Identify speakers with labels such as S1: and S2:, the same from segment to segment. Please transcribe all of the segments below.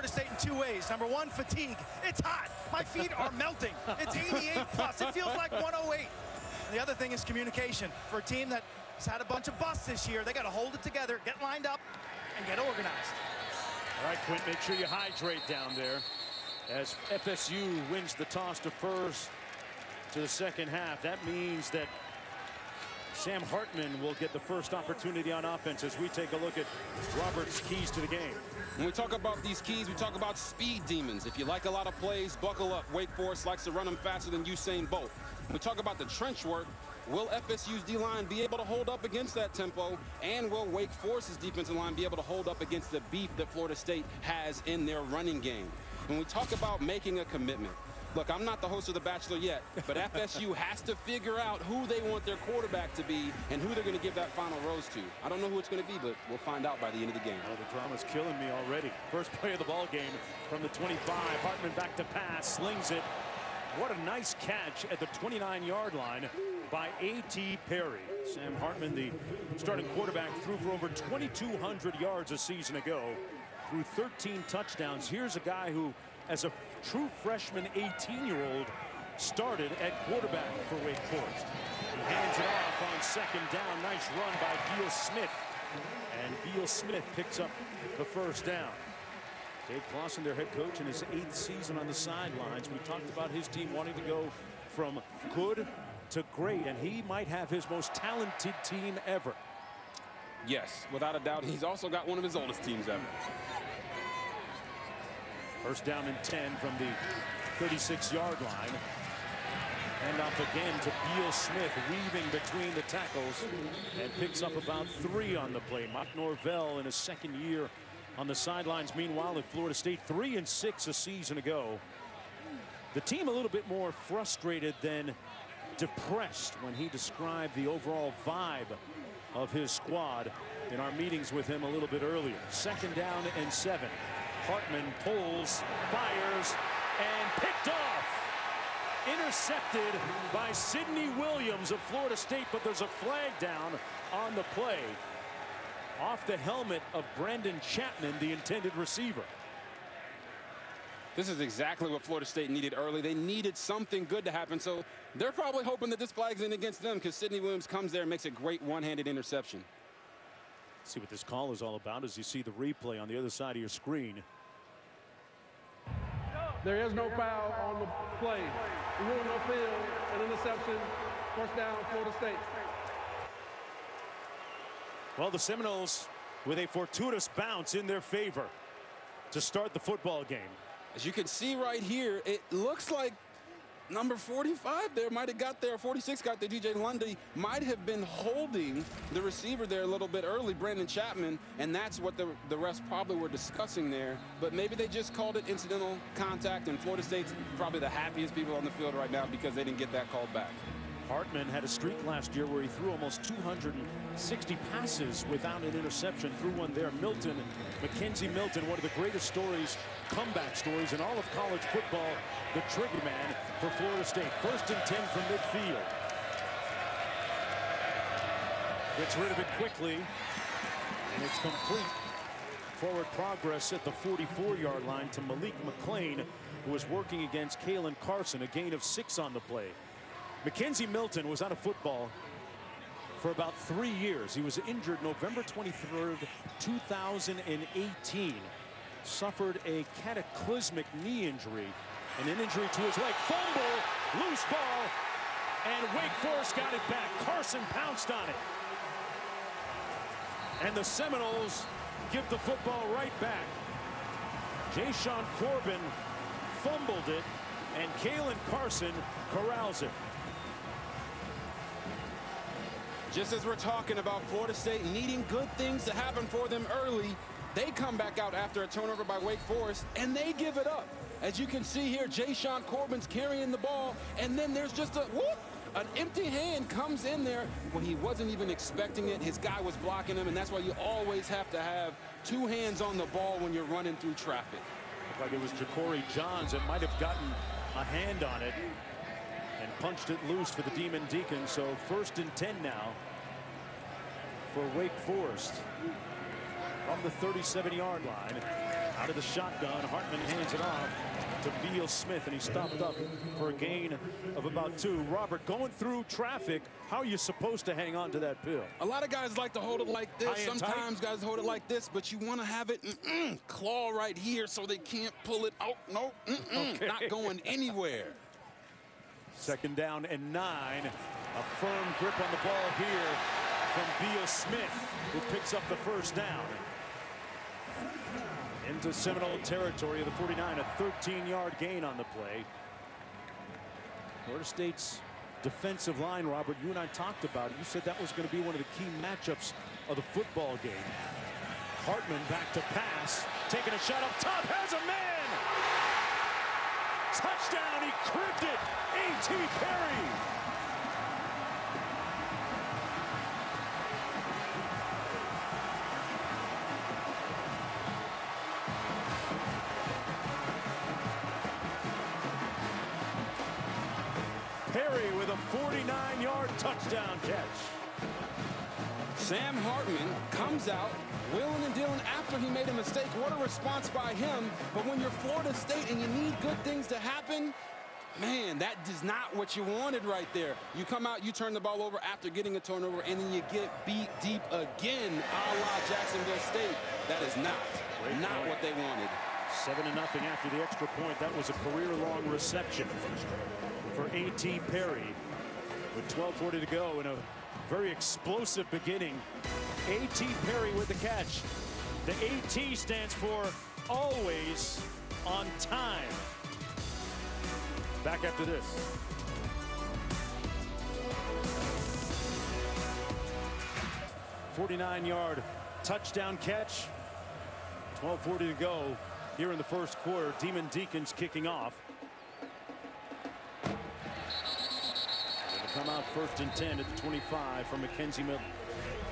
S1: Florida State in 2 ways. Number one, fatigue. It's hot. My feet are melting. It's 88 plus. It feels like 108. The other thing is communication. For a team that's had a bunch of busts this year, they got to hold it together, get lined up, and get organized.
S2: All right, Quint, make sure you hydrate down there as FSU wins the toss to first to the second half. That means that Sam Hartman will get the first opportunity on offense as we take a look at Robert's keys to the game.
S3: When we talk about these keys, we talk about speed demons. If you like a lot of plays, buckle up. Wake Forest likes to run them faster than Usain Bolt. When we talk about the trench work, will FSU's D-line be able to hold up against that tempo? And will Wake Forest's defensive line be able to hold up against the beef that Florida State has in their running game? When we talk about making a commitment, look, I'm not the host of The Bachelor yet, but FSU has to figure out who they want their quarterback to be and who they're going to give that final rose to. I don't know who it's going to be, but we'll find out by the end of the game.
S2: Oh, the drama's killing me already. First play of the ball game from the 25. Hartman back to pass, slings it. What a nice catch at the 29-yard line by A.T. Perry. Sam Hartman, the starting quarterback, threw for over 2,200 yards a season ago, threw 13 touchdowns. Here's a guy who, as a true freshman 18-year-old, started at quarterback for Wake Forest. He hands it off on second down. Nice run by Beal-Smith. And Beal-Smith picks up the first down. Dave Clawson, their head coach, in his 8th season on the sidelines. We talked about his team wanting to go from good to great, and he might have his most talented team ever.
S3: Yes, without a doubt. He's also got one of his oldest teams ever.
S2: First down and 10 from the 36-yard line. And off again to Beal-Smith, weaving between the tackles, and picks up about 3 on the play. Mock Norvell in his second year on the sidelines. Meanwhile, at Florida State, 3-6 a season ago. The team a little bit more frustrated than depressed when he described the overall vibe of his squad in our meetings with him a little bit earlier. Second down and 7. Hartman pulls, fires, and picked off. Intercepted by Sidney Williams of Florida State, but there's a flag down on the play. Off the helmet of Brandon Chapman, the intended receiver.
S3: This is exactly what Florida State needed early. They needed something good to happen, so they're probably hoping that this flag's in against them, because Sidney Williams comes there and makes a great one-handed interception.
S2: See what this call is all about as you see the replay on the other side of your screen.
S4: There is no foul on the play. Rule no field, an interception, first down, Florida State.
S2: Well, the Seminoles with a fortuitous bounce in their favor to start the football game.
S3: As you can see right here, it looks like number 45 there might have got there. 46 got there. DJ Lundy might have been holding the receiver there a little bit early, Brandon Chapman, and that's what the refs probably were discussing there. But maybe they just called it incidental contact, and Florida State's probably the happiest people on the field right now because they didn't get that called back.
S2: Hartman had a streak last year where he threw almost 260 passes without an interception. Threw one there. Milton, Mackenzie Milton, one of the greatest stories, comeback stories in all of college football, the trigger man for Florida State. First and 10 from midfield. Gets rid of it quickly, and it's complete. Forward progress at the 44-yard line to Malik McClain, who was working against Kalen Carson, a gain of 6 on the play. Mackenzie Milton was out of football for about 3 years. He was injured November 23rd, 2018. Suffered a cataclysmic knee injury and an injury to his leg. Fumble, loose ball, and Wake Forest got it back. Carson pounced on it. And the Seminoles give the football right back. Jayshon Corbin fumbled it, and Kalen Carson corrals it.
S3: Just as we're talking about Florida State needing good things to happen for them early, they come back out after a turnover by Wake Forest, and they give it up. As you can see here, Jayshon Corbin's carrying the ball, and then there's just an empty hand comes in there when he wasn't even expecting it. His guy was blocking him, and that's why you always have to have 2 hands on the ball when you're running through traffic.
S2: Looked like it was Ja'Cory Johns that might have gotten a hand on it and punched it loose for the Demon Deacons. So first and 10 now for Wake Forest from the 37-yard line. Out of the shotgun, Hartman hands it off to Beal-Smith, and he stopped up for a gain of about 2. Robert, going through traffic, how are you supposed to hang on to that pill?
S3: A lot of guys like to hold it like this. Sometimes guys hold it like this, but you want to have it claw right here so they can't pull it out. No,
S2: Okay.
S3: Not going anywhere.
S2: 2nd down and 9. A firm grip on the ball here from Beal-Smith, who picks up the 1st down. Into Seminole territory of the 49, a 13-yard gain on the play. Florida State's defensive line, Robert, you and I talked about it. You said that was going to be one of the key matchups of the football game. Hartman back to pass, taking a shot up top, has a man! Touchdown, he cribbed it! A.T. Perry! Perry with a 49-yard touchdown catch.
S3: Sam Hartman comes out, wheeling and dealing after he made a mistake. What a response by him. But when you're Florida State and you need good things to happen, man, that is not what you wanted right there. You come out, you turn the ball over after getting a turnover, and then you get beat deep again, a la Jacksonville State. That is not what they wanted.
S2: 7-0 after the extra point. That was a career-long reception for A.T. Perry. With 12:40 to go in a very explosive beginning. A.T. Perry with the catch. The A.T. stands for always on time. Back after this. "49-yard touchdown catch. 12:40 to go here in the 1st quarter. Demon Deacons kicking off. Come out 1st and 10 at the 25 from Mackenzie Milton.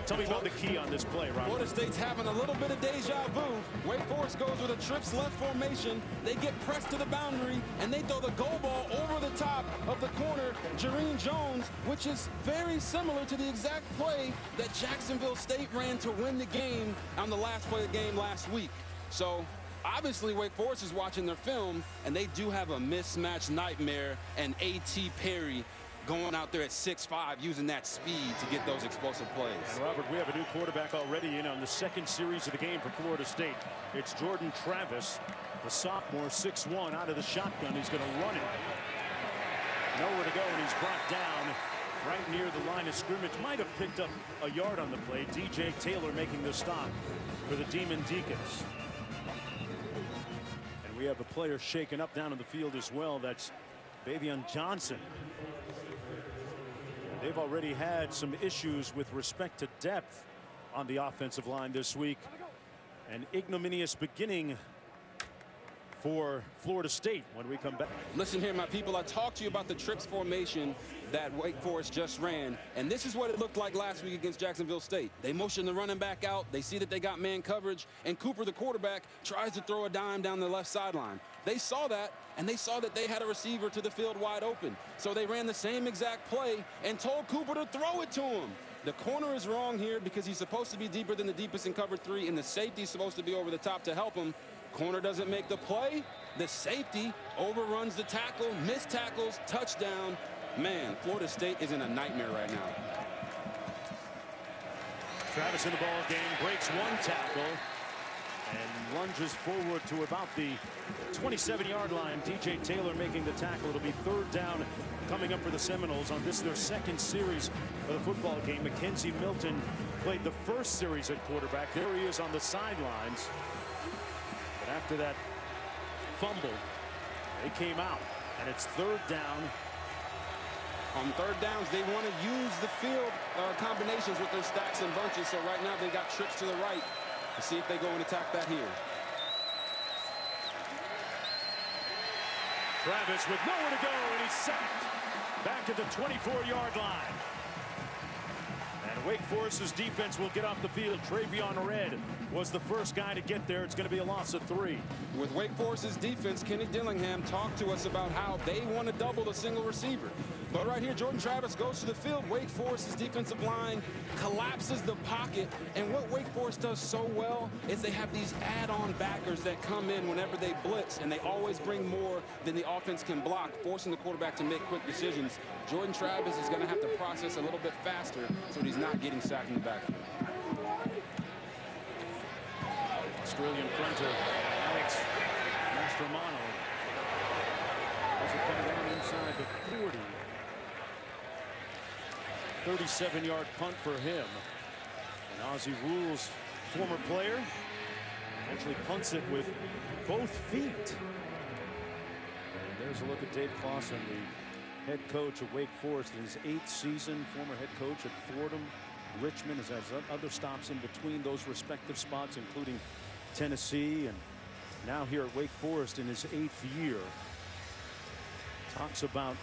S2: Tell me about the key on this play, Robert.
S3: Florida State's having a little bit of deja vu. Wake Forest goes with a trips left formation. They get pressed to the boundary, and they throw the goal ball over the top of the corner, Jareen Jones, which is very similar to the exact play that Jacksonville State ran to win the game on the last play of the game last week. So obviously Wake Forest is watching their film, and they do have a mismatch nightmare, and A.T. Perry going out there at 6'5", using that speed to get those explosive plays.
S2: And Robert, we have a new quarterback already in on the 2nd series of the game for Florida State. It's Jordan Travis, the sophomore, 6'1", out of the shotgun. He's going to run it. Nowhere to go, and he's brought down right near the line of scrimmage. Might have picked up a yard on the play. DJ Taylor making the stop for the Demon Deacons. And we have a player shaken up down in the field as well. That's Bavion Johnson. They've already had some issues with respect to depth on the offensive line this week. An ignominious beginning for Florida State when we come back.
S3: Listen here, my people, I talked to you about the trips formation that Wake Forest just ran, and this is what it looked like last week against Jacksonville State. They motion the running back out, they see that they got man coverage, and Cooper, the quarterback, tries to throw a dime down the left sideline. They saw that, and they saw that they had a receiver to the field wide open. So they ran the same exact play and told Cooper to throw it to him. The corner is wrong here because he's supposed to be deeper than the deepest in cover 3, and the safety's supposed to be over the top to help him. Corner doesn't make the play. The safety overruns the tackle, missed tackles, touchdown. Man, Florida State is in a nightmare right now.
S2: Travis in the ball game, breaks one tackle and lunges forward to about the 27-yard line. DJ Taylor making the tackle. It'll be 3rd down coming up for the Seminoles on this, their 2nd series of the football game. Mackenzie Milton played the 1st series at quarterback. There he is on the sidelines. But after that fumble, they came out, and it's 3rd down.
S3: On 3rd downs, they want to use the field combinations with their stacks and bunches. So right now they got trips to the right to see if they go and attack that here.
S2: Travis with nowhere to go, and he's sacked back at the 24-yard line. And Wake Forest's defense will get off the field. Travion Red was the first guy to get there. It's going to be a loss of 3.
S3: With Wake Forest's defense, Kenny Dillingham talked to us about how they want to double the single receiver. But right here, Jordan Travis goes to the field. Wake Forest's defensive line collapses the pocket. And what Wake Forest does so well is they have these add-on backers that come in whenever they blitz, and they always bring more than the offense can block, forcing the quarterback to make quick decisions. Jordan Travis is going to have to process a little bit faster so he's not getting sacked in the backfield.
S2: Australian punter Alex Mastromano as it comes down inside the 40. 37-yard punt for him. And Ozzie Rules, former player, actually punts it with both feet. And there's a look at Dave Clawson, the head coach of Wake Forest in his 8th season, former head coach at Fordham, Richmond, has other stops in between those respective spots, including Tennessee, and now here at Wake Forest in his 8th year. Talks about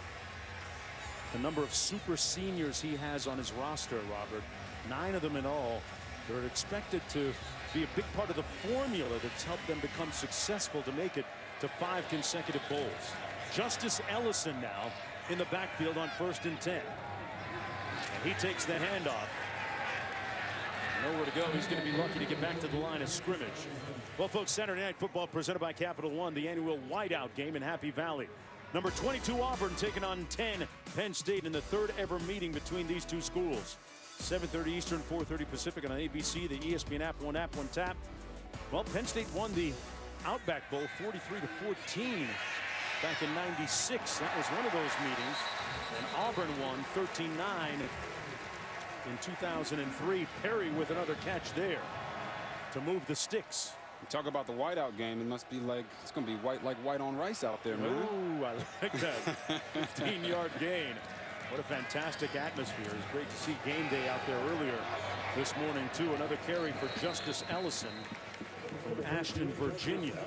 S2: the number of super seniors he has on his roster, Robert. 9 of them in all. They're expected to be a big part of the formula that's helped them become successful to make it to 5 consecutive bowls. Justice Ellison now in the backfield on 1st and 10. And he takes the handoff. Nowhere to go. He's going to be lucky to get back to the line of scrimmage. Well, folks, Saturday Night Football presented by Capital One, the annual whiteout game in Happy Valley. Number 22 Auburn taking on 10 Penn State in the 3rd ever meeting between these two schools. 7:30 Eastern, 4:30 Pacific on ABC, the ESPN App One Tap. Well, Penn State won the Outback Bowl 43-14 back in '96. That was one of those meetings. And Auburn won 13-9 in 2003. Perry with another catch there to move the sticks.
S3: You talk about the whiteout game, it must be like, it's going to be white on rice out there, man.
S2: Ooh, I like that. 15-yard gain. What a fantastic atmosphere. It was great to see game day out there earlier this morning, too. Another carry for Justice Ellison from Ashton, Virginia.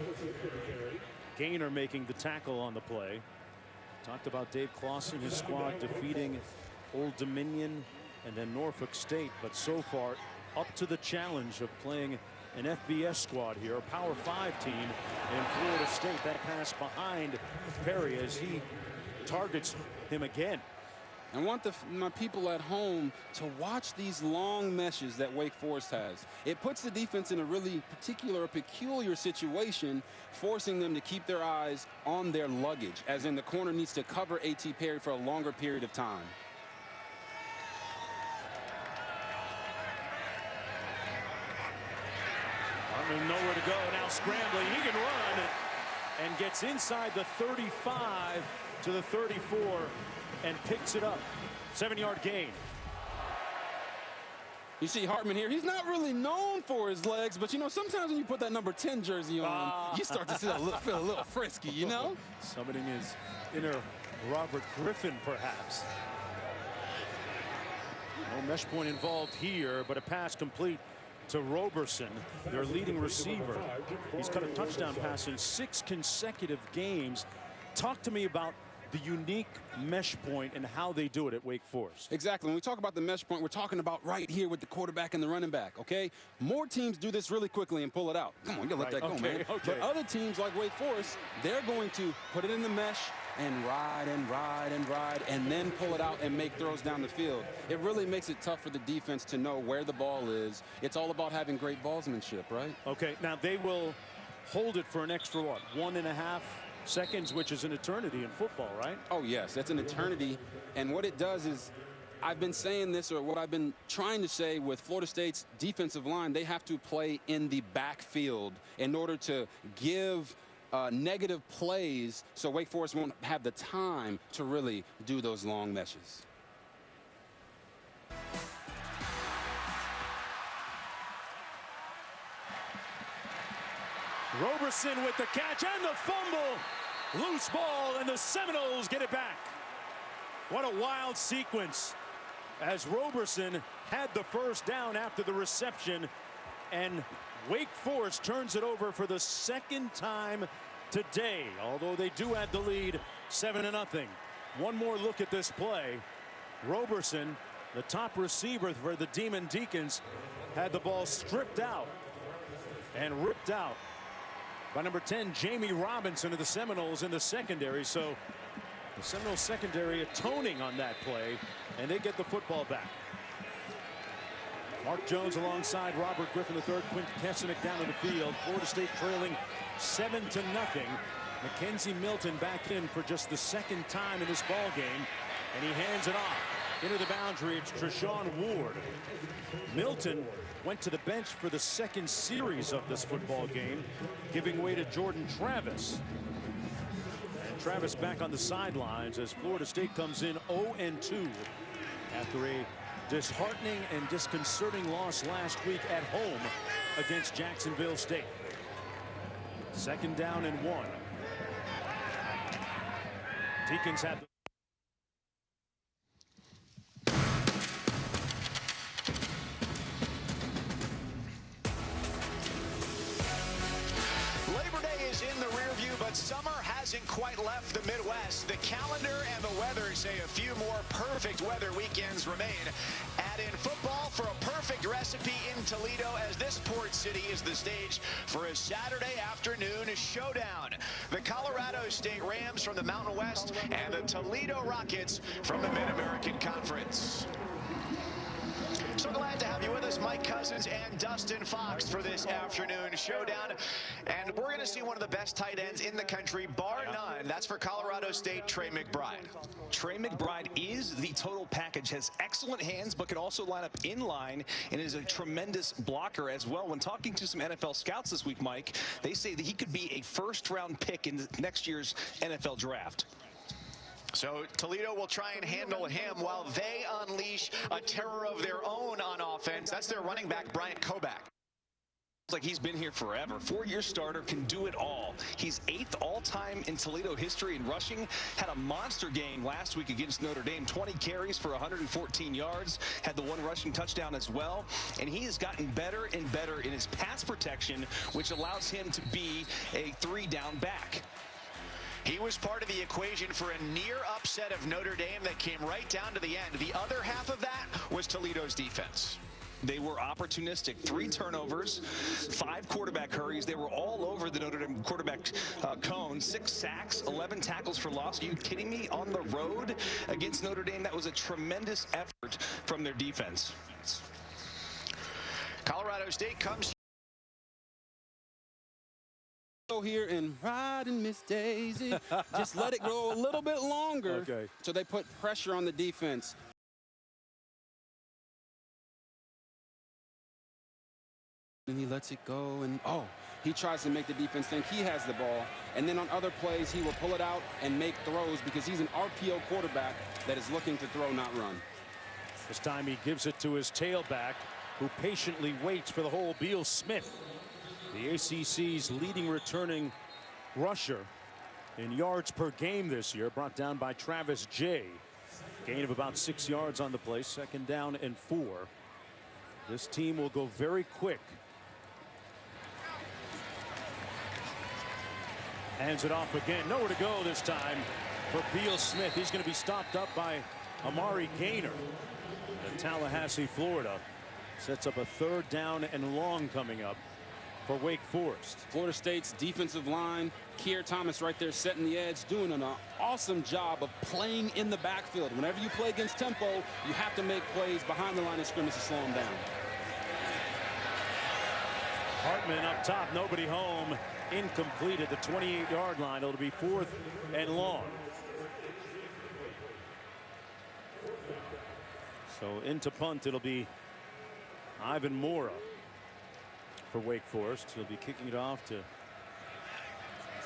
S2: Gainer making the tackle on the play. Talked about Dave Clawson, his squad defeating Old Dominion and then Norfolk State, but so far up to the challenge of playing an FBS squad here, a Power 5 team in Florida State. That pass behind Perry as he targets him again.
S3: I want my people at home to watch these long meshes that Wake Forest has. It puts the defense in a really peculiar situation, forcing them to keep their eyes on their luggage, as in the corner needs to cover A.T. Perry for a longer period of time.
S2: Hartman nowhere to go, now scrambling. He can run and gets inside the 35 to the 34 and picks it up. 7-yard gain.
S3: You see Hartman here. He's not really known for his legs, but, you know, sometimes when you put that number 10 jersey on, you start to feel a little frisky, you know?
S2: Summoning his inner Robert Griffin, perhaps. No mesh point involved here, but a pass complete to Roberson, their leading receiver. He's got a touchdown pass in 6 consecutive games. Talk to me about the unique mesh point and how they do it at Wake Forest.
S3: Exactly. When we talk about the mesh point, we're talking about right here with the quarterback and the running back, okay? More teams do this really quickly and pull it out. Come on, you gotta let that go, man. But other teams like Wake Forest, they're going to put it in the mesh and ride and ride and ride and then pull it out and make throws down the field. It really makes it tough for the defense to know where the ball is. It's all about having great ballsmanship, right?
S2: Okay, now they will hold it for an extra, what, 1.5 seconds, which is an eternity in football, right?
S3: Oh, yes, that's an eternity. And what it does is, I've been saying this, or what I've been trying to say with Florida State's defensive line, they have to play in the backfield in order to give negative plays so Wake Forest won't have the time to really do those long meshes.
S2: Roberson with the catch and the fumble. Loose ball, and the Seminoles get it back. What a wild sequence as Roberson had the first down after the reception, and Wake Forest turns it over for the 2nd time today, although they do add the lead 7-0. One more look at this play. Roberson, the top receiver for the Demon Deacons, had the ball stripped out and ripped out by number 10, Jamie Robinson of the Seminoles in the secondary. So The Seminole secondary atoning on that play, and they get the football back. Mark Jones alongside Robert Griffin III, Quint Kesenick down in the field. Florida State trailing 7-0. Mackenzie Milton back in for just the second time in this ball game, and he hands it off into the boundary. It's Treshawn Ward. Milton went to the bench for the second series of this football game, giving way to Jordan Travis. And Travis back on the sidelines as Florida State comes in 0-2 after a disheartening and disconcerting loss last week at home against Jacksonville State. 2nd down and 1. Deacons had the
S5: in the rear view, but summer hasn't quite left the Midwest. The calendar and the weather say a few more perfect weather weekends remain. Add in football for a perfect recipe in Toledo, as this port city is the stage for a Saturday afternoon showdown. The Colorado State Rams from the Mountain West and the Toledo Rockets from the Mid-American Conference. So glad to have you with us, Mike Cousins and Dustin Fox, for this afternoon showdown. And we're going to see one of the best tight ends in the country, bar none. That's for Colorado State, Trey McBride.
S6: Trey McBride is the total package, has excellent hands, but can also line up in line, and is a tremendous blocker as well. When talking to some NFL scouts this week, Mike, they say that he could be a first-round pick in next year's NFL draft.
S5: So Toledo will try and handle him while they unleash a terror of their own on offense. That's their running back, Bryant Koback.
S6: Like he's been here forever. 4-year starter, can do it all. He's 8th all-time in Toledo history in rushing. Had a monster game last week against Notre Dame. 20 carries for 114 yards. Had the 1 rushing touchdown as well. And he has gotten better and better in his pass protection, which allows him to be a 3-down back.
S5: He was part of the equation for a near upset of Notre Dame that came right down to the end. The other half of that was Toledo's defense.
S6: They were opportunistic. 3 turnovers, 5 quarterback hurries. They were all over the Notre Dame quarterback cone. 6 sacks, 11 tackles for loss. Are you kidding me? On the road against Notre Dame, that was a tremendous effort from their defense.
S5: Colorado State comes
S7: here and riding Miss Daisy. Just let it go a little bit longer.
S2: Okay.
S7: So they put pressure on the defense. And he lets it go, and he tries to make the defense think he has the ball. And then on other plays, he will pull it out and make throws, because he's an RPO quarterback that is looking to throw, not run.
S2: This time he gives it to his tailback, who patiently waits for the hole, Beal-Smith. The ACC's leading returning rusher in yards per game this year, brought down by Travis J. Gain of about 6 yards on the play. 2nd down and 4. This team will go very quick. Hands it off again. Nowhere to go this time for Beal-Smith. He's going to be stopped up by Amari Gaynor. The Tallahassee, Florida, sets up a 3rd down and long coming up for Wake Forest.
S7: Florida State's defensive line, Keir Thomas right there setting the edge, doing an awesome job of playing in the backfield. Whenever you play against tempo, you have to make plays behind the line of scrimmage to slow them down.
S2: Hartman up top, nobody home, incomplete at the 28-yard line. It'll be 4th and long. So into punt, it'll be Ivan Mora for Wake Forest. He'll be kicking it off to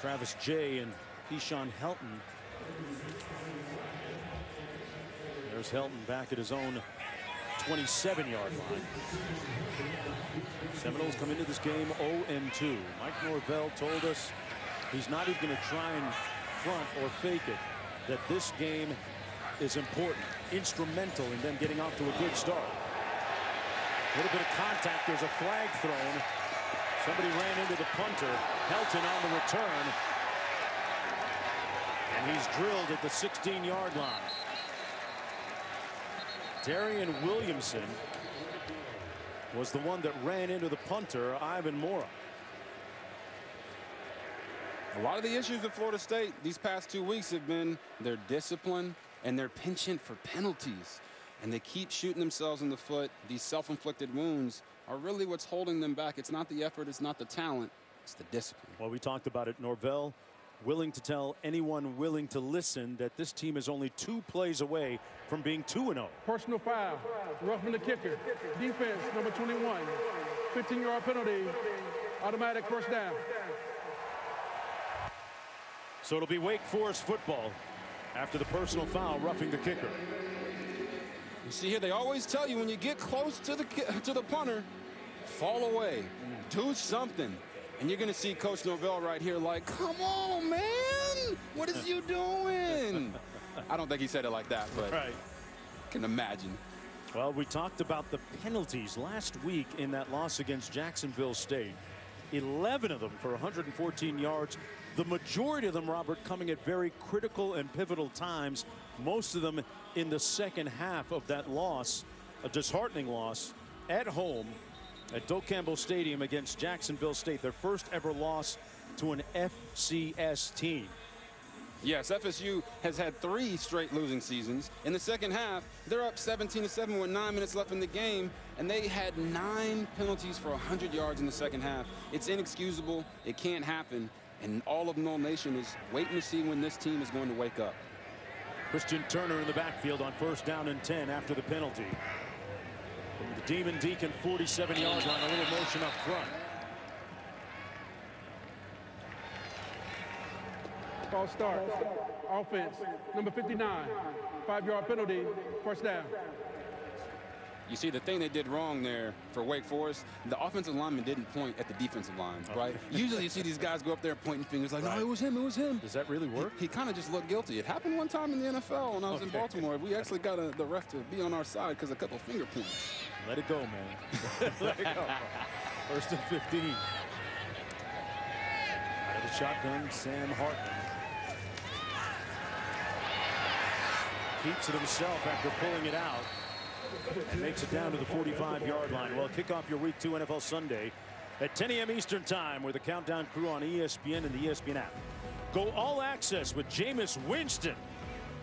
S2: Travis J. and Keyshawn Helton. There's Helton back at his own 27-yard line. Seminoles come into this game 0-2. Mike Norvell told us he's not even going to try and front or fake it, that this game is important, instrumental in them getting off to a good start. A little bit of contact. There's a flag thrown. Somebody ran into the punter. Helton on the return. And he's drilled at the 16-yard line. Darian Williamson was the one that ran into the punter, Ivan Mora.
S7: A lot of the issues with Florida State these past 2 weeks have been their discipline and their penchant for penalties. And they keep shooting themselves in the foot. These self-inflicted wounds are really what's holding them back. It's not the effort, it's not the talent, it's the discipline.
S2: Well, we talked about it. Norvell willing to tell anyone willing to listen that this team is only 2 plays away from being 2-0.
S4: Personal foul, roughing the kicker. Defense, number 21. 15-yard penalty, automatic first down.
S2: So it'll be Wake Forest football after the personal foul, roughing the kicker.
S7: You see here, they always tell you when you get close to the punter, fall away, do something. And you're going to see Coach Norvell right here like, come on, man, what is you doing? I don't think he said it like that, but I can imagine.
S2: Well, we talked about the penalties last week in that loss against Jacksonville State. 11 of them for 114 yards. The majority of them, Robert, coming at very critical and pivotal times. Most of them in the second half of that loss, a disheartening loss at home at Doak Campbell Stadium against Jacksonville State, their first ever loss to an FCS team.
S7: Yes, FSU has had 3 straight losing seasons. In the second half, they're up 17-7 with 9 minutes left in the game, and they had 9 penalties for 100 yards in the second half. It's inexcusable. It can't happen. And all of Noel Nation is waiting to see when this team is going to wake up.
S2: Christian Turner in the backfield on 1st down and 10 after the penalty. From the Demon Deacon 47-yard line, a little motion up front.
S4: False start. Offense, number 59. 5-yard penalty, first down.
S7: You see, the thing they did wrong there for Wake Forest, the offensive lineman didn't point at the defensive line, right? Usually you see these guys go up there pointing fingers like, no, it was him, it was him.
S2: Does that really work?
S7: He kind of just looked guilty. It happened one time in the NFL when I was in Baltimore. We actually got the ref to be on our side because a couple of finger points.
S2: Let it go, man. Let it go. 1st and 15. Out of the shotgun, Sam Hartman. Keeps it himself after pulling it out. And makes it down to the 45-yard line. Well, kick off your Week 2 NFL Sunday at 10 a.m. Eastern Time with the Countdown Crew on ESPN and the ESPN app. Go all access with Jameis Winston.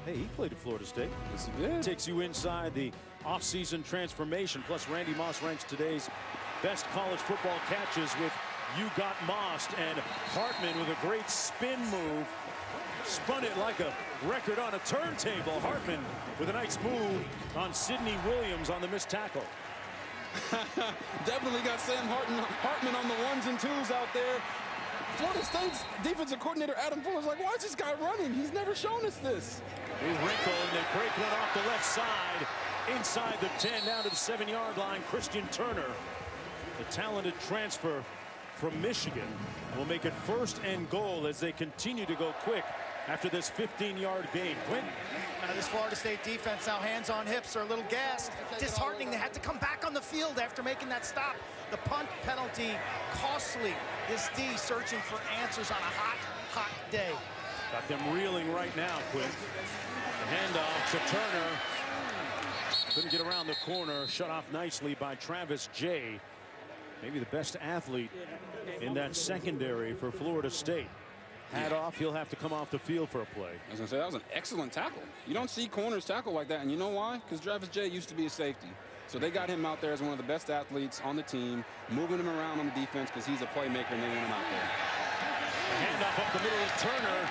S2: Hey, he played at Florida State.
S7: Yes, he did.
S2: Takes you inside the offseason transformation. Plus, Randy Moss ranks today's best college football catches with You Got Mossed. And Hartman with a great spin move. Spun it like a record on a turntable. Hartman with a nice move on Sidney Williams on the missed tackle.
S7: Definitely got Sam Hartman on the 1s and 2s out there. Florida State's defensive coordinator Adam Fuller's like, why is this guy running? He's never shown us this.
S2: A wrinkle, and they break one off the left side. Inside the 10, down to the 7-yard line. Christian Turner, the talented transfer from Michigan, will make it 1st and goal as they continue to go quick after this 15-yard gain. Quinn?
S1: This Florida State defense now hands on hips are a little gassed. Disheartening. They had to come back on the field after making that stop. The punt penalty costly. This D searching for answers on a hot, hot day.
S2: Got them reeling right now, Quinn. The handoff to Turner. Couldn't get around the corner. Shut off nicely by Travis Jay. Maybe the best athlete in that secondary for Florida State. Hat off, he'll have to come off the field for a play.
S7: I was going to say, that was an excellent tackle. You don't see corners tackle like that, and you know why? Because Travis Jay used to be a safety. So they got him out there as one of the best athletes on the team, moving him around on the defense because he's a playmaker, and they want him out there.
S2: A handoff up the middle of Turner.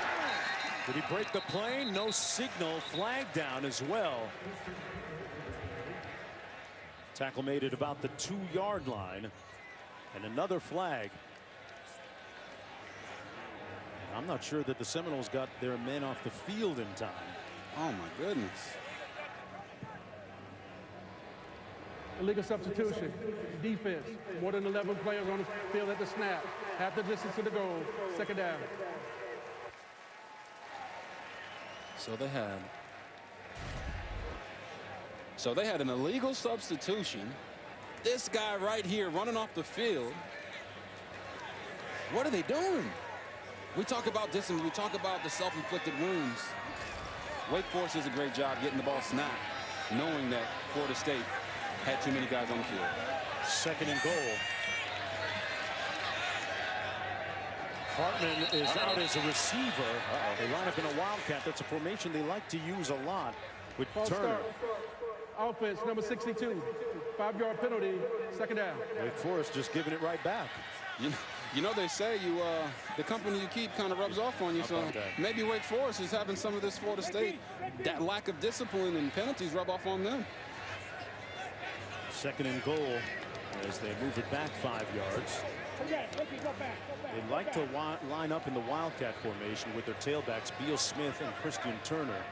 S2: Did he break the play? No signal. Flag down as well. Tackle made at about the 2-yard line. And another flag. I'm not sure that the Seminoles got their men off the field in time.
S7: Oh, my goodness.
S4: Illegal substitution. Defense. More than 11 players on the field at the snap. Half the distance to the goal. 2nd down.
S7: So they had an illegal substitution. This guy right here running off the field. What are they doing? We talk about this and we talk about the self-inflicted wounds. Wake Forest does a great job getting the ball snapped, knowing that Florida State had too many guys on the field.
S2: 2nd and goal. Hartman is out as a receiver. They line up in a wildcat. That's a formation they like to use a lot with Turner.
S4: Offense, number 62. 5-yard penalty, second down.
S2: Wake Forest just giving it right back.
S7: You know they say the company you keep kind of rubs off on you. So maybe Wake Forest is having some of this Florida State, that lack of discipline and penalties rub off on them.
S2: Second and goal as they move it back 5 yards. They like to line up in the wildcat formation with their tailbacks Beal-Smith and Christian Turner.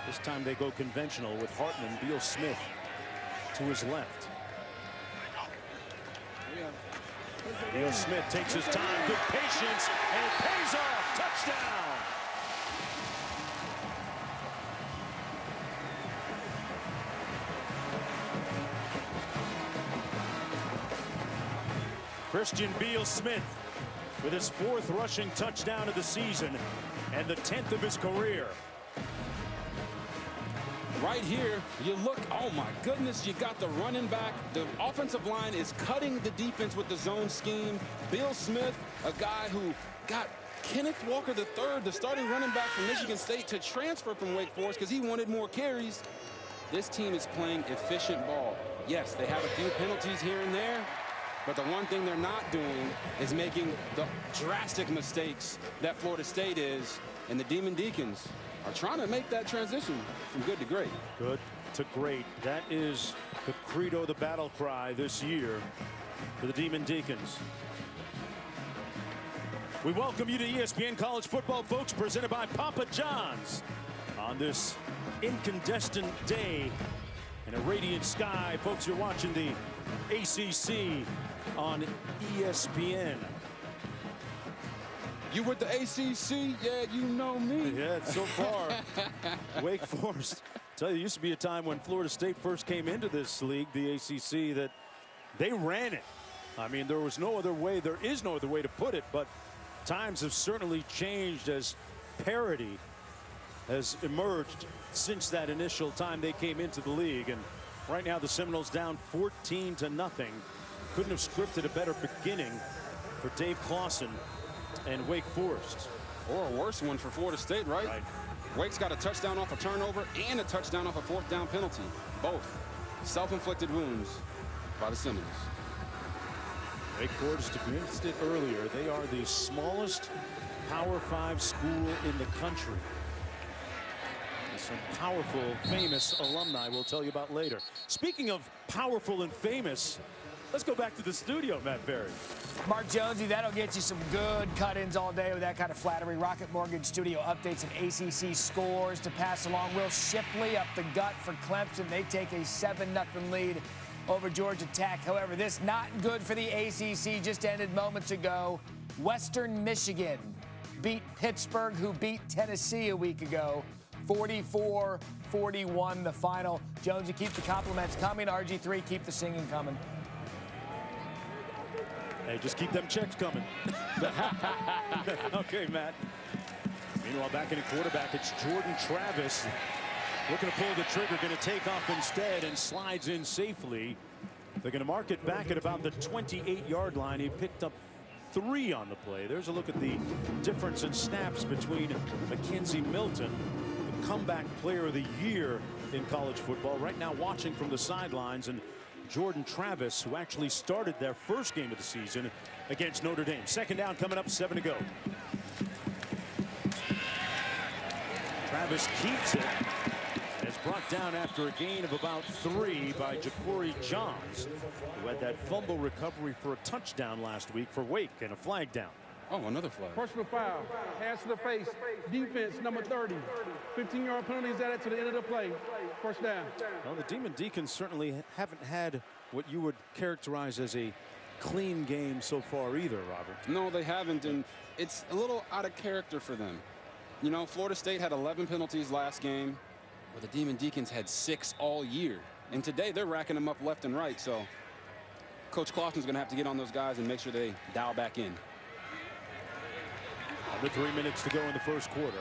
S2: This time they go conventional with Hartman, Beal-Smith to his left. Beal-Smith takes his time, good patience, and it pays off. Touchdown! Christian Beal-Smith with his 4th rushing touchdown of the season and the 10th of his career.
S7: Right here, you look, oh my goodness, you got the running back. The offensive line is cutting the defense with the zone scheme. Beal-Smith, a guy who got Kenneth Walker III, the starting running back from Michigan State, to transfer from Wake Forest because he wanted more carries. This team is playing efficient ball. Yes, they have a few penalties here and there, but the one thing they're not doing is making the drastic mistakes that Florida State is, and the Demon Deacons are trying to make that transition from good to great.
S2: Good to great. That is the credo, the battle cry this year for the Demon Deacons. We welcome you to ESPN College Football, folks, presented by Papa John's on this incandescent day in a radiant sky. Folks, you're watching the ACC on ESPN.
S7: You with the ACC? Yeah, you know me.
S2: Yeah, so far, Wake Forest. Tell you, there used to be a time when Florida State first came into this league, the ACC, that they ran it. I mean, there was no other way. There is no other way to put it, but times have certainly changed as parity has emerged since that initial time they came into the league. And right now, the Seminoles down 14-0. Couldn't have scripted a better beginning for Dave Clawson and Wake Forest.
S7: Or a worse one for Florida State, right? Wake's got a touchdown off a turnover and a touchdown off a 4th down penalty. Both self-inflicted wounds by the Seminoles.
S2: Wake Forest, if you missed it earlier, they are the smallest Power 5 school in the country. And some powerful, famous alumni we'll tell you about later. Speaking of powerful and famous, let's go back to the studio, Matt Berry.
S8: Mark Jonesy, that'll get you some good cut-ins all day with that kind of flattery. Rocket Mortgage Studio updates and ACC scores to pass along. Will Shipley up the gut for Clemson. They take a 7-0 lead over Georgia Tech. However, this not good for the ACC. Just ended moments ago. Western Michigan beat Pittsburgh, who beat Tennessee a week ago. 44-41 the final. Jonesy, keep the compliments coming. RG3, keep the singing coming.
S2: Hey, just keep them checks coming. Okay, Matt. Meanwhile, back in the quarterback, it's Jordan Travis. Looking to pull the trigger, going to take off instead and slides in safely. They're going to mark it back at about the 28-yard line. He picked up 3 on the play. There's a look at the difference in snaps between Mackenzie Milton, the comeback player of the year in college football, right now watching from the sidelines, and Jordan Travis, who actually started their first game of the season against Notre Dame. Second down coming up, 7 to go. Travis keeps it. Is brought down after a gain of about 3 by Ja'Cory Johns, who had that fumble recovery for a touchdown last week for Wake and a flag down.
S7: Oh, another flag.
S4: Personal foul, hands to the face, defense, number 30. 15-yard penalties added to the end of the play. First down.
S2: Well, the Demon Deacons certainly haven't had what you would characterize as a clean game so far either, Robert.
S7: No, they haven't, and it's a little out of character for them. You know, Florida State had 11 penalties last game, where the Demon Deacons had 6 all year. And today they're racking them up left and right. So Coach Clawson's going to have to get on those guys and make sure they dial back in.
S2: Under 3 minutes to go in the first quarter.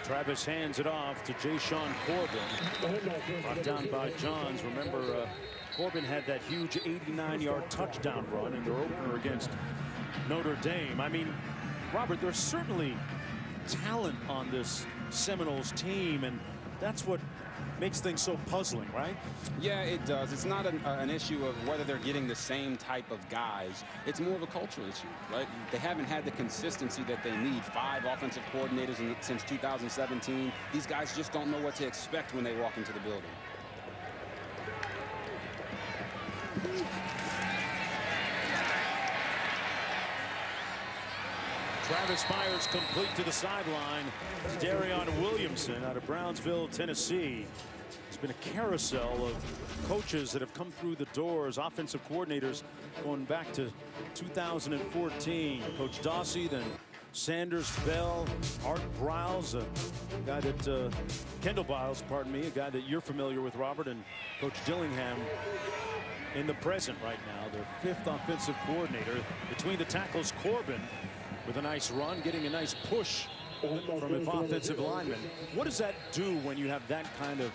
S2: Travis hands it off to Ja'Shawn Corbin. Brought down by Johns. Remember, Corbin had that huge 89-yard touchdown run in their opener against Notre Dame. I mean, Robert, there's certainly talent on this Seminoles team, and that's what makes things so puzzling, right?
S7: Yeah, it does. It's not an issue of whether they're getting the same type of guys. It's more of a cultural issue, right? They haven't had the consistency that they need. 5 offensive coordinators since 2017. These guys just don't know what to expect when they walk into the building.
S2: Travis fires complete to the sideline. Darion Williamson out of Brownsville, Tennessee. It's been a carousel of coaches that have come through the doors, offensive coordinators going back to 2014. Coach Dawsey, then Sanders, Bell, Art Briles, a guy that Kendall Biles, pardon me, a guy that you're familiar with, Robert, and Coach Dillingham in the present right now, their 5th offensive coordinator. Between the tackles, Corbin with a nice run, getting a nice push from an offensive lineman. What does that do when you have that kind of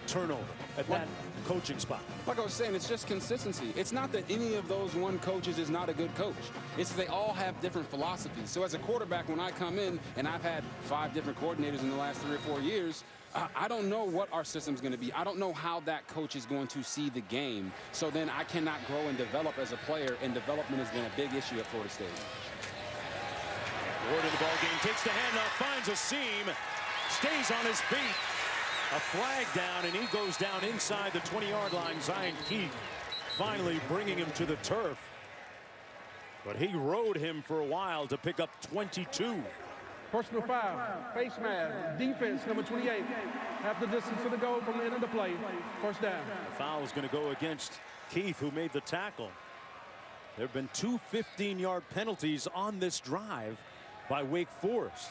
S2: turnover at that coaching spot?
S7: Like I was saying, it's just consistency. It's not that any of those one coaches is not a good coach. It's that they all have different philosophies. So as a quarterback, when I come in, and I've had 5 different coordinators in the last 3 or 4 years, I don't know what our system's going to be. I don't know how that coach is going to see the game. So then I cannot grow and develop as a player, and development has been a big issue at Florida State.
S2: Ward in the ball game, takes the handoff, finds a seam, stays on his feet. A flag down, and he goes down inside the 20-yard line. Zion Keith finally bringing him to the turf. But he rode him for a while to pick up 22.
S4: Personal foul, face mask, defense, number 28. Half the distance to the goal from the end of the play. First down.
S2: The foul is going to go against Keith, who made the tackle. There have been 2 15-yard penalties on this drive by Wake Forest.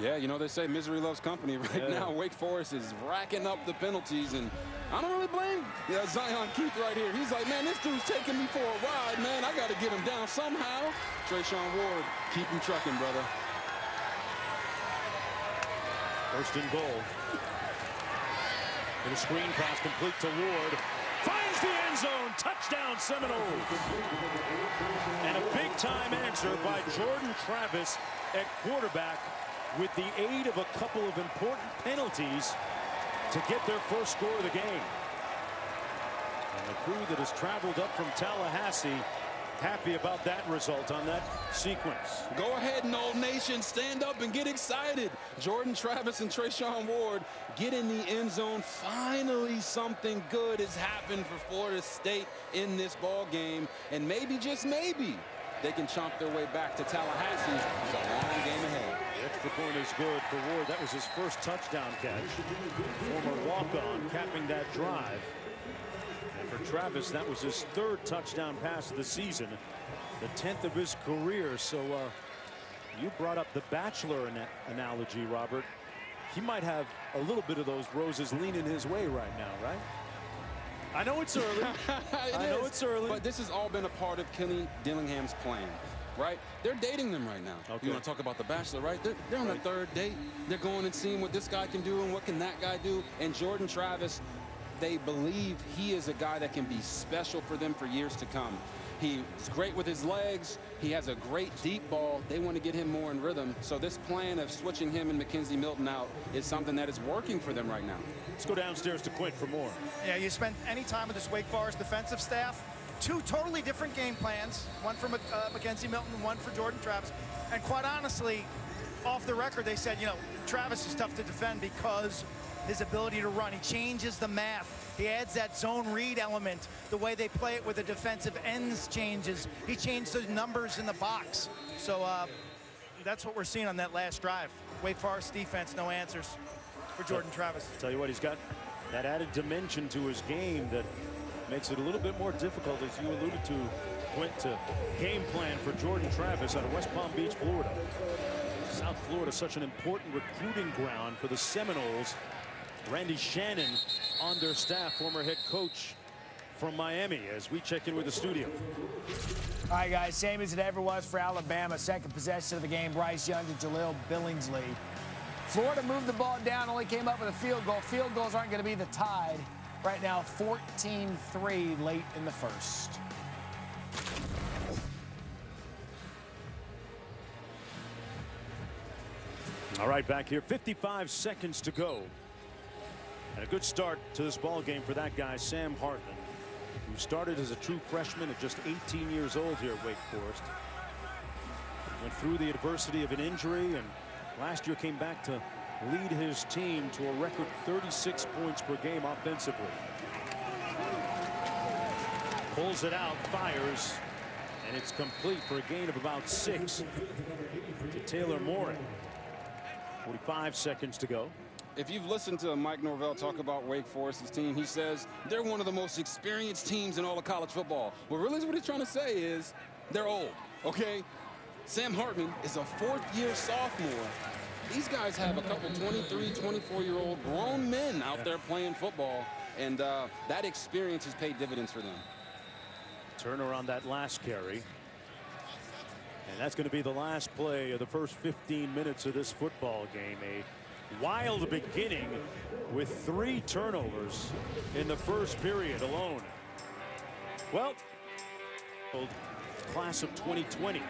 S7: Yeah, you know, they say misery loves company right now. Wake Forest is racking up the penalties, and I don't really blame Zion Keith right here. He's like, man, this dude's taking me for a ride, man. I got to get him down somehow. Treshaun Ward, keep him trucking, brother.
S2: First and goal. And a screen pass complete to Ward. Finds the end zone. Touchdown, Seminoles. And a big-time answer by Jordan Travis at quarterback, with the aid of a couple of important penalties to get their first score of the game. And the crew that has traveled up from Tallahassee happy about that result on that sequence.
S7: Go ahead, Noel Nation, stand up and get excited. Jordan Travis and Treshaun Ward get in the end zone. Finally, something good has happened for Florida State in this ball game, and maybe, just maybe, they can chomp their way back to Tallahassee. It's a long game ahead.
S2: The extra point is good for Ward. That was his first touchdown catch. Former walk-on capping that drive. And for Travis, that was his 3rd touchdown pass of the season, the 10th of his career. So you brought up the Bachelor analogy, Robert. He might have a little bit of those roses leaning his way right now, right? I know it's early. I know it's early.
S7: But this has all been a part of Kenny Dillingham's plan, right? They're dating them right now. Okay. You want to talk about The Bachelor, right? They're on their 3rd date. They're going and seeing what this guy can do and what can that guy do. And Jordan Travis, they believe he is a guy that can be special for them for years to come. He's great with his legs. He has a great deep ball. They want to get him more in rhythm. So this plan of switching him and Mackenzie Milton out is something that is working for them right now.
S2: Let's go downstairs to Quint for more.
S1: Yeah, you spent any time with this Wake Forest defensive staff. 2 totally different game plans. One for Mackenzie Milton, one for Jordan Travis. And quite honestly, off the record, they said, you know, Travis is tough to defend because his ability to run. He changes the math. He adds that zone read element. The way they play it with the defensive ends changes. He changed the numbers in the box. So that's what we're seeing on that last drive. Wake Forest defense, no answers for Jordan Travis.
S2: Tell you what, he's got that added dimension to his game that makes it a little bit more difficult, as you alluded to, Quint, to game plan for Jordan Travis out of West Palm Beach, Florida. South Florida, such an important recruiting ground for the Seminoles. Randy Shannon on their staff, former head coach from Miami, as we check in with the studio.
S8: All right, guys, same as it ever was for Alabama. 2nd possession of the game, Bryce Young to Jaleel Billingsley. Florida moved the ball down, only came up with a field goal. Field goals aren't going to be the tide. Right now, 14-3 late in the first.
S2: All right, back here, 55 seconds to go. And a good start to this ball game for that guy, Sam Hartman, who started as a true freshman at just 18 years old here at Wake Forest. Went through the adversity of an injury, and last year came back to lead his team to a record 36 points per game offensively. Pulls it out, fires, and it's complete for a gain of about 6 to Taylor Moore. 45 seconds to go.
S7: If you've listened to Mike Norvell talk about Wake Forest's team, he says they're one of the most experienced teams in all of college football. Well, really what he's trying to say is they're old, okay? Sam Hartman is a fourth-year sophomore. These guys have a couple 23, 24-year-old grown men out there playing football, and that experience has paid dividends for them.
S2: Turner on that last carry. And that's going to be the last play of the first 15 minutes of this football game. A wild beginning with 3 turnovers in the first period alone. Well, class of 2020.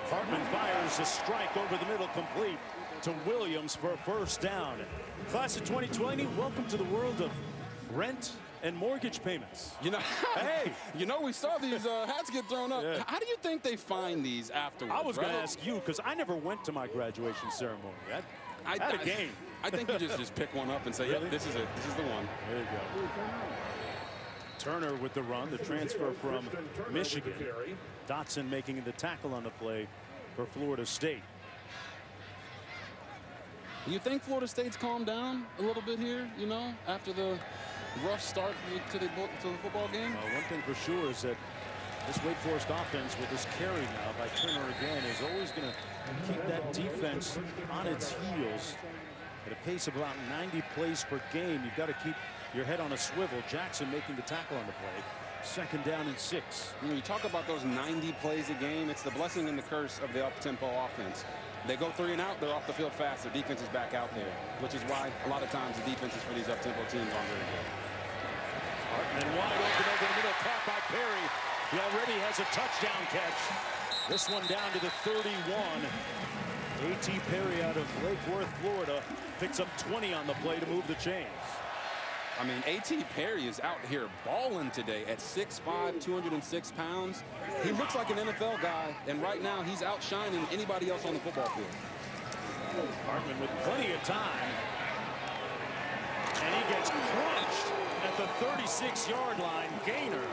S2: Hartman fires a strike over the middle, complete to Williams for a first down. Class of 2020, welcome to the world of rent and mortgage payments.
S7: You know,
S2: hey,
S7: you know, we saw these hats get thrown up. Yeah. How do you think they find these afterwards?
S2: I was going to ask you, because I never went to my graduation ceremony. I had a game.
S7: I think you just pick one up and say, really? Yep, this is it. This is the one.
S2: There you go. Turner with the run, the transfer from Michigan. Dotson making the tackle on the play for Florida State.
S7: Do you think Florida State's calmed down a little bit here, you know, after the rough start to the football game?
S2: One thing for sure is that this Wake Forest offense with this carry now by Turner again is always going to keep that defense on its heels at a pace of about 90 plays per game. You've got to keep your head on a swivel. Jackson making the tackle on the play. Second down and 6.
S7: When you talk about those 90 plays a game, it's the blessing and the curse of the up-tempo offense. They go 3 and out, they're off the field fast. Their defense is back out there, which is why a lot of times the defenses for these up-tempo teams aren't very good.
S2: Hartman wide open over the middle, caught by Perry. He already has a touchdown catch. This one down to the 31. A.T. Perry out of Lake Worth, Florida, picks up 20 on the play to move the chains.
S7: I mean, A.T. Perry is out here balling today at 6'5", 206 pounds. He looks like an NFL guy, and right now he's outshining anybody else on the football field.
S2: Hartman with plenty of time. And he gets crunched at the 36-yard line. Gainer,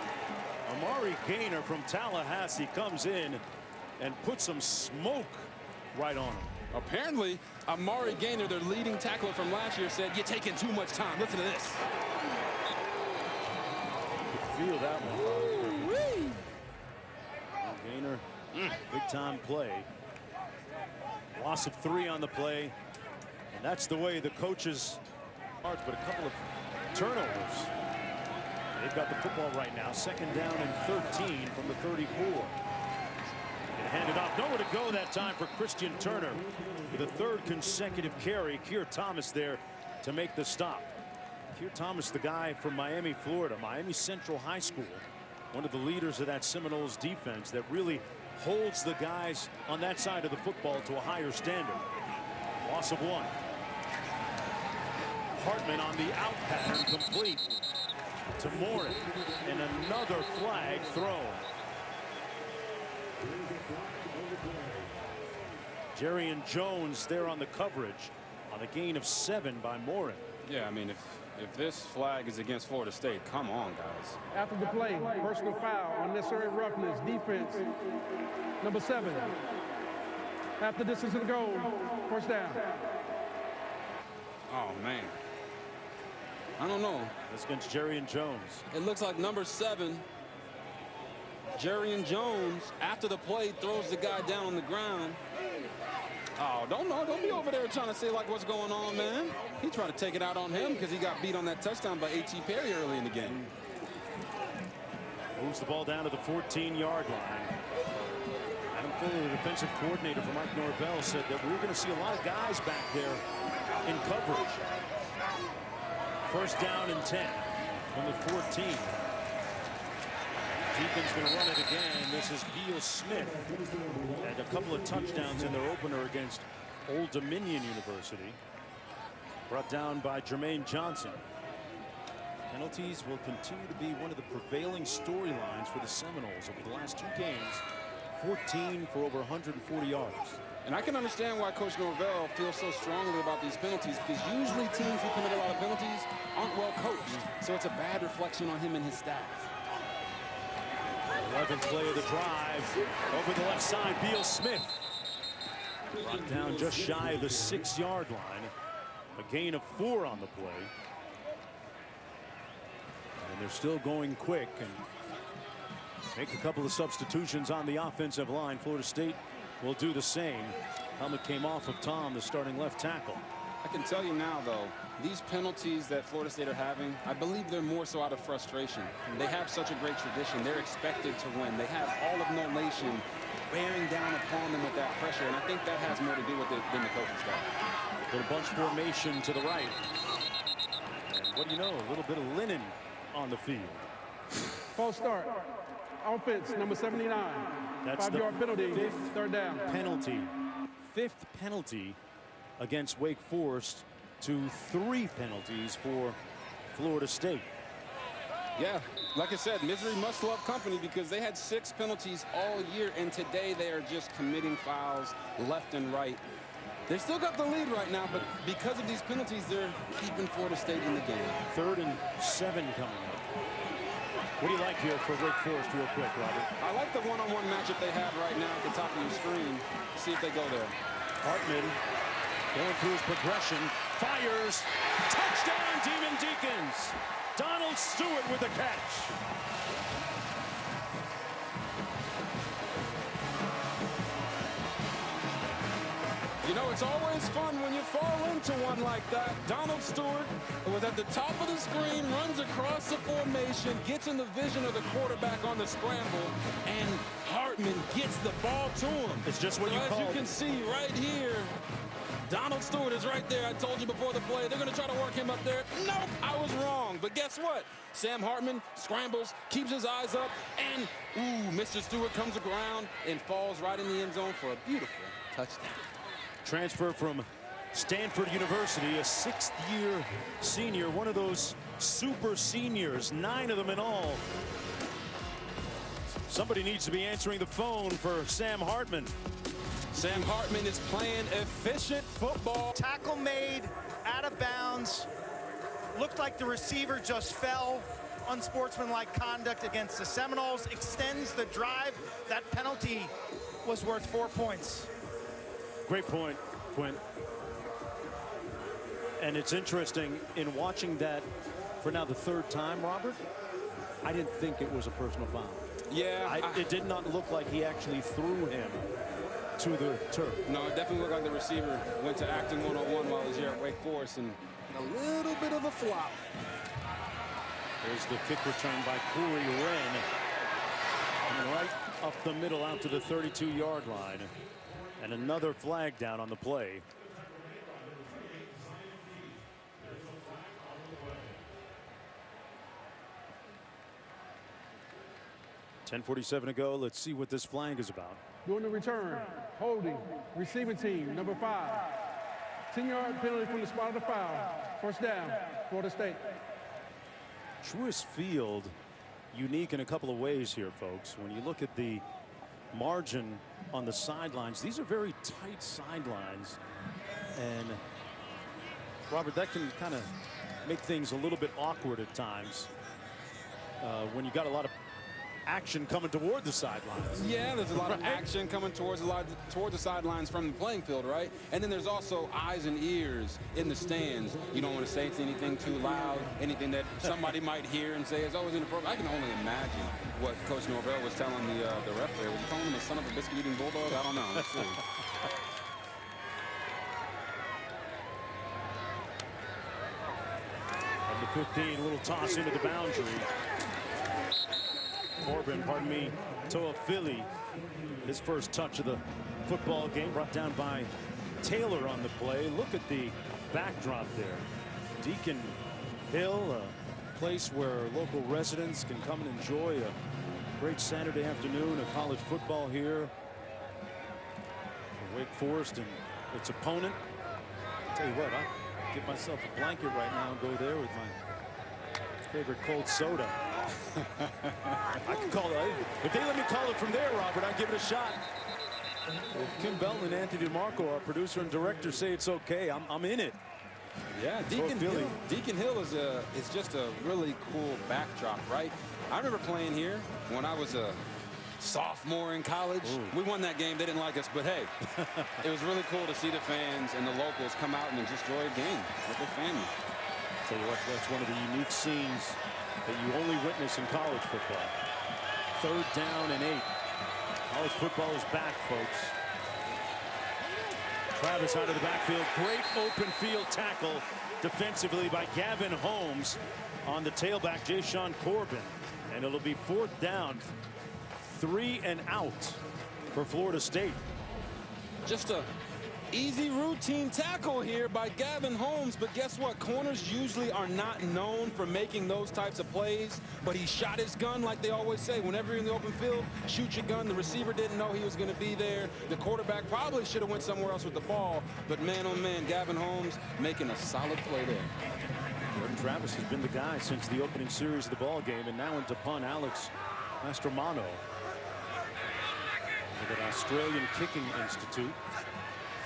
S2: Amari Gainer from Tallahassee comes in and puts some smoke right on him.
S7: Apparently, Amari Gainer, their leading tackler from last year, said, "You're taking too much time. Listen to this."
S2: You can feel that one. Gainer, big time play. Loss of 3 on the play. And that's the way the coaches are, but a couple of turnovers. They've got the football right now. Second down and 13 from the 34. Handed off, nowhere to go that time for Christian Turner with a 3rd consecutive carry. Keir Thomas there to make the stop. Keir Thomas, the guy from Miami, Florida, Miami Central High School, one of the leaders of that Seminoles defense that really holds the guys on that side of the football to a higher standard. Loss of 1. Hartman on the out pattern, complete to Morin, and another flag thrown. Jerrion Jones there on the coverage on a gain of 7 by Morin.
S7: Yeah, I mean, if this flag is against Florida State, come on, guys.
S4: After the play, personal foul, unnecessary roughness, defense, number 7. After distance to the goal, first down.
S7: Oh, man. I don't know.
S2: That's against Jerrion Jones.
S7: It looks like number 7, Jerrion Jones, after the play, throws the guy down on the ground. Oh, don't be over there trying to say like what's going on, man. He tried to take it out on him because he got beat on that touchdown by A.T. Perry early in the game.
S2: Moves the ball down to the 14-yard line. Adam Fuller, the defensive coordinator for Mike Norvell, said that we're going to see a lot of guys back there in coverage. First down and 10 from the 14. Deacon's going to run it again. This is Beal-Smith. And a couple of touchdowns in their opener against Old Dominion University. Brought down by Jermaine Johnson. Penalties will continue to be one of the prevailing storylines for the Seminoles over the last 2 games. 14 for over 140 yards.
S7: And I can understand why Coach Norvell feels so strongly about these penalties, because usually teams who commit a lot of penalties aren't well coached. So it's a bad reflection on him and his staff.
S2: 11th play of the drive. Over the left side, Beal-Smith. Brought down just shy of the 6-yard line. A gain of 4 on the play. And they're still going quick and make a couple of substitutions on the offensive line. Florida State will do the same. Helmet came off of Tom, the starting left tackle.
S7: I can tell you now, though, these penalties that Florida State are having, I believe they're more so out of frustration. They have such a great tradition. They're expected to win. They have all of No Nation bearing down upon them with that pressure, and I think that has more to do with it than the coaching staff.
S2: Little bunch formation to the right. And what do you know, a little bit of linen on the field.
S4: False start. Offense, number 79.
S2: That's
S4: 5-yard penalty,
S2: 5th
S4: 3rd down.
S2: penalty. 5th penalty against Wake Forest to 3 penalties for Florida State.
S7: Yeah, like I said, misery must love company, because they had 6 penalties all year, and today they are just committing fouls left and right. They've still got the lead right now, but because of these penalties, they're keeping Florida State in the game.
S2: 3rd and 7 coming up. What do you like here for Wake Forest real quick, Robert?
S7: I like the one-on-one matchup they have right now at the top of your screen. See if they go there.
S2: Hartman going through his progression, fires, touchdown Demon Deacons. Donald Stewart with a catch.
S7: You know, it's always fun when you fall into one like that. Donald Stewart was at the top of the screen, runs across the formation, gets in the vision of the quarterback on the scramble, and Hartman gets the ball to him.
S2: It's just what you call.
S7: As you can see right here, Donald Stewart is right there. I told you before the play, they're going to try to work him up there. Nope, I was wrong. But guess what? Sam Hartman scrambles, keeps his eyes up, and, Mr. Stewart comes around and falls right in the end zone for a beautiful touchdown.
S2: Transfer from Stanford University, a 6th-year senior, one of those super seniors, 9 of them in all. Somebody needs to be answering the phone for Sam Hartman.
S7: Sam Hartman is playing efficient football.
S1: Tackle made, out of bounds. Looked like the receiver just fell. Unsportsmanlike conduct against the Seminoles. Extends the drive. That penalty was worth 4 points.
S2: Great point, Quint. And it's interesting in watching that for now the 3rd time, Robert. I didn't think it was a personal foul.
S7: Yeah.
S2: It did not look like he actually threw him to the turf.
S7: No, it definitely looked like the receiver went to acting one-on-one while he was here at Wake Forest, and a little bit of a flop.
S2: There's the kick return by Corey Wren. Coming right up the middle out to the 32-yard line. And another flag down on the play. .10:47 to go. Let's see what this flag is about.
S4: During the return, holding, receiving team, number 5. 10-yard penalty from the spot of the foul. 1st down, Florida State.
S2: Truist Field, unique in a couple of ways here, folks. When you look at the margin on the sidelines, these are very tight sidelines. And, Robert, that can kind of make things a little bit awkward at times when you got a lot of action coming toward the sidelines.
S7: Yeah, there's a lot of action coming towards the sidelines from the playing field, right? And then there's also eyes and ears in the stands. You don't want to say anything too loud, anything that somebody might hear and say is always inappropriate. I can only imagine what Coach Norvell was telling the ref there. Was he calling him the son of a biscuit-eating bulldog? I don't know. Let's see.
S2: From the 15, a little toss into the boundary. Corbin, pardon me, Toafili, his first touch of the football game, brought down by Taylor on the play. Look at the backdrop there. Deacon Hill, a place where local residents can come and enjoy a great Saturday afternoon of college football here. For Wake Forest and its opponent. I'll tell you what, I'll give myself a blanket right now and go there with my favorite cold soda. I can call it. If they let me call it from there, Robert, I'd give it a shot. If Kim Belton and Anthony DeMarco, our producer and director, say it's okay, I'm in it.
S7: Yeah, Deacon Hill is just a really cool backdrop, right? I remember playing here when I was a sophomore in college. Ooh. We won that game. They didn't like us, but hey, it was really cool to see the fans and the locals come out and just enjoy a game with their family.
S2: Tell you what, that's one of the unique scenes that you only witness in college football. 3rd down and 8. College football is back, folks. Travis out of the backfield. Great open field tackle defensively by Gavin Holmes on the tailback, Jayshawn Corbin. And it'll be 4th down, 3 and out for Florida State.
S7: Just a easy routine tackle here by Gavin Holmes, but guess what? Corners usually are not known for making those types of plays, but he shot his gun like they always say. Whenever you're in the open field, shoot your gun. The receiver didn't know he was going to be there. The quarterback probably should have went somewhere else with the ball, but man, oh man, Gavin Holmes making a solid play there.
S2: Jordan Travis has been the guy since the opening series of the ball game, and now into punt, Alex Mastromano. With an Australian Kicking Institute,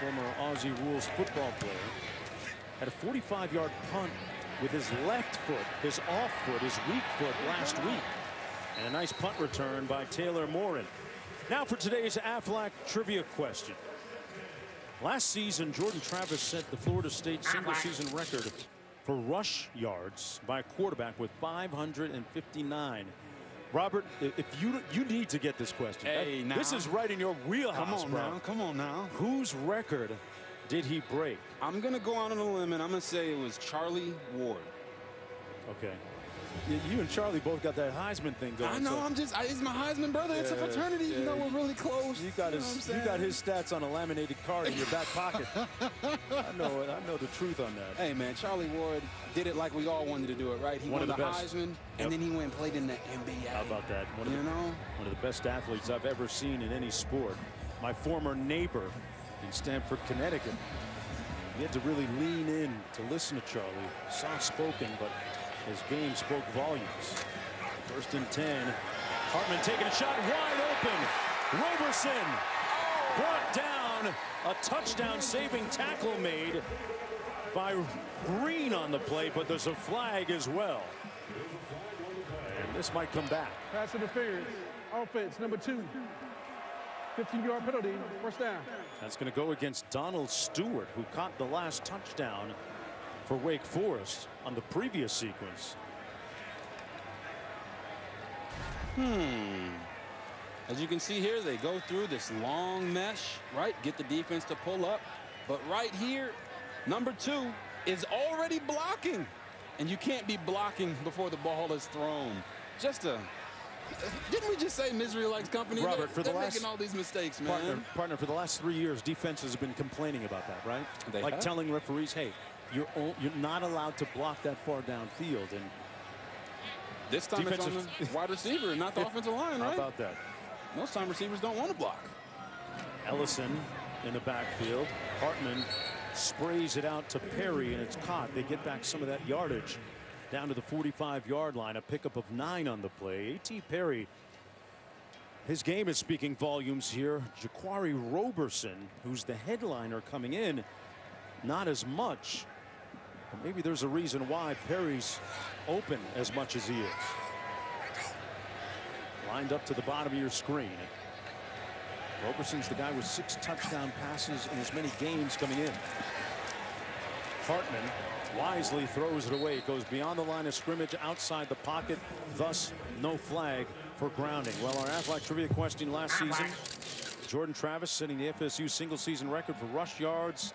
S2: former Aussie rules football player, had a 45-yard punt with his left foot, his off foot, his weak foot last week. And a nice punt return by Taylor Morin. Now for today's Aflac trivia question. Last season, Jordan Travis set the Florida State single-season record for rush yards by a quarterback with 559. Robert, if you need to get this question.
S7: Hey, now.
S2: This is right in your wheelhouse, bro.
S7: Come on now.
S2: Whose record did he break?
S7: I'm going to go out on a limb, and I'm going to say it was Charlie Ward.
S2: Okay. You and Charlie both got that Heisman thing going.
S7: I know. So. He's my Heisman brother. It's a fraternity. Yeah. You know, we're really close.
S2: You got his stats on a laminated card in your back pocket. I know the truth on that.
S7: Hey, man, Charlie Ward did it like we all wanted to do it, right? He won the Heisman, and then he went and played in the NBA.
S2: How about that? One of the best athletes I've ever seen in any sport. My former neighbor in Stamford, Connecticut. You had to really lean in to listen to Charlie. Soft-spoken, but his game spoke volumes. 1st and 10. Hartman taking a shot wide open. Roberson brought down. A touchdown-saving tackle made by Green on the play, but there's a flag as well. And this might come back.
S4: Pass interference. Offense, number 2. 15-yard penalty. 1st down.
S2: That's going to go against Donald Stewart, who caught the last touchdown for Wake Forest on the previous sequence.
S7: As you can see here, they go through this long mesh, right? Get the defense to pull up. But right here, number 2 is already blocking. And you can't be blocking before the ball is thrown. Didn't we just say misery likes company?
S2: Robert,
S7: they're making all these mistakes, man.
S2: Partner, for the last 3 years, defenses have been complaining about that, right?
S7: They have.
S2: Telling referees, hey, you're not allowed to block that far downfield. And
S7: this time it's on the wide receiver and not the offensive line, right?
S2: How about that?
S7: Most time receivers don't want to block.
S2: Ellison in the backfield. Hartman sprays it out to Perry, and it's caught. They get back some of that yardage down to the 45-yard line. A pickup of 9 on the play. A.T. Perry, his game is speaking volumes here. Jaquari Roberson, who's the headliner coming in, not as much. But maybe there's a reason why Perry's open as much as he is. Lined up to the bottom of your screen. Roberson's the guy with 6 touchdown passes in as many games coming in. Hartman wisely throws it away. It goes beyond the line of scrimmage, outside the pocket, thus no flag for grounding. Well, our Aflac trivia question last season, Jordan Travis setting the FSU single season record for rush yards.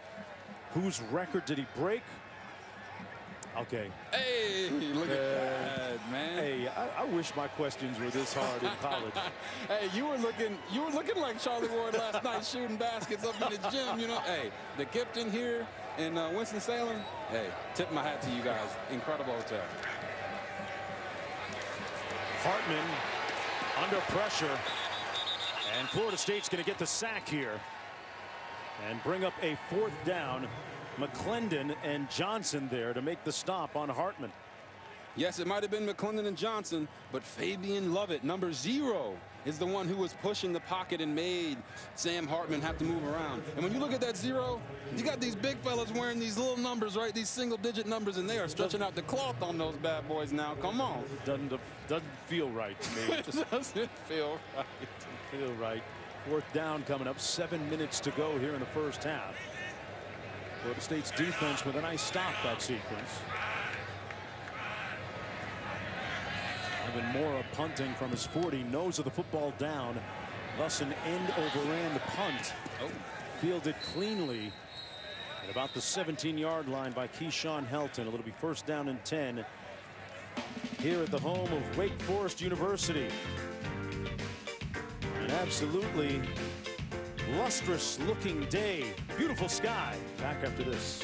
S2: Whose record did he break? Okay.
S7: Hey, look at that, man.
S2: Hey, I wish my questions were this hard in college.
S7: Hey, you were looking like Charlie Ward last night, shooting baskets up in the gym. You know, hey, the Kipton here in Winston-Salem. Hey, tip my hat to you guys. Incredible hotel.
S2: Hartman under pressure, and Florida State's going to get the sack here. and bring up a 4th down. McClendon and Johnson there to make the stop on Hartman.
S7: Yes, it might have been McClendon and Johnson, but Fabian Lovett, number 0, is the one who was pushing the pocket and made Sam Hartman have to move around. And when you look at that 0, you got these big fellas wearing these little numbers, right? These single-digit numbers, and they are stretching out the cloth on those bad boys now. Come on.
S2: Doesn't feel right to me.
S7: It doesn't feel right.
S2: Doesn't feel right. 4th down coming up. 7 minutes to go here in the first half. Florida State's defense with a nice stop that sequence. Ivan Mora punting from his 40, nose of the football down, thus an end-over-end punt. Fielded cleanly at about the 17-yard line by Keyshawn Helton. It'll be 1st down and 10 here at the home of Wake Forest University. An absolutely lustrous-looking day. Beautiful sky. Back after this.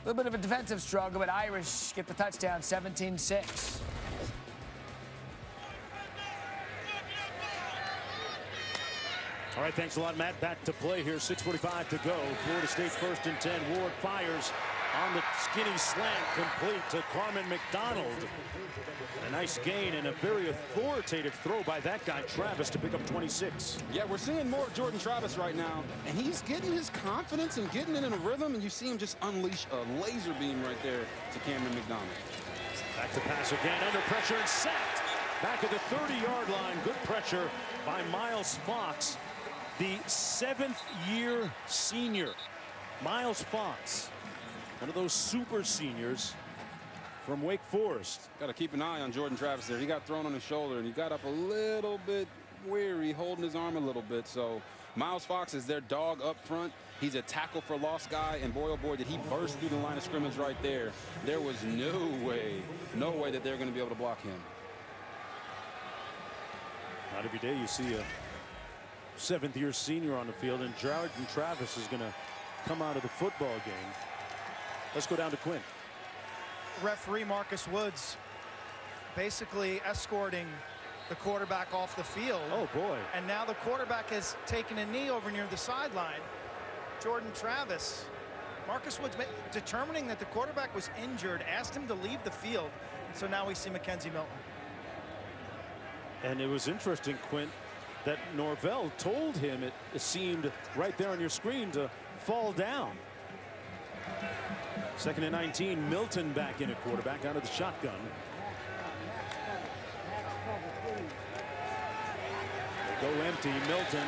S8: A little bit of a defensive struggle, but Irish get the touchdown, 17-6.
S2: All right, thanks a lot, Matt. Back to play here. 6:45 to go. Florida State 1st and 10. Ward fires on the skinny slant, complete to Carmen McDonald. A nice gain and a very authoritative throw by that guy, Travis, to pick up 26.
S7: Yeah, we're seeing more of Jordan Travis right now, and he's getting his confidence and getting it in a rhythm, and you see him just unleash a laser beam right there to Cameron McDonald.
S2: Back to pass again, under pressure and sacked. Back at the 30-yard line, good pressure by Miles Fox, the 7th-year senior. Miles Fox, one of those super seniors from Wake Forest.
S7: Got to keep an eye on Jordan Travis there. He got thrown on his shoulder, and he got up a little bit weary, holding his arm a little bit. So Miles Fox is their dog up front. He's a tackle for loss guy, and boy, oh boy, did he burst through the line of scrimmage right there. There was no way that they're going to be able to block him.
S2: Not every day you see a 7th-year senior on the field, and Jordan Travis is going to come out of the football game. Let's go down to Quinn.
S1: Referee Marcus Woods basically escorting the quarterback off the field.
S2: Oh, boy.
S1: And now the quarterback has taken a knee over near the sideline. Jordan Travis, Marcus Woods determining that the quarterback was injured, asked him to leave the field. And so now we see Mackenzie Milton.
S2: And it was interesting, Quint, that Norvell told him, it seemed right there on your screen, to fall down. 2nd and 19, Milton back in at quarterback out of the shotgun. They go empty. Milton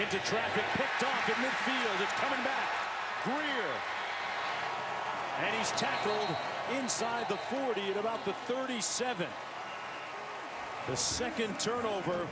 S2: into traffic, picked off at midfield. It's coming back. Greer. And he's tackled inside the 40 at about the 37. The 2nd turnover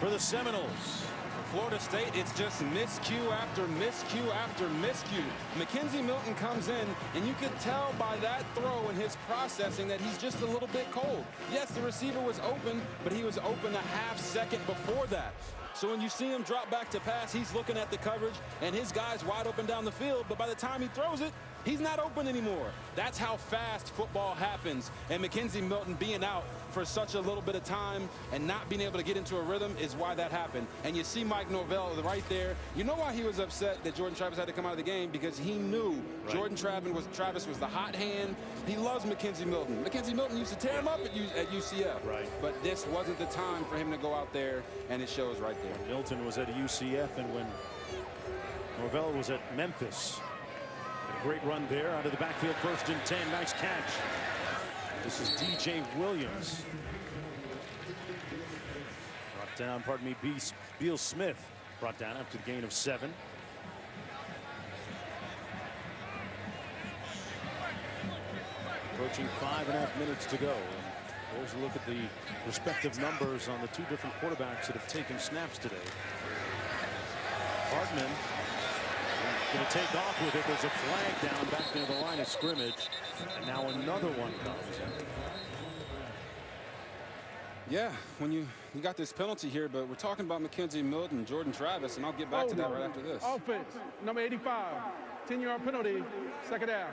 S2: for the Seminoles.
S7: Florida State, it's just miscue after miscue after miscue. Mackenzie Milton comes in, and you could tell by that throw and his processing that he's just a little bit cold. Yes, the receiver was open, but he was open a half second before that. So when you see him drop back to pass, he's looking at the coverage, and his guy's wide open down the field, but by the time he throws it, he's not open anymore. That's how fast football happens. And Mackenzie Milton being out for such a little bit of time and not being able to get into a rhythm is why that happened. And you see Mike Norvell right there. You know why he was upset that Jordan Travis had to come out of the game? Because he knew Jordan Travis was the hot hand. He loves Mackenzie Milton. Mackenzie Milton used to tear him up at UCF.
S2: Right.
S7: But this wasn't the time for him to go out there, and it shows right there.
S2: Milton was at UCF, and when Norvell was at Memphis. A great run there out of the backfield, 1st and 10. Nice catch. This is DJ Williams. Brought down, pardon me, Beal-Smith. Brought down after the gain of 7. Approaching 5.5 minutes to go. And there's a look at the respective numbers on the 2 different quarterbacks that have taken snaps today. Hartman going to take off with it. There's a flag down back near the line of scrimmage. And now another one comes.
S7: Yeah, when you got this penalty here, but we're talking about Mackenzie Milton and Jordan Travis, and I'll get back to that right after this.
S4: Offense, number 85, 10-yard penalty, 2nd down.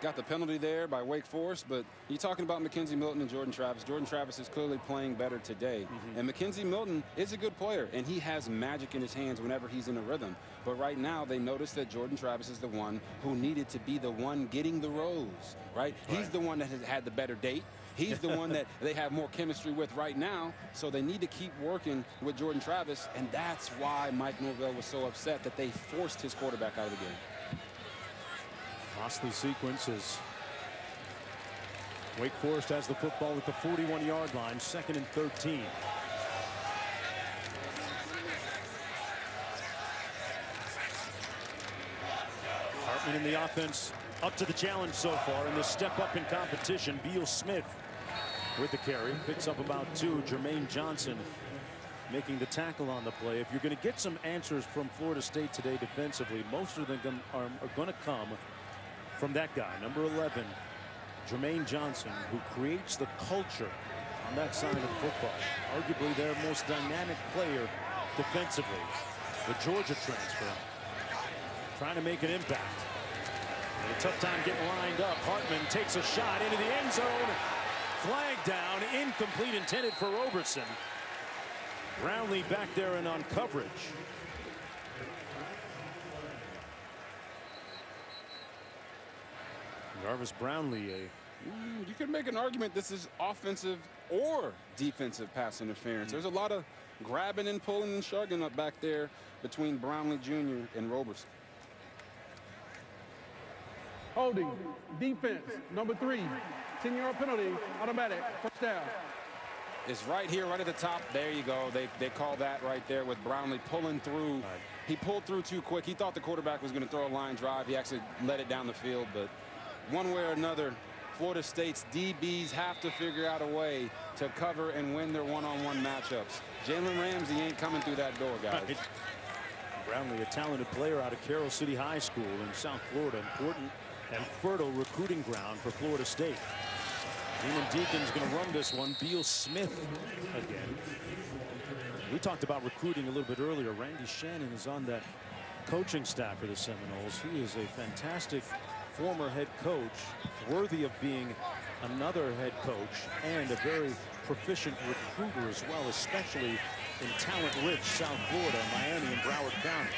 S7: got the penalty there by Wake Forest, but you're talking about Mackenzie Milton and Jordan Travis. Jordan Travis is clearly playing better today. And Mackenzie Milton is a good player, and he has magic in his hands whenever he's in a rhythm. But right now, they notice that Jordan Travis is the one who needed to be the one getting the rose, right? He's the one that has had the better date. He's the one that they have more chemistry with right now, so they need to keep working with Jordan Travis, and that's why Mike Norvell was so upset that they forced his quarterback out of the game.
S2: Costly sequences. Wake Forest has the football at the 41-yard line, 2nd and 13. Hartman in the offense, up to the challenge so far in this step up in competition. Beal-Smith with the carry, picks up about 2. Jermaine Johnson making the tackle on the play. If you're going to get some answers from Florida State today defensively, most of them are going to come from that guy, number 11, Jermaine Johnson, who creates the culture on that side of football. Arguably their most dynamic player defensively. The Georgia transfer, trying to make an impact. And a tough time getting lined up. Hartman takes a shot into the end zone. Flag down, incomplete, intended for Roberson. Brownlee back there and on coverage. Jarvis Brownlee.
S7: You could make an argument this is offensive or defensive pass interference. There's a lot of grabbing and pulling and shugging up back there between Brownlee Jr. and Roberson.
S4: Holding, defense, number 3. 10-yard penalty, automatic, first down.
S7: It's right here, right at the top. There you go. They call that right there with Brownlee pulling through. He pulled through too quick. He thought the quarterback was going to throw a line drive. He actually let it down the field. But one way or another, Florida State's DBs have to figure out a way to cover and win their one-on-one matchups. Jalen Ramsey ain't coming through that door, guys.
S2: Right. Brownlee, a talented player out of Carroll City High School in South Florida. Important and fertile recruiting ground for Florida State. Demon Deacon's going to run this one. Beal-Smith again. We talked about recruiting a little bit earlier. Randy Shannon is on that coaching staff for the Seminoles. He is a fantastic former head coach, worthy of being another head coach, and a very proficient recruiter as well, especially in talent-rich South Florida, Miami, and Broward County.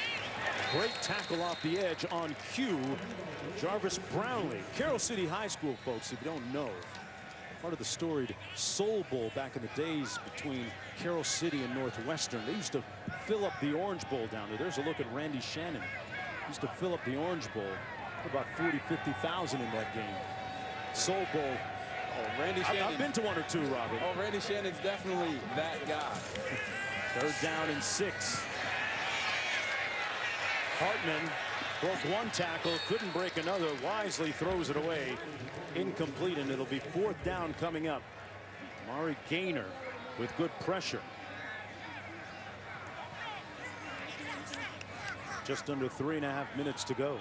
S2: Great tackle off the edge on cue. Jarvis Brownlee, Carroll City High School, folks, if you don't know, part of the storied Soul Bowl back in the days between Carroll City and Northwestern. They used to fill up the Orange Bowl down there. There's a look at Randy Shannon. He used to fill up the Orange Bowl. About 40,000-50,000 in that game. Soul Bowl.
S7: Oh, Randy Shannon.
S2: I've been to 1 or 2, Robert.
S7: Oh, Randy Shannon's definitely that guy.
S2: 3rd down and 6. Hartman broke 1 tackle, couldn't break another. Wisely throws it away. Incomplete, and it'll be 4th down coming up. Mari Gaynor with good pressure. Just under 3.5 minutes to go.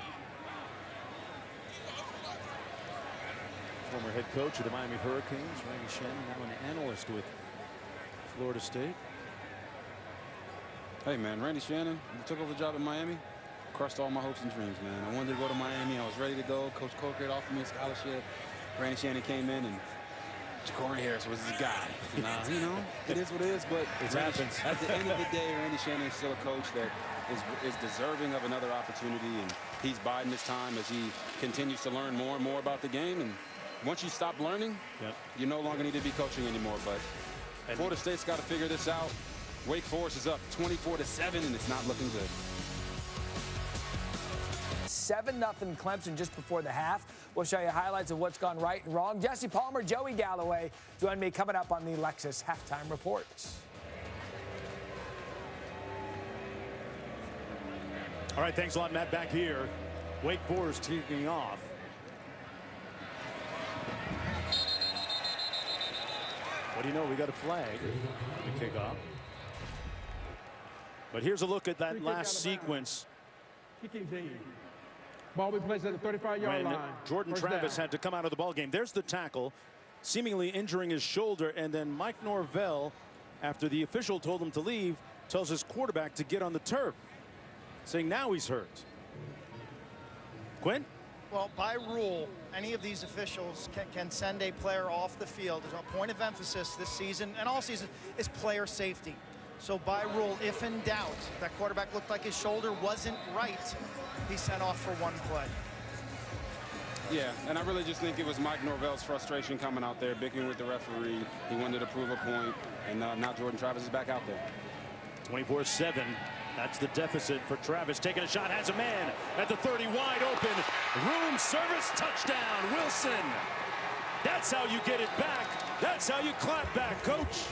S2: Former head coach of the Miami Hurricanes, Randy Shannon, now an analyst with Florida State.
S7: Hey, man, Randy Shannon, he took over the job in Miami, crushed all my hopes and dreams, man. I wanted to go to Miami. I was ready to go. Coach Colquitt offered me a scholarship. Randy Shannon came in, and Ja'Cory Harris was his guy. You know, it is what it is, but
S2: it happens.
S7: At the end of the day, Randy Shannon is still a coach that is deserving of another opportunity, and he's biding his time as he continues to learn more and more about the game. And once you stop learning, you no longer need to be coaching anymore. But Florida State's got to figure this out. Wake Forest is up 24-7, and it's not looking good.
S8: 7-0 Clemson just before the half. We'll show you highlights of what's gone right and wrong. Jesse Palmer, Joey Galloway join me coming up on the Lexus Halftime Reports.
S2: All right, thanks a lot, Matt. Back here, Wake Forest kicking off. What do you know? We got a flag to kick off. But here's a look at that last sequence.
S4: Kicking team. Ball be placed at the 35-yard line.
S2: Jordan Travis had to come out of the ball game. There's the tackle, seemingly injuring his shoulder, and then Mike Norvell, after the official told him to leave, tells his quarterback to get on the turf, saying now he's hurt. Quinn?
S1: Well, by rule, any of these officials can send a player off the field. There's a point of emphasis this season and all season is player safety. So by rule, if in doubt, that quarterback looked like his shoulder wasn't right, he's sent off for one play.
S7: Yeah, and I really just think it was Mike Norvell's frustration coming out there, bickering with the referee. He wanted to prove a point, and now Jordan Travis is back out there.
S2: 24-7. That's the deficit for Travis. Taking a shot, has a man at the 30, wide open. Room service, touchdown, Wilson. That's how you get it back. That's how you clap back, coach.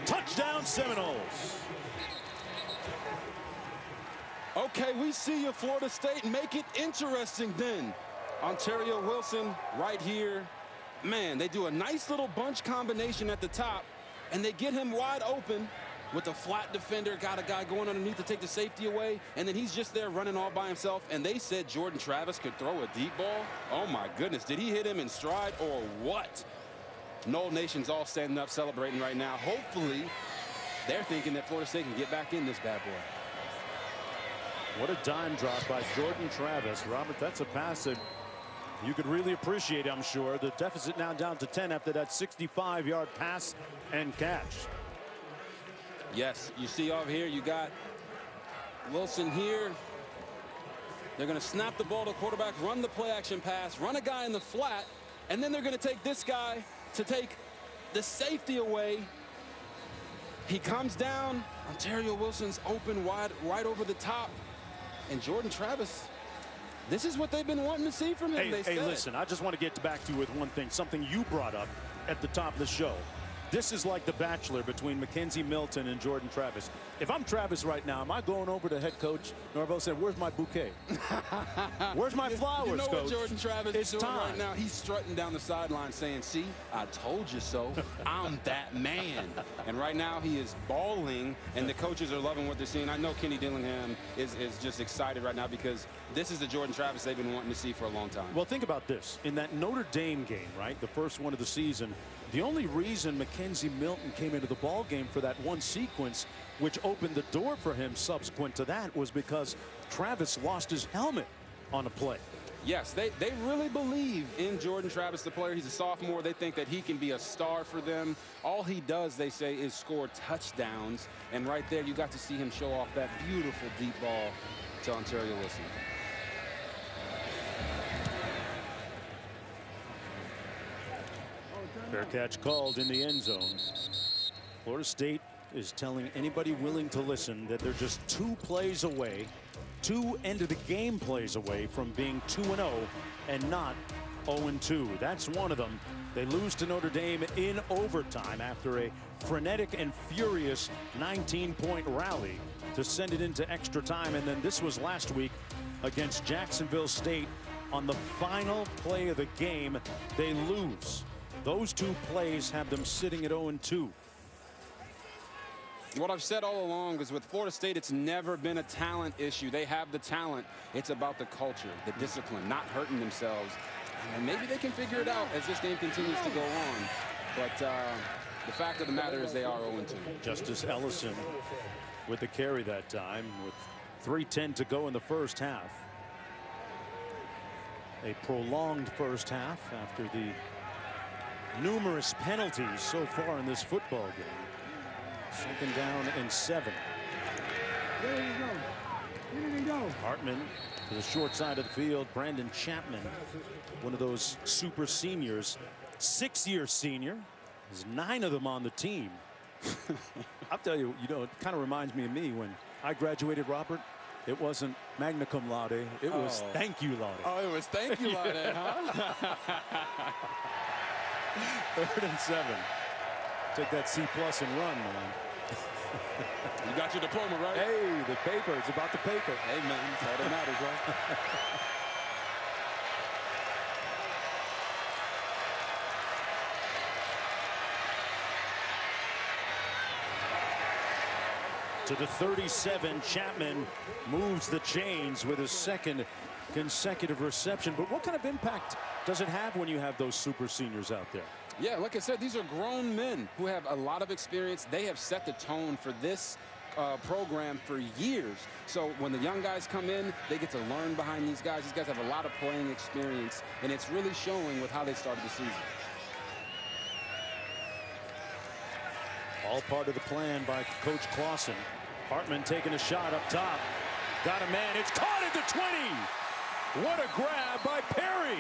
S2: Touchdown, Seminoles.
S7: Okay, we see you, Florida State. Make it interesting then. Ontario Wilson right here. Man, they do a nice little bunch combination at the top, and they get him wide open with a flat defender, got a guy going underneath to take the safety away, and then he's just there running all by himself, and they said Jordan Travis could throw a deep ball. Oh, my goodness. Did he hit him in stride or what? Noel Nation's all standing up celebrating right now. Hopefully, they're thinking that Florida State can get back in this bad boy.
S2: What a dime drop by Jordan Travis. Robert, that's a pass that you could really appreciate, I'm sure. The deficit now down to 10 after that 65-yard pass and catch.
S7: Yes, you see over here, you got Wilson here. They're going to snap the ball to the quarterback, run the play action pass, run a guy in the flat, and then they're going to take this guy to take the safety away. He comes down. Ontario Wilson's open wide, right over the top. And Jordan Travis, this is what they've been wanting to see from him.
S2: Hey, listen, I just want to get back to you with one thing, something you brought up at the top of the show. This is like The Bachelor between Mackenzie Milton and Jordan Travis. If I'm Travis right now, am I going over to head coach Norvell saying, where's my bouquet? Where's my flowers,
S7: you know
S2: coach?
S7: What Jordan Travis
S2: it's
S7: is doing
S2: time.
S7: Right now? He's strutting down the sideline saying, see, I told you so. I'm that man. And right now he is bawling, and the coaches are loving what they're seeing. I know Kenny Dillingham is just excited right now because this is the Jordan Travis they've been wanting to see for a long time.
S2: Well, think about this. In that Notre Dame game, right, the first one of the season, the only reason Mackenzie Milton came into the ball game for that one sequence, which opened the door for him subsequent to that, was because Travis lost his helmet on a play.
S7: Yes, they really believe in Jordan Travis, the player. He's a sophomore. They think that he can be a star for them. All he does, they say, is score touchdowns. And right there, you got to see him show off that beautiful deep ball to Ontario Wilson.
S2: Fair catch called in the end zone. Florida State is telling anybody willing to listen that they're just 2 plays away, 2 end-of-the-game plays away from being 2-0 and not 0-2. That's one of them. They lose to Notre Dame in overtime after a frenetic and furious 19-point rally to send it into extra time. And then this was last week against Jacksonville State on the final play of the game. They lose. Those 2 plays have them sitting at 0-2.
S7: What I've said all along is with Florida State, it's never been a talent issue. They have the talent. It's about the culture, the discipline, not hurting themselves. And maybe they can figure it out as this game continues to go on. But the fact of the matter is they are 0-2.
S2: Justice Ellison with the carry that time with 3:10 to go in the first half. A prolonged first half after the numerous penalties so far in this football game. 2nd down and 7.
S4: There you go. There you go.
S2: Hartman to the short side of the field. Brandon Chapman, one of those super seniors, 6-year senior. There's 9 of them on the team. I'll tell you, it kind of reminds me of me when I graduated, Robert. It wasn't magna cum laude. It was thank you laude.
S7: Oh, it was thank you laude, huh?
S2: 3rd and 7. Take that C+ and run, man.
S7: You got your diploma, right?
S2: Hey, the paper. It's about the paper.
S7: Hey, man, that's all that matters, right?
S2: To the 37, Chapman moves the chains with his 2nd consecutive reception. But what kind of impact does it have when you have those super seniors out there?
S7: Yeah, like I said, these are grown men who have a lot of experience. They have set the tone for this program for years. So when the young guys come in, they get to learn behind these guys. These guys have a lot of playing experience, and it's really showing with how they started the season.
S2: All part of the plan by Coach Clausen. Hartman taking a shot up top. Got a man. It's caught at the 20. What a grab by Perry.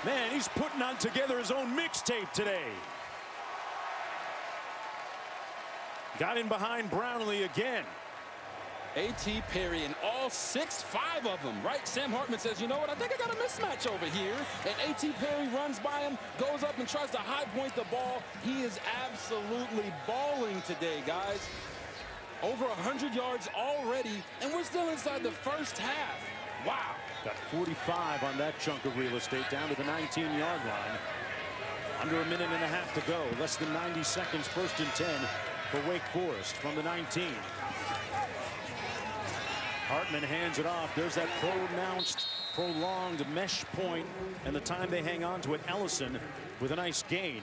S2: Man, he's putting on together his own mixtape today. Got in behind Brownlee again.
S7: A.T. Perry and all 6'5" of them, right? Sam Hartman says, you know what, I think I got a mismatch over here. And A.T. Perry runs by him, goes up and tries to high point the ball. He is absolutely balling today, guys. Over 100 yards already, and we're still inside the first half. Wow.
S2: Got 45 on that chunk of real estate, down to the 19-yard line. Under a minute and a half to go. Less than 90 seconds, 1st and 10 for Wake Forest from the 19. Hartman hands it off. There's that prolonged mesh point, and the time they hang on to it. Ellison with a nice gain.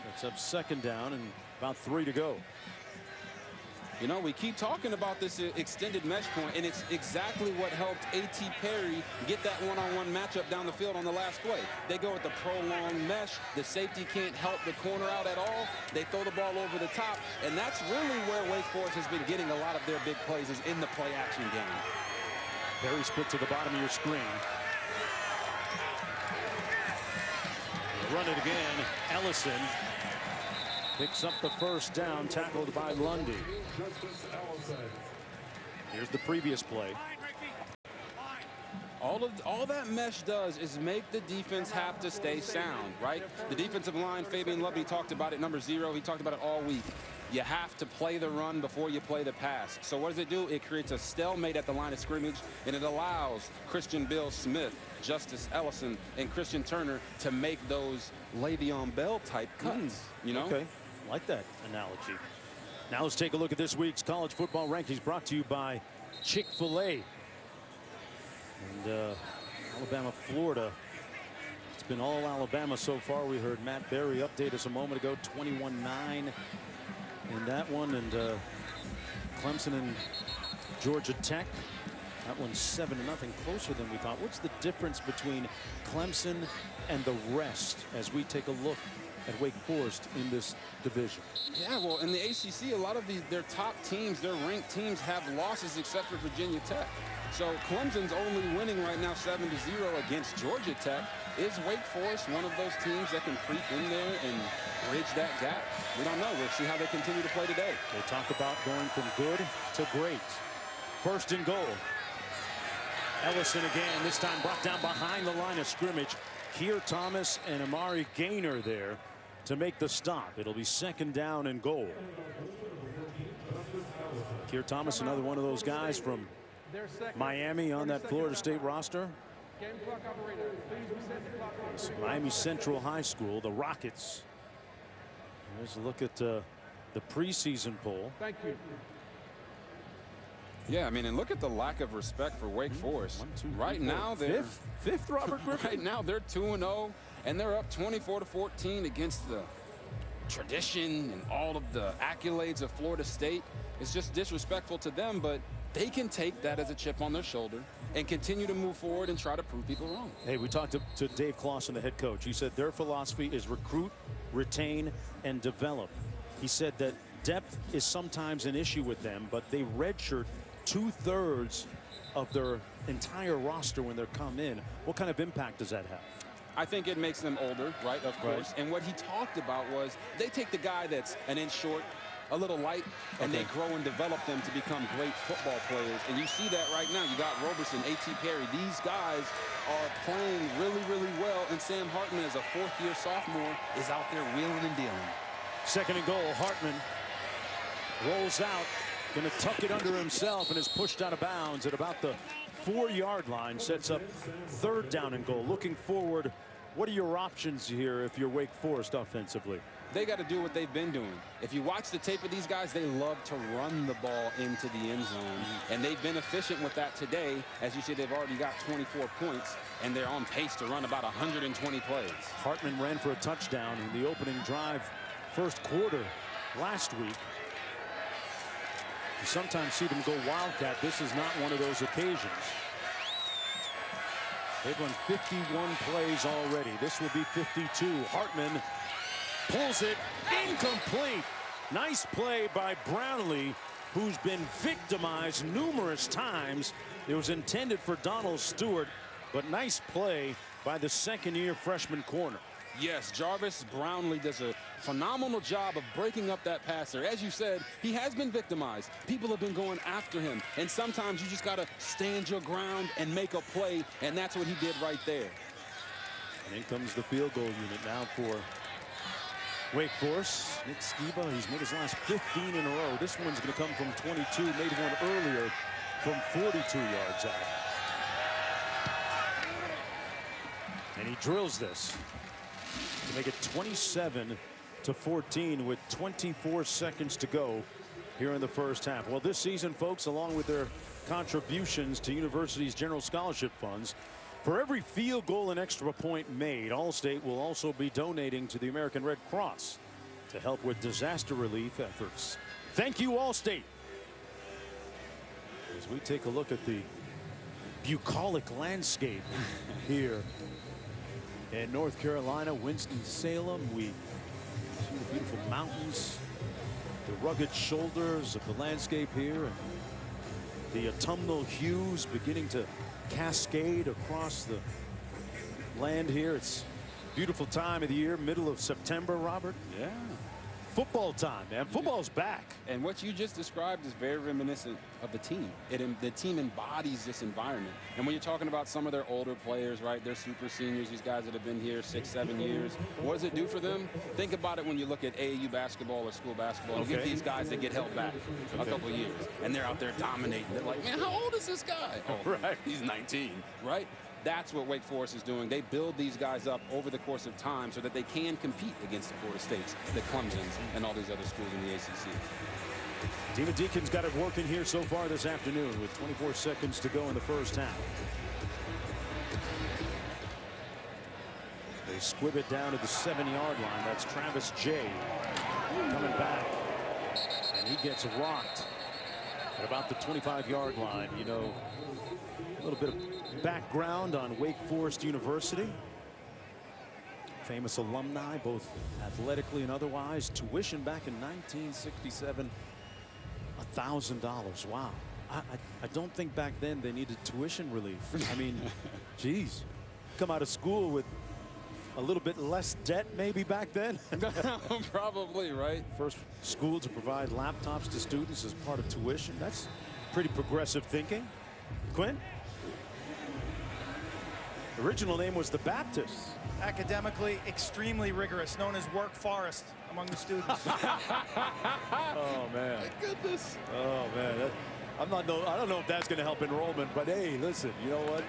S2: Sets up 2nd down and about 3 to go.
S7: You know, we keep talking about this extended mesh point, and it's exactly what helped A.T. Perry get that one-on-one matchup down the field on the last play. They go with the prolonged mesh. The safety can't help the corner out at all. They throw the ball over the top, and that's really where Wake Forest has been getting a lot of their big plays, is in the play-action game.
S2: Perry split to the bottom of your screen. Run it again. Ellison picks up the 1st down, tackled by Lundy. Here's the previous play.
S7: All that mesh does is make the defense have to stay sound, right? The defensive line, Fabian Lovely talked about it, number 0. He talked about it all week. You have to play the run before you play the pass. So what does it do? It creates a stalemate at the line of scrimmage, and it allows Christian Beal-Smith, Justice Ellison, and Christian Turner to make those Le'Veon Bell type cuts, you know?
S2: Okay, like that analogy. Now let's take a look at this week's college football rankings, brought to you by Chick-fil-A. And Alabama, Florida. It's been all Alabama so far. We heard Matt Berry update us a moment ago, 21-9 in that one. And Clemson and Georgia Tech. That one's 7-0, closer than we thought. What's the difference between Clemson and the rest as we take a look at Wake Forest in this division?
S7: Yeah, well, in the ACC, a lot of their top teams, their ranked teams, have losses except for Virginia Tech. So Clemson's only winning right now 7-0 against Georgia Tech. Is Wake Forest one of those teams that can creep in there and bridge that gap? We don't know. We'll see how they continue to play today.
S2: They talk about going from good to great. 1st and goal. Ellison again, this time brought down behind the line of scrimmage. Keir Thomas and Amari Gaynor there to make the stop. It'll be 2nd down and goal. Keir Thomas, another one of those guys from Miami on that Florida State roster. It's Miami Central High School, the Rockets. There's a look at the preseason poll.
S4: Thank you.
S7: Yeah, I mean, and look at the lack of respect for Wake Forest. Right now, they're
S2: fifth Robert Griffin.
S7: Right now, they're 2-0, and they're up 24-14 against the tradition and all of the accolades of Florida State. It's just disrespectful to them, but they can take that as a chip on their shoulder and continue to move forward and try to prove people wrong.
S2: Hey, we talked to Dave Clausen, the head coach. He said their philosophy is recruit, retain, and develop. He said that depth is sometimes an issue with them, but they redshirt 2/3 of their entire roster when they come in. What kind of impact does that have?
S7: I think it makes them older, right, of course. And what he talked about was they take the guy that's an inch short, a little light, and they grow and develop them to become great football players. And you see that right now. You got Roberson, A.T. Perry. These guys are playing really, really well. And Sam Hartman, as a 4th-year sophomore, is out there wheeling and dealing.
S2: 2nd and goal. Hartman rolls out, going to tuck it under himself, and is pushed out of bounds at about the 4-yard line. Sets up 3rd down and goal. Looking forward, what are your options here if you're Wake Forest offensively?
S7: They got to do what they've been doing. If you watch the tape of these guys, they love to run the ball into the end zone. And they've been efficient with that today. As you see, they've already got 24 points, and they're on pace to run about 120 plays.
S2: Hartman ran for a touchdown in the opening drive, 1st quarter last week. You sometimes see them go wildcat. This is not one of those occasions. They've run 51 plays already. This will be 52. Hartman pulls it incomplete. Nice play by Brownlee, who's been victimized numerous times. It was intended for Donald Stewart, but nice play by the second-year freshman corner.
S7: Yes, Jarvis Brownlee does a phenomenal job of breaking up that passer. As you said, he has been victimized. People have been going after him, and sometimes you just got to stand your ground and make a play, and that's what he did right there.
S2: And in comes the field goal unit now for Wake Forest. Nick Skiba, he's made his last 15 in a row. This one's going to come from 22, made one earlier from 42 yards out. And he drills this to make it 27-14 with 24 seconds to go here in the first half. Well, this season, folks, along with their contributions to universities' general scholarship funds, for every field goal and extra point made, Allstate will also be donating to the American Red Cross to help with disaster relief efforts. Thank you, Allstate. As we take a look at the bucolic landscape here in North Carolina, Winston-Salem, we see the beautiful mountains, the rugged shoulders of the landscape here, and the autumnal hues beginning to cascade across the land here. It's a beautiful time of the year, middle of September, Robert.
S7: Yeah.
S2: Football time, man. Football's back.
S7: And what you just described is very reminiscent of the team. The team embodies this environment. And when you're talking about some of their older players, right, they're super seniors, these guys that have been here 6-7 years. What does it do for them? Think about it when you look at AAU basketball or school basketball. Okay. You get these guys that get held back a couple years, and they're out there dominating. They're like, man, how old is this guy? Oh, right. He's 19, right? That's what Wake Forest is doing. They build these guys up over the course of time so that they can compete against the Florida States, the Clemsons, and all these other schools in the ACC.
S2: Demon Deacon's got it working here so far this afternoon with 24 seconds to go in the first half. They squib it down to the 7-yard line. That's Travis J. coming back, and he gets rocked at about the 25-yard line. You know, a little bit of background on Wake Forest University. Famous alumni, both athletically and otherwise. Tuition back in 1967, $1,000. Wow. I don't think back then they needed tuition relief. I mean, geez, come out of school with a little bit less debt maybe back then.
S7: Probably, right?
S2: First school to provide laptops to students as part of tuition. That's pretty progressive thinking. Quinn? Original name was the Baptists.
S1: Academically extremely rigorous, known as work forest among the students.
S2: Oh man.
S7: My goodness.
S2: Oh man. I don't know if that's going to help enrollment, but hey, listen, you know what?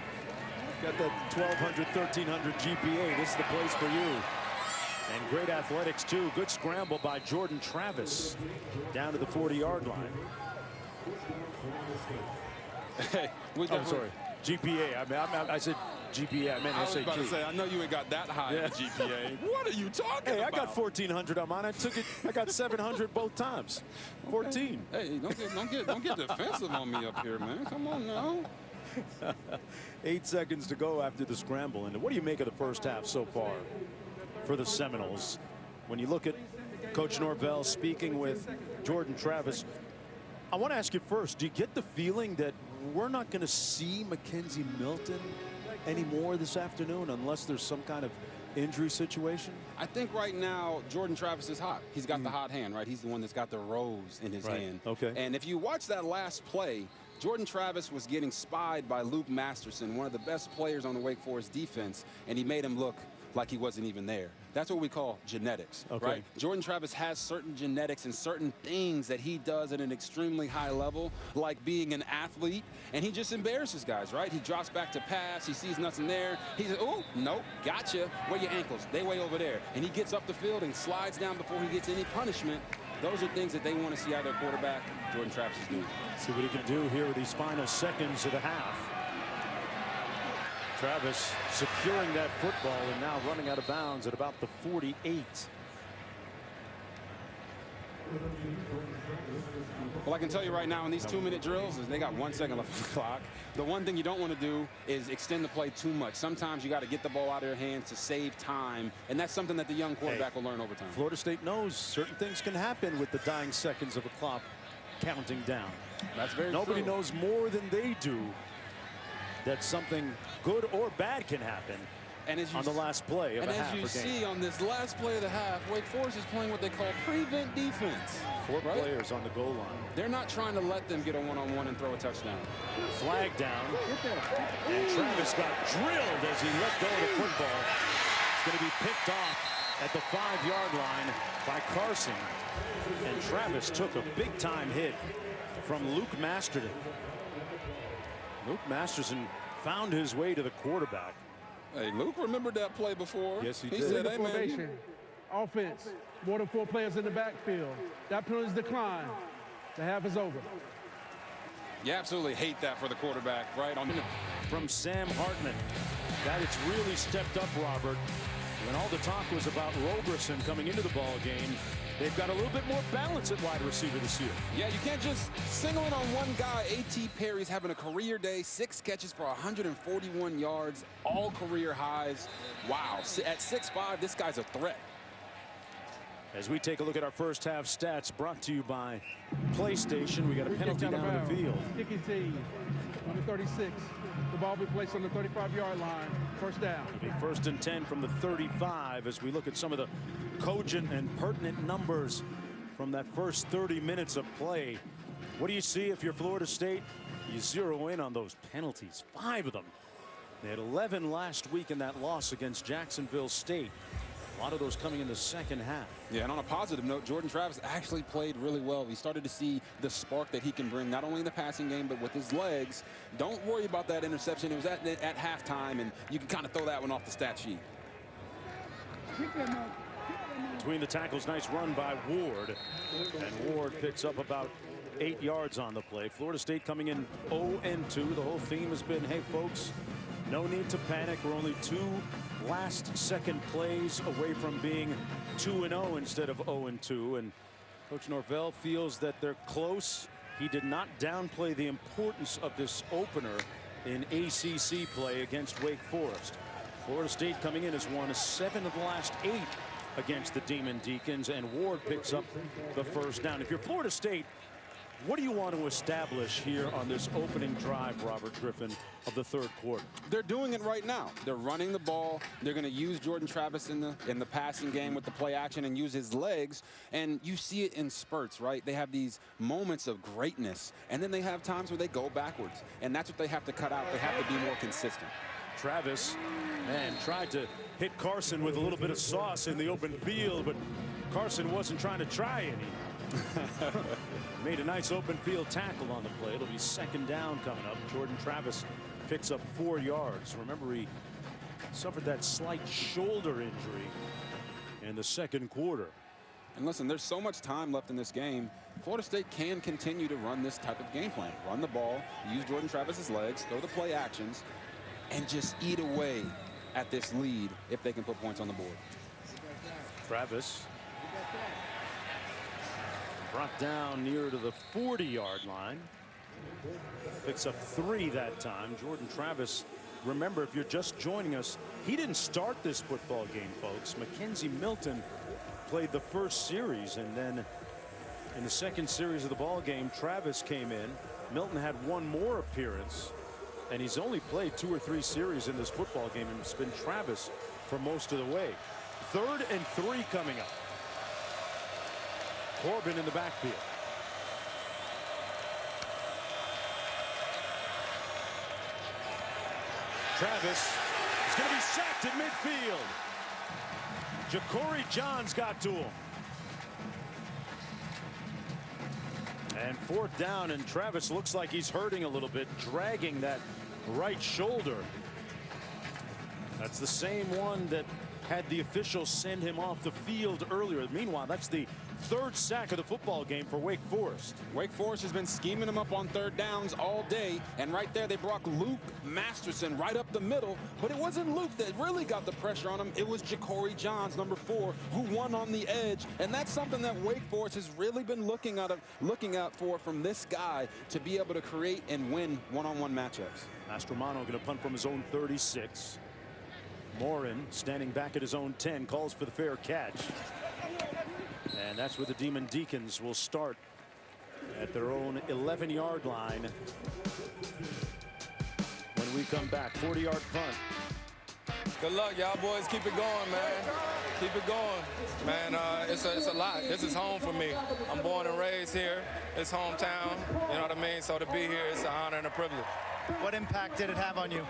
S2: Got that 1,200, 1,300 GPA. This is the place for you. And great athletics too. Good scramble by Jordan Travis down to the 40-yard line.
S7: Hey,
S2: I'm sorry. GPA. I said GPA. I meant
S7: I was
S2: SAT.
S7: about to say, I know you ain't got that high of a GPA. What are you talking about?
S2: I got 1,400 on mine. I got 700 both times. 14.
S7: Hey, don't get defensive on me up here, man. Come on now.
S2: 8 seconds to go after the scramble. And what do you make of the first half so far for the Seminoles? When you look at Coach Norvell speaking with Jordan Travis, I want to ask you first, do you get the feeling that we're not going to see Mackenzie Milton anymore this afternoon unless there's some kind of injury situation?
S7: I think right now Jordan Travis is hot. He's got the hot hand, right? He's the one that's got the rose in his hand.
S2: Okay.
S7: And if you watch that last play, Jordan Travis was getting spied by Luke Masterson, one of the best players on the Wake Forest defense, and he made him look like he wasn't even there. That's what we call genetics, right? Jordan Travis has certain genetics and certain things that he does at an extremely high level, like being an athlete, and he just embarrasses guys, right? He drops back to pass, he sees nothing there, he says, oh, nope, gotcha, where are your ankles? They way over there. And he gets up the field and slides down before he gets any punishment. Those are things that they want to see out of their quarterback. Jordan Travis is doing.
S2: See what he can do here with these final seconds of the half. Travis securing that football and now running out of bounds at about the 48.
S7: Well, I can tell you right now, in these 2-minute drills, they got 1 second left on the clock. The one thing you don't want to do is extend the play too much. Sometimes you got to get the ball out of your hands to save time, and that's something that the young quarterback will learn over time.
S2: Florida State knows certain things can happen with the dying seconds of a clock counting down.
S7: That's very
S2: Nobody
S7: true.
S2: knows more than they do that something good or bad can happen.
S7: And as you
S2: on the last play of a half
S7: And as you see on this last play of the half, Wake Forest is playing what they call prevent defense.
S2: 4 players on the goal line.
S7: They're not trying to let them get a one-on-one and throw a touchdown.
S2: Flag down. And Travis got drilled as he let go of the football. It's going to be picked off at the 5-yard line by Carson. And Travis took a big-time hit from Luke Masterton. Luke Masterson found his way to the quarterback.
S7: Hey, Luke remembered that play before.
S2: Yes, he
S7: He
S2: did.
S7: said, hey, man.
S4: Offense, more than 4 players in the backfield. That penalty's declined. The half is over.
S7: You absolutely hate that for the quarterback, right?
S2: From Sam Hartman. That it's really stepped up, Robert. When all the talk was about Roberson coming into the ball game, they've got a little bit more balance at wide receiver this year.
S7: Yeah, you can't just single in on one guy. A.T. Perry's having a career day, 6 catches for 141 yards, all career highs. Wow, at 6'5", this guy's a threat.
S2: As we take a look at our first half stats brought to you by PlayStation, we got a penalty down the field.
S4: Kick his team, number 36. The ball will be placed on the 35-yard line. First down.
S2: It'll be 1st and 10 from the 35 as we look at some of the cogent and pertinent numbers from that first 30 minutes of play. What do you see if you're Florida State? You zero in on those penalties, 5 of them. They had 11 last week in that loss against Jacksonville State. A lot of those coming in the second half.
S7: Yeah, and on a positive note, Jordan Travis actually played really well. We started to see the spark that he can bring, not only in the passing game, but with his legs. Don't worry about that interception. It was at halftime, and you can kind of throw that one off the stat sheet.
S2: Between the tackles, nice run by Ward. And Ward picks up about 8 yards on the play. Florida State coming in 0-2. The whole theme has been, hey, folks, no need to panic. We're only 2 last-second plays away from being 2-0 instead of 0-2. And Coach Norvell feels that they're close. He did not downplay the importance of this opener in ACC play against Wake Forest. Florida State coming in has won 7 of the last 8 against the Demon Deacons, and Ward picks up the first down. If you're Florida State, what do you want to establish here on this opening drive, Robert Griffin, of the 3rd quarter?
S7: They're doing it right now. They're running the ball. They're going to use Jordan Travis in the passing game with the play action and use his legs. And you see it in spurts, right? They have these moments of greatness, and then they have times where they go backwards. And that's what they have to cut out. They have to be more consistent.
S2: Travis, man, tried to hit Carson with a little bit of sauce in the open field, but Carson wasn't trying to try any. Made a nice open field tackle on the play. It'll be 2nd down coming up. Jordan Travis picks up 4 yards. Remember, he suffered that slight shoulder injury in the 2nd quarter.
S7: And listen, there's so much time left in this game. Florida State can continue to run this type of game plan. Run the ball, use Jordan Travis's legs, throw the play actions, and just eat away at this lead if they can put points on the board.
S2: Travis brought down near to the 40-yard line. Picks up 3 that time. Jordan Travis, remember, if you're just joining us, he didn't start this football game, folks. Mackenzie Milton played the first series, and then in the 2nd series of the ball game, Travis came in. Milton had 1 more appearance, and he's only played 2 or 3 series in this football game, and it's been Travis for most of the way. 3rd and 3 coming up. Corbin in the backfield. Travis is going to be sacked at midfield. Ja'Cory Johns got to him. And 4th down, and Travis looks like he's hurting a little bit, dragging that right shoulder. That's the same one that had the officials send him off the field earlier. Meanwhile, that's the Third sack of the football game for Wake Forest.
S7: Wake Forest has been scheming them up on third downs all day, and right there they brought Luke Masterson right up the middle, but it wasn't Luke that really got the pressure on him. It was Ja'Cory Johns, number 4, who won on the edge, and that's something that Wake Forest has really been looking out for from this guy, to be able to create and win one-on-one matchups.
S2: Mastromano going to punt from his own 36. Morin standing back at his own 10, calls for the fair catch. And that's where the Demon Deacons will start at their own 11-yard line. When we come back, 40-yard punt.
S9: Good luck, y'all boys. Keep it going, man. Keep it going. Man, it's a lot. This is home for me. I'm born and raised here. It's hometown, you know what I mean? So to be here, it's an honor and a privilege.
S1: What impact did it have on you?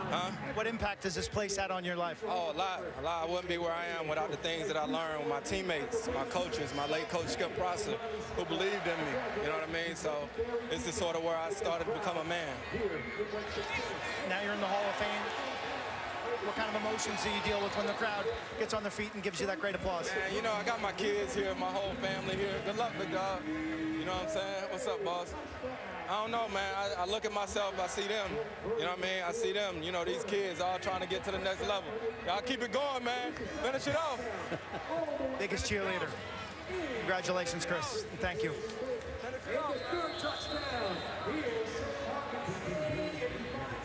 S9: Huh?
S1: What impact has this place had on your life?
S9: Oh, a lot. I wouldn't be where I am without the things that I learned with my teammates, my coaches, my late coach Skip Prosser, who believed in me. You know what I mean? So this is sort of where I started to become a man.
S1: Now you're in the Hall of Fame. What kind of emotions do you deal with when the crowd gets on their feet and gives you that great applause?
S9: Man, you know, I got my kids here, my whole family here. Good luck, big dog. You know what I'm saying? What's up, boss? I don't know, man. I look at myself, I see them. You know what I mean? I see them, you know, these kids all trying to get to the next level. Y'all keep it going, man. Finish it off.
S1: Biggest cheerleader. Congratulations, Chris. Thank you.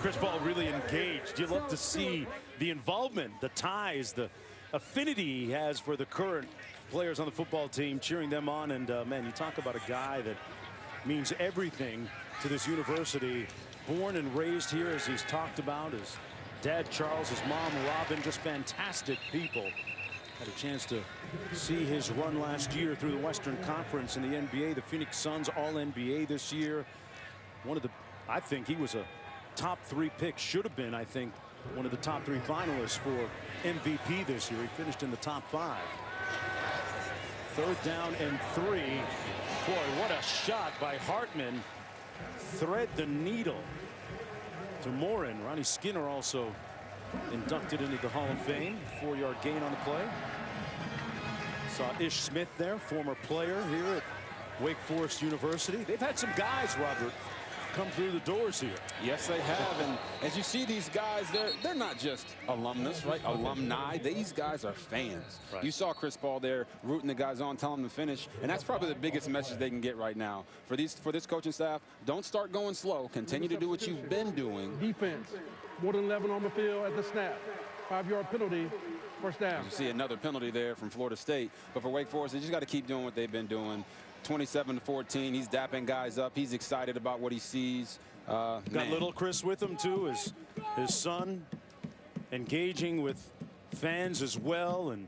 S2: Chris Paul really engaged. You love to see the involvement, the ties, the affinity he has for the current players on the football team, cheering them on. And man, you talk about a guy that means everything to this university. Born and raised here, as he's talked about, his dad Charles, his mom Robin, just fantastic people. Had a chance to see his run last year through the Western Conference in the NBA. The Phoenix Suns All-NBA this year. One of the, I think he was a top 3 pick, should have been, I think, one of the top 3 finalists for MVP this year. He finished in the top 5. Third down and 3. Boy, what a shot by Hartman. Thread the needle to Morin. Ronnie Skinner also inducted into the Hall of Fame. 4-yard gain on the play. Saw Ish Smith there, former player here at Wake Forest University. They've had some guys, Robert, come through the doors here.
S7: Yes, they have. And as you see these guys, they're not just alumnus, right? Alumni. These guys are fans.
S2: Right.
S7: You saw Chris Paul there rooting the guys on, telling them to finish. And that's probably the biggest message they can get right now. For this coaching staff, don't start going slow. Continue to do what you've been doing.
S4: Defense, more than 11 on the field at the snap. 5-yard penalty, first down.
S7: You see another penalty there from Florida State. But for Wake Forest, they just got to keep doing what they've been doing. 27-14. He's dapping guys up. He's excited about what he sees.
S2: Got little Chris with him too, his son, engaging with fans as well. And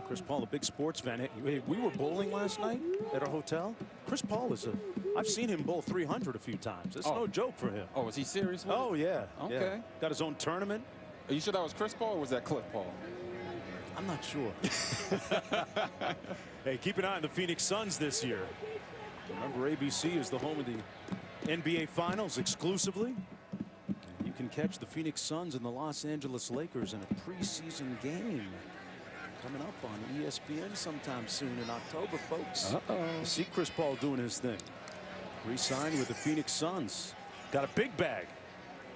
S2: Chris Paul, a big sports fan. Hey, we were bowling last night at our hotel. Chris Paul is I've seen him bowl 300 a few times. It's no joke for him.
S7: Oh, is he serious?
S2: Oh yeah.
S7: Okay.
S2: Yeah. Got his own tournament.
S7: Are you sure that was Chris Paul or was that Cliff Paul?
S2: I'm not sure. Hey, keep an eye on the Phoenix Suns this year. Remember, ABC is the home of the NBA Finals exclusively. You can catch the Phoenix Suns and the Los Angeles Lakers in a preseason game coming up on ESPN sometime soon in October, folks. You see Chris Paul doing his thing. Re-signed with the Phoenix Suns. Got a big bag.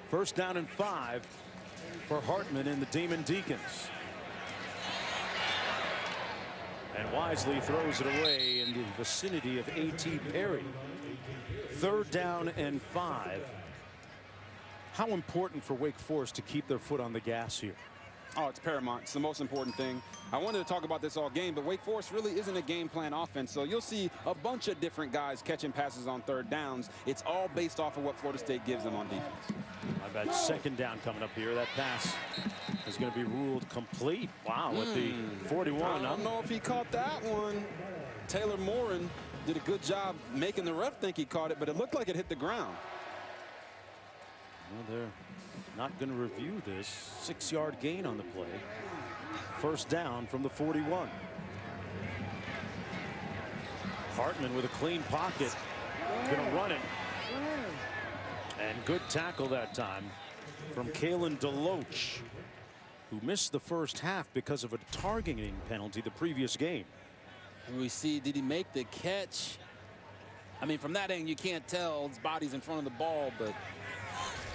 S2: First down and 5 for Hartman and the Demon Deacons. And wisely throws it away in the vicinity of A.T. Perry. Third down and 5. How important for Wake Forest to keep their foot on the gas here?
S7: Oh, it's paramount. It's the most important thing. I wanted to talk about this all game, but Wake Forest really isn't a game plan offense. So you'll see a bunch of different guys catching passes on third downs. It's all based off of what Florida State gives them on defense.
S2: I bet second down coming up here. That pass is going to be ruled complete. Wow, with the 41.
S7: I don't know if he caught that one. Taylor Morin did a good job making the ref think he caught it, but it looked like it hit the ground.
S2: Well, they're not going to review this. 6-yard gain on the play. First down from the 41. Hartman with a clean pocket. Going to run it. And good tackle that time from Kalen DeLoach. who missed the first half because of a targeting penalty the previous game.
S7: And we see, did he make the catch? I mean, from that angle, you can't tell. His body's in front of the ball, but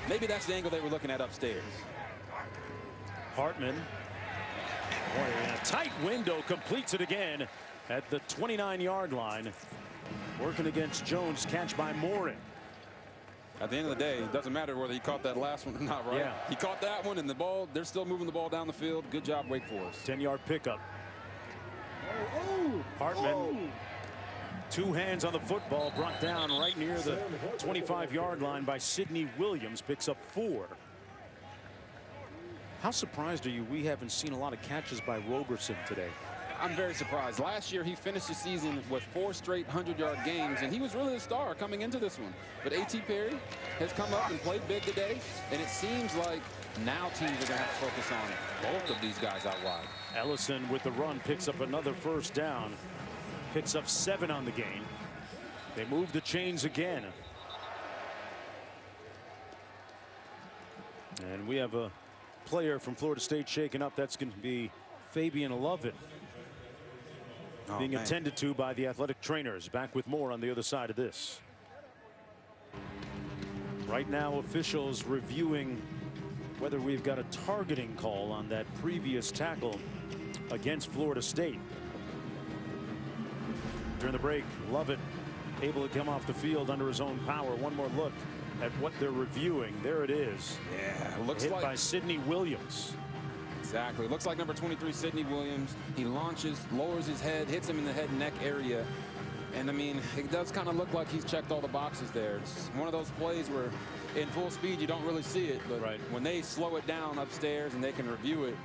S7: maybe that's the angle they were looking at upstairs.
S2: Hartman, boy, in a tight window, completes it again at the 29-yard line. Working against Jones, catch by Mooring.
S7: At the end of the day, it doesn't matter whether he caught that last one or not, right?
S2: Yeah.
S7: He caught that one, and the ball, they're still moving the ball down the field. Good job, Wake Forest.
S2: 10-yard pickup. Hartman, two hands on the football, brought down right near the 25-yard line by Sidney Williams, picks up 4. How surprised are you we haven't seen a lot of catches by Roberson today?
S7: I'm very surprised. Last year, he finished the season with 4 straight 100-yard games, and he was really the star coming into this one. But A.T. Perry has come up and played big today, and it seems like now teams are going to have to focus on both of these guys out wide.
S2: Ellison with the run picks up another first down, picks up 7 on the gain. They move the chains again. And we have a player from Florida State shaken up. That's going to be Fabian Lovett. Being attended to by the athletic trainers. Back with more on the other side of this. Right now, officials reviewing whether we've got a targeting call on that previous tackle against Florida State. During the break, Lovett able to come off the field under his own power. One more look at what they're reviewing. There it is.
S7: Yeah, it looks
S2: hit
S7: like
S2: by Sidney Williams.
S7: Exactly. Looks like number 23, Sidney Williams. He launches, lowers his head, hits him in the head and neck area. And I mean, it does kind of look like he's checked all the boxes there. It's one of those plays where in full speed you don't really see it, but when they slow it down upstairs and they can review it,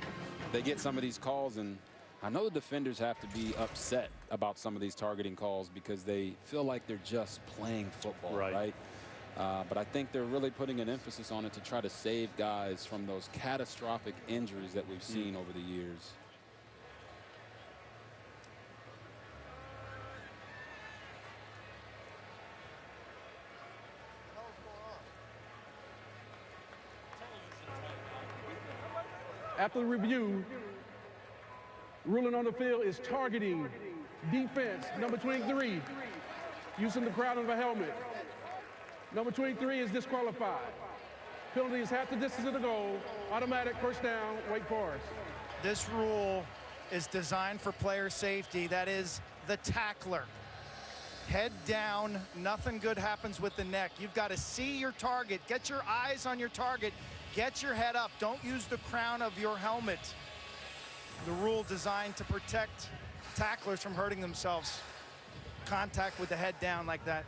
S7: they get some of these calls. And I know the defenders have to be upset about some of these targeting calls because they feel like they're just playing football, right? But I think they're really putting an emphasis on it to try to save guys from those catastrophic injuries that we've seen over the years.
S4: After the review, ruling on the field is targeting defense, number 23, using the crown of a helmet. Number 23 is disqualified. Penalty is half the distance of the goal. Automatic first down, Wake Forest.
S1: This rule is designed for player safety. That is the tackler. Head down, nothing good happens with the neck. You've got to see your target, get your eyes on your target, get your head up. Don't use the crown of your helmet. The rule designed to protect tacklers from hurting themselves. Contact with the head down like that.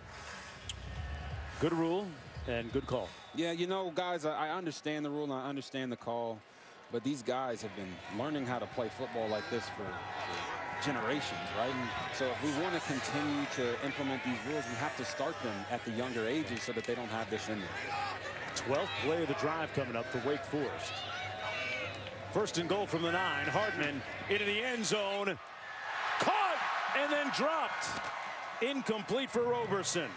S2: Good rule and good call.
S7: Yeah, you know, guys, I understand the rule and I understand the call, but these guys have been learning how to play football like this for generations, right? And so if we want to continue to implement these rules, we have to start them at the younger ages so that they don't have this in them.
S2: 12th play of the drive coming up for Wake Forest. First and goal from the 9. Hartman into the end zone. Caught and then dropped. Incomplete for Roberson.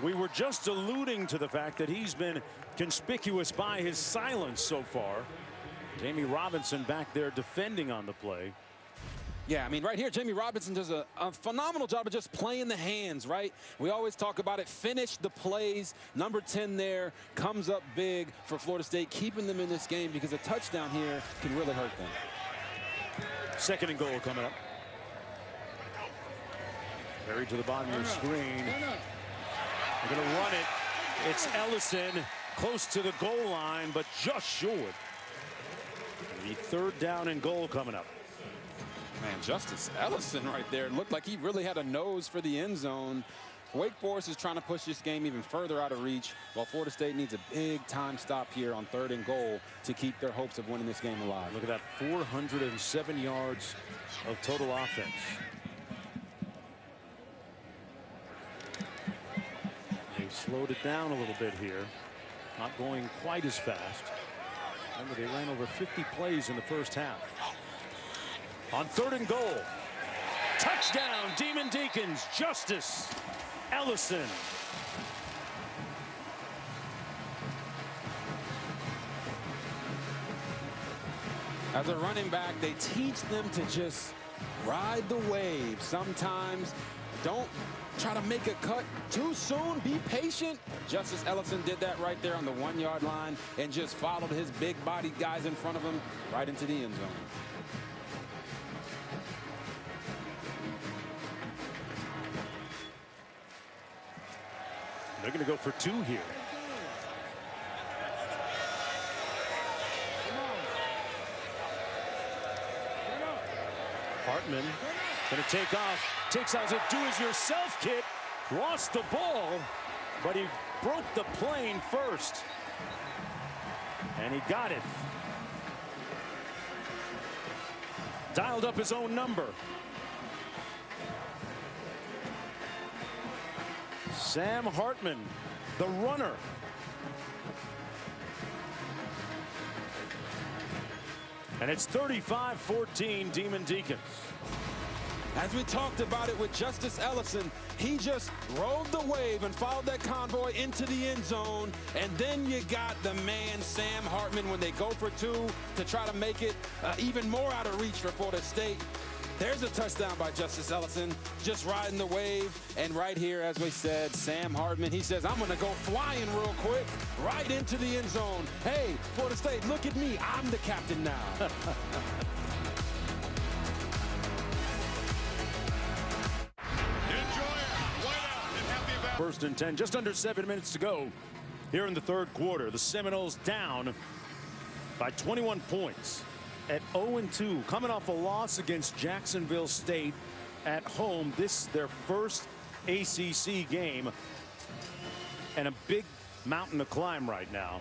S2: We were just alluding to the fact that he's been conspicuous by his silence so far. Jamie Robinson back there defending on the play.
S7: Yeah, I mean, right here, Jamie Robinson does a phenomenal job of just playing the hands, right? We always talk about it. Finish the plays. Number 10 there comes up big for Florida State, keeping them in this game because a touchdown here can really hurt them.
S2: Second and goal coming up. Buried to the bottom of your screen. They're going to run it. It's Ellison close to the goal line, but just short. The third down and goal coming up.
S7: Man, Justice Ellison right there looked like he really had a nose for the end zone. Wake Forest is trying to push this game even further out of reach, while Florida State needs a big time stop here on 3rd and goal to keep their hopes of winning this game alive.
S2: Look at that, 407 yards of total offense. They slowed it down a little bit here, not going quite as fast. Remember, they ran over 50 plays in the first half. On 3rd and goal, touchdown, Demon Deacons, Justice Ellison.
S7: As a running back, they teach them to just ride the wave. Sometimes don't try to make a cut too soon. Be patient. Justice Ellison did that right there on the 1-yard line and just followed his big-bodied guys in front of him right into the end zone.
S2: They're going to go for 2 here. Hartman going to take off. Takes out a do-it-yourself kit. Lost the ball, but he broke the plane first. And he got it. Dialed up his own number. Sam Hartman, the runner. And it's 35-14 Demon Deacons.
S7: As we talked about it with Justice Ellison, he just rode the wave and followed that convoy into the end zone. And then you got the man, Sam Hartman, when they go for 2 to try to make it even more out of reach for Florida State. There's a touchdown by Justice Ellison, just riding the wave. And right here, as we said, Sam Hartman, he says, I'm going to go flying real quick, right into the end zone. Hey, Florida State, look at me. I'm the captain now.
S2: First and 10, just under 7 minutes to go here in the third quarter. The Seminoles down by 21 points at 0-2, coming off a loss against Jacksonville State at home. This is their first ACC game and a big mountain to climb right now.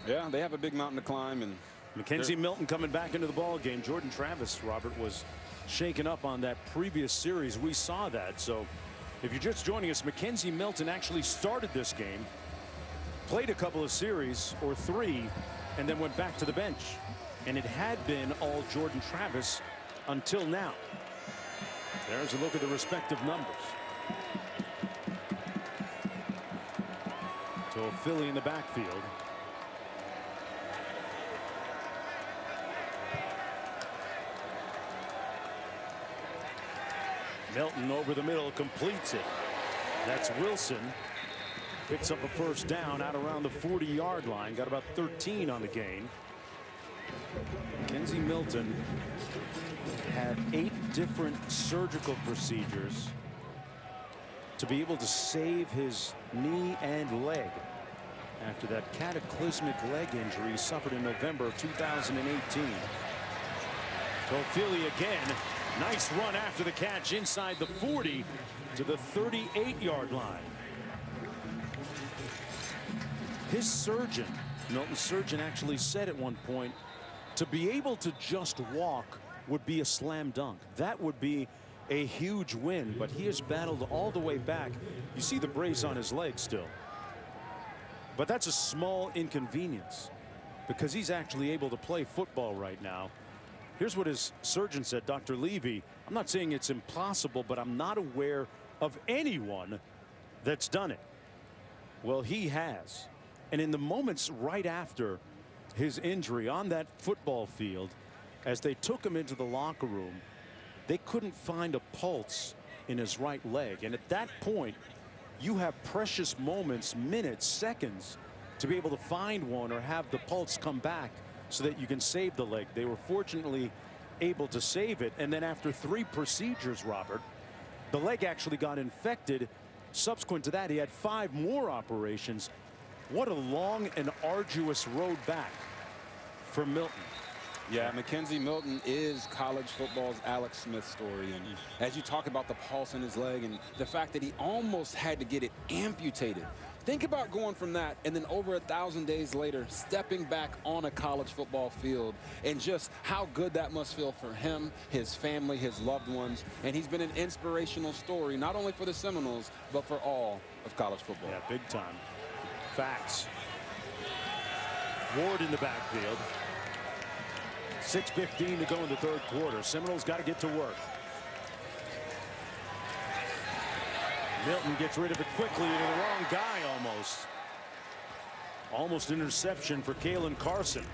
S7: Yeah, they have a big mountain to climb. And
S2: Mackenzie Milton coming back into the ball game. Jordan Travis, Robert, was shaken up on that previous series. We saw that. So if you're just joining us, Mackenzie Milton actually started this game, played a couple of series or 3, and then went back to the bench. And it had been all Jordan Travis until now. There's a look at the respective numbers. So Philly in the backfield. Milton over the middle, completes it. That's Wilson. Picks up a first down out around the 40-yard line. Got about 13 on the gain. Mackenzie Milton had 8 different surgical procedures to be able to save his knee and leg after that cataclysmic leg injury he suffered in November of 2018. So Philly again. Nice run after the catch inside the 40 to the 38-yard line. His surgeon, Milton's surgeon, actually said at one point to be able to just walk would be a slam dunk. That would be a huge win, but he has battled all the way back. You see the brace on his leg still. But that's a small inconvenience because he's actually able to play football right now. Here's what his surgeon said, Dr. Levy. I'm not saying it's impossible, but I'm not aware of anyone that's done it. Well, he has. And in the moments right after his injury on that football field, as they took him into the locker room, they couldn't find a pulse in his right leg. And at that point, you have precious moments, minutes, seconds to be able to find one or have the pulse come back so that you can save the leg. They were fortunately able to save it. And then after 3 procedures, Robert, the leg actually got infected. Subsequent to that, he had 5 more operations. What a long and arduous road back for Milton.
S7: Yeah, Mackenzie Milton is college football's Alex Smith story. And as you talk about the pulse in his leg and the fact that he almost had to get it amputated. Think about going from that and then over 1,000 days later stepping back on a college football field and just how good that must feel for him, his family, his loved ones. And he's been an inspirational story not only for the Seminoles but for all of college football.
S2: Yeah, big time. Facts. Ward in the backfield. 6:15 to go in the third quarter. Seminoles got to get to work. Milton gets rid of it quickly to the wrong guy almost. Almost interception for Kalen Carson.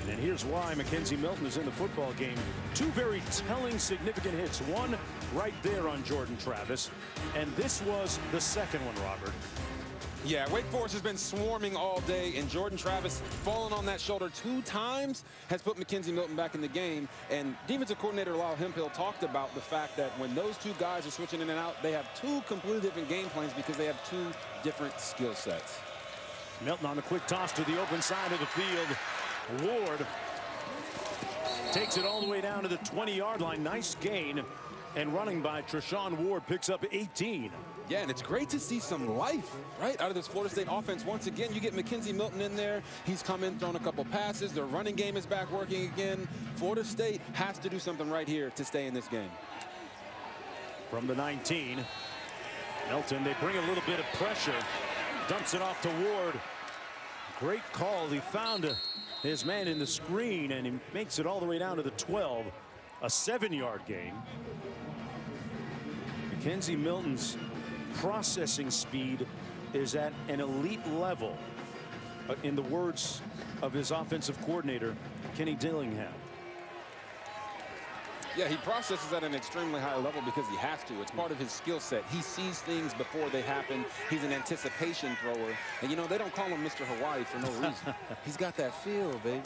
S2: And here's why Mackenzie Milton is in the football game. Two very telling, significant hits. One right there on Jordan Travis. And this was the second one, Robert.
S7: Yeah, Wake Forest has been swarming all day, and Jordan Travis falling on that shoulder 2 times has put Mackenzie Milton back in the game. And defensive coordinator Lyle Hemphill talked about the fact that when those two guys are switching in and out, they have 2 completely different game plans because they have 2 different skill sets.
S2: Milton on the quick toss to the open side of the field. Ward takes it all the way down to the 20-yard line. Nice gain. And running by Treshawn Ward picks up 18.
S7: Yeah, and it's great to see some life, right, out of this Florida State offense. Once again, you get Mackenzie Milton in there. He's come in, thrown a couple passes. Their running game is back working again. Florida State has to do something right here to stay in this game.
S2: From the 19, Milton, they bring a little bit of pressure. Dumps it off to Ward. Great call. He found his man in the screen, and he makes it all the way down to the 12. A 7-yard gain. Mackenzie Milton's processing speed is at an elite level, in the words of his offensive coordinator, Kenny Dillingham.
S7: Yeah, he processes at an extremely high level because he has to. It's part of his skill set. He sees things before they happen. He's an anticipation thrower. And, you know, they don't call him Mr. Hawaii for no reason. He's got that feel, baby.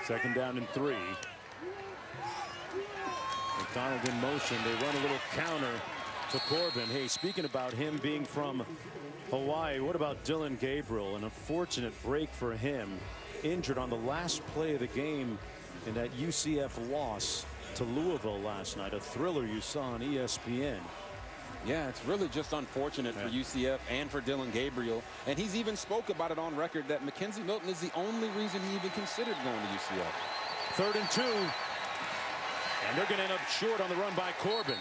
S2: Second down and 3. McDonald in motion. They run a little counter to Corbin. Hey, speaking about him being from Hawaii, what about Dylan Gabriel? An unfortunate break for him. Injured on the last play of the game in that UCF loss to Louisville last night. A thriller you saw on ESPN.
S7: Yeah, it's really just unfortunate for UCF and for Dylan Gabriel. And he's even spoke about it on record that Mackenzie Milton is the only reason he even considered going to UCF.
S2: 3rd and 2. And they're going to end up short on the run by Corbin.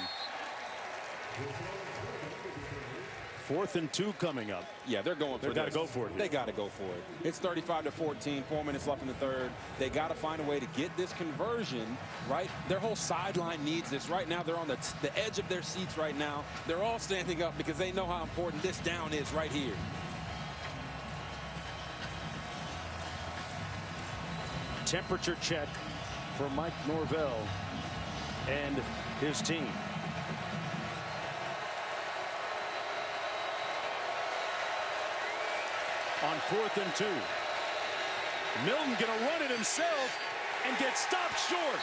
S2: 4th and 2 coming up.
S7: Yeah, they're going for it.
S2: They got to go for it.
S7: They got to go for it. It's 35-14, 4 minutes left in the 3rd. They got to find a way to get this conversion, right? Their whole sideline needs this. Right now, they're on the edge of their seats right now. They're all standing up because they know how important this down is right here.
S2: Temperature check for Mike Norvell and his team. On 4th and 2. Milton gonna run it himself and get stopped short.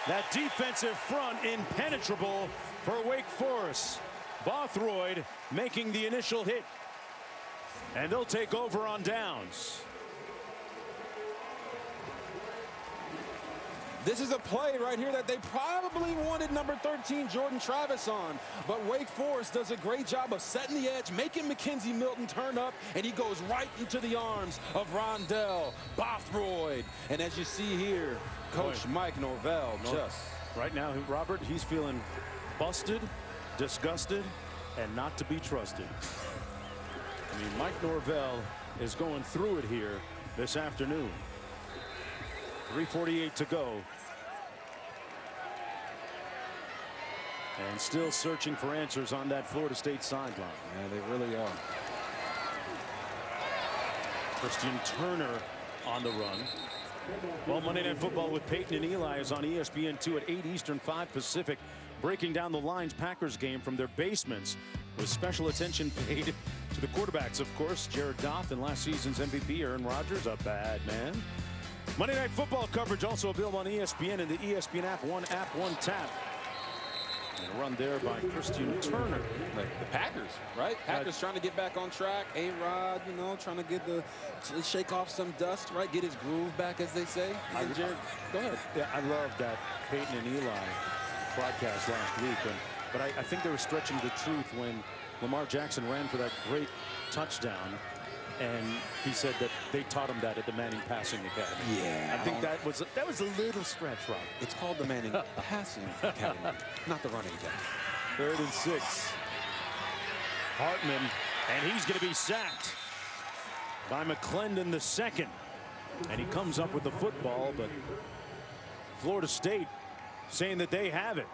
S2: That defensive front impenetrable for Wake Forest. Bothroyd making the initial hit. And they'll take over on downs.
S7: This is a play right here that they probably wanted number 13, Jordan Travis, on. But Wake Forest does a great job of setting the edge, making Mackenzie Milton turn up, and he goes right into the arms of Rondell Bothroyd. And as you see here, Coach Mike Norvell just...
S2: Right now, Robert, he's feeling busted, disgusted, and not to be trusted. I mean, Mike Norvell is going through it here this afternoon. 3:48 to go. And still searching for answers on that Florida State sideline.
S7: Yeah, they really are.
S2: Christian Turner on the run. Well, Monday Night Football with Peyton and Eli is on ESPN2 at 8 Eastern, 5 Pacific. Breaking down the Lions Packers game from their basements with special attention paid to the quarterbacks, of course. Jared Goff and last season's MVP Aaron Rodgers, a bad man. Monday Night Football coverage also available on ESPN and the ESPN app. One app, one tap. And a run there by Christian Turner.
S7: The Packers, right? Packers trying to get back on track. A-Rod, you know, trying to get shake off some dust, right? Get his groove back, as they say. Jared, go ahead.
S2: Yeah, I love that Peyton and Eli broadcast last week. But I think they were stretching the truth when Lamar Jackson ran for that great touchdown. And he said that they taught him that at the Manning Passing Academy.
S7: Yeah.
S2: I think that was a little stretch, Rob.
S7: It's called the Manning Passing Academy, not the running academy.
S2: 3rd and 6. Hartman, and he's going to be sacked by McClendon II. And he comes up with the football, but Florida State saying that they have it.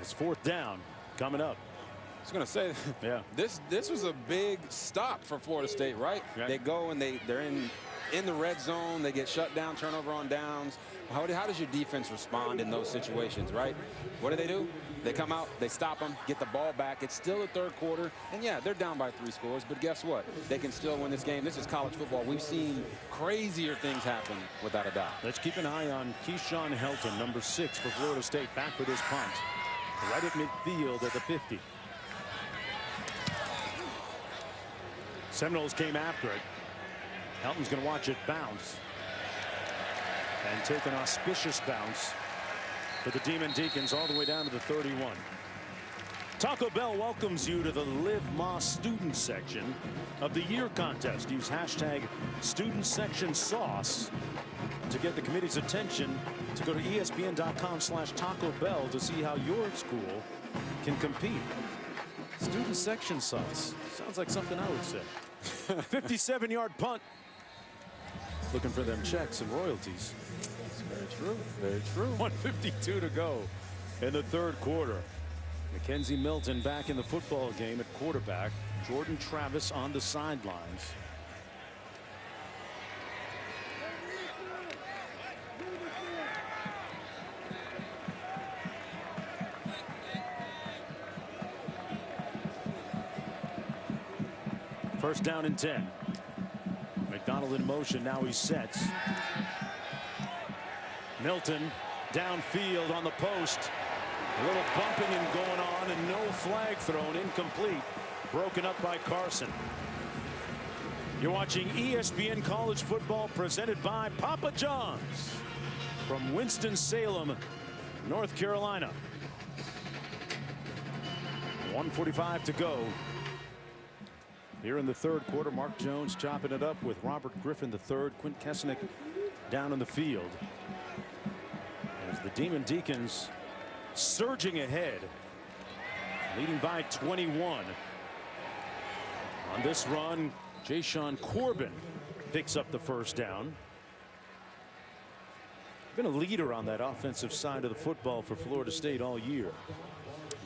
S2: It's 4th down coming up.
S7: was going to say,
S2: yeah,
S7: this was a big stop for Florida State, right?
S2: Yeah.
S7: They go and they're in the red zone. They get shut down, turnover on downs. How does your defense respond in those situations, right? What do? They come out, they stop them, get the ball back. It's still the third quarter, and yeah, they're down by 3 scores, but guess what? They can still win this game. This is college football. We've seen crazier things happen, without a doubt.
S2: Let's keep an eye on Keyshawn Helton, number 6 for Florida State, back for this punt. Right at midfield at the 50. Seminoles came after it. Helton's going to watch it bounce. And take an auspicious bounce for the Demon Deacons all the way down to the 31. Taco Bell welcomes you to the Live Moss student section of the year contest. Use hashtag student section sauce to get the committee's attention to go to ESPN.com/Taco Bell to see how your school can compete. Student section sauce. Sounds like something I would say. 57-yard punt. Looking for them checks and royalties.
S7: Very true. Very true.
S2: 1:52 to go in the third quarter. Mackenzie Milton back in the football game at quarterback. Jordan Travis on the sidelines. First down and 10. McDonald in motion. Now he sets. Milton downfield on the post. A little bumping and going on, and no flag thrown. Incomplete. Broken up by Carson. You're watching ESPN College Football presented by Papa John's from Winston-Salem, North Carolina. 1:45 to go. Here in the third quarter, Mark Jones chopping it up with Robert Griffin III. Quint Kesnick down in the field. As the Demon Deacons surging ahead, leading by 21. On this run, Jayshon Corbin picks up the first down. Been a leader on that offensive side of the football for Florida State all year.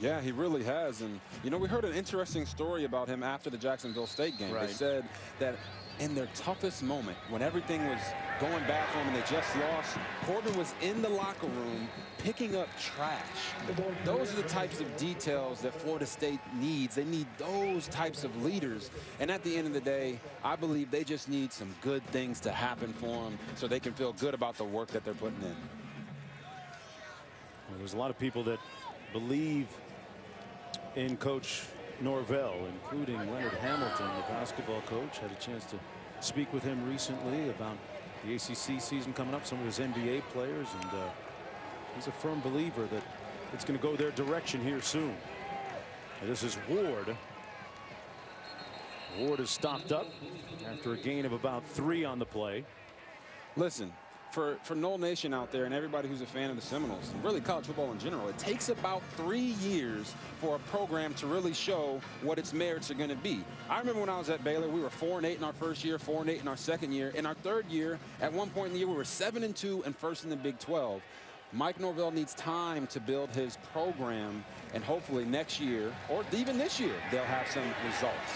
S7: Yeah, he really has. And, you know, we heard an interesting story about him after the Jacksonville State game.
S2: Right.
S7: They said that in their toughest moment, when everything was going bad for them and they just lost, Corbin was in the locker room picking up trash. Those are the types of details that Florida State needs. They need those types of leaders. And at the end of the day, I believe they just need some good things to happen for them so they can feel good about the work that they're putting in.
S2: Well, there's a lot of people that believe in Coach Norvell, including Leonard Hamilton, the basketball coach. Had a chance to speak with him recently about the ACC season coming up, some of his NBA players, and he's a firm believer that it's going to go their direction here soon. And this is Ward. Ward is stopped up after a gain of about 3 on the play.
S7: Listen, for Noel Nation out there and everybody who's a fan of the Seminoles, and really college football in general, it takes about 3 years for a program to really show what its merits are going to be. I remember when I was at Baylor, we were 4-8 in our first year, 4-8 in our second year. In our third year, at one point in the year, we were 7-2 and first in the Big 12. Mike Norvell needs time to build his program, and hopefully next year, or even this year, they'll have some results.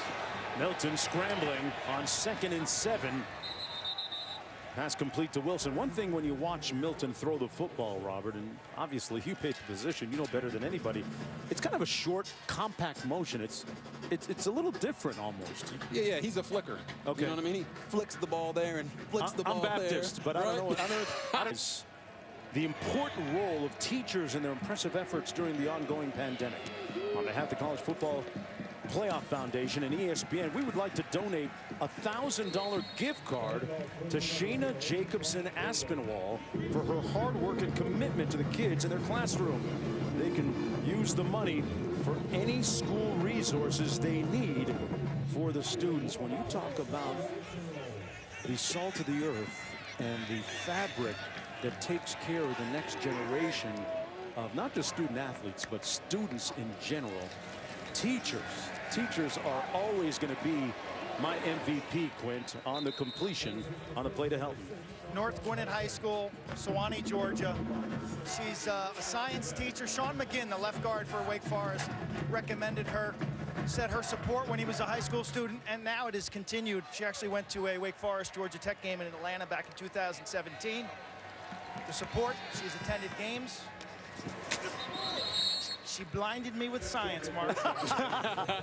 S2: Milton scrambling on 2nd and 7. Pass complete to Wilson. One thing when you watch Milton throw the football, Robert, and obviously you pay the position, you know better than anybody. It's kind of a short, compact motion. It's a little different almost.
S7: Yeah, he's a flicker.
S2: Okay.
S7: You know what I mean? He flicks the ball there and flicks the ball there.
S2: I'm Baptist, but
S7: right?
S2: I don't know. The important role of teachers and their impressive efforts during the ongoing pandemic. On behalf of the College Football Playoff Foundation and ESPN, we would like to donate a $1,000 gift card to Shayna Jacobson Aspinwall for her hard work and commitment to the kids in their classroom. They can use the money for any school resources they need for the students. When you talk about the salt of the earth and the fabric that takes care of the next generation of not just student athletes, but students in general, teachers are always going to be my MVP, Quint, on the completion on the play to Helton.
S1: North Gwinnett High School, Sewanee, Georgia. She's a science teacher. Sean McGinn, the left guard for Wake Forest, recommended her. said her support when he was a high school student, and now it has continued. She actually went to a Wake Forest Georgia Tech game in Atlanta back in 2017. The support, she's attended games. She blinded me with science, Mark.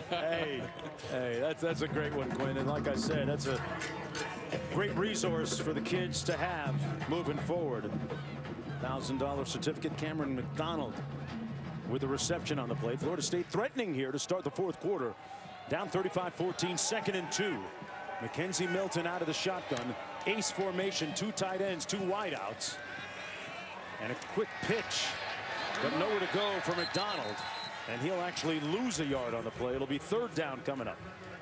S2: Hey, that's a great one, Quinn. And like I said, that's a great resource for the kids to have moving forward. $1,000 certificate. Cameron McDonald with the reception on the plate. Florida State threatening here to start the fourth quarter. Down 35-14, 2nd and 2. Mackenzie Milton out of the shotgun. Ace formation, 2 tight ends, 2 wideouts. And a quick pitch, but nowhere to go for McDonald. And he'll actually lose a yard on the play. It'll be 3rd down coming up.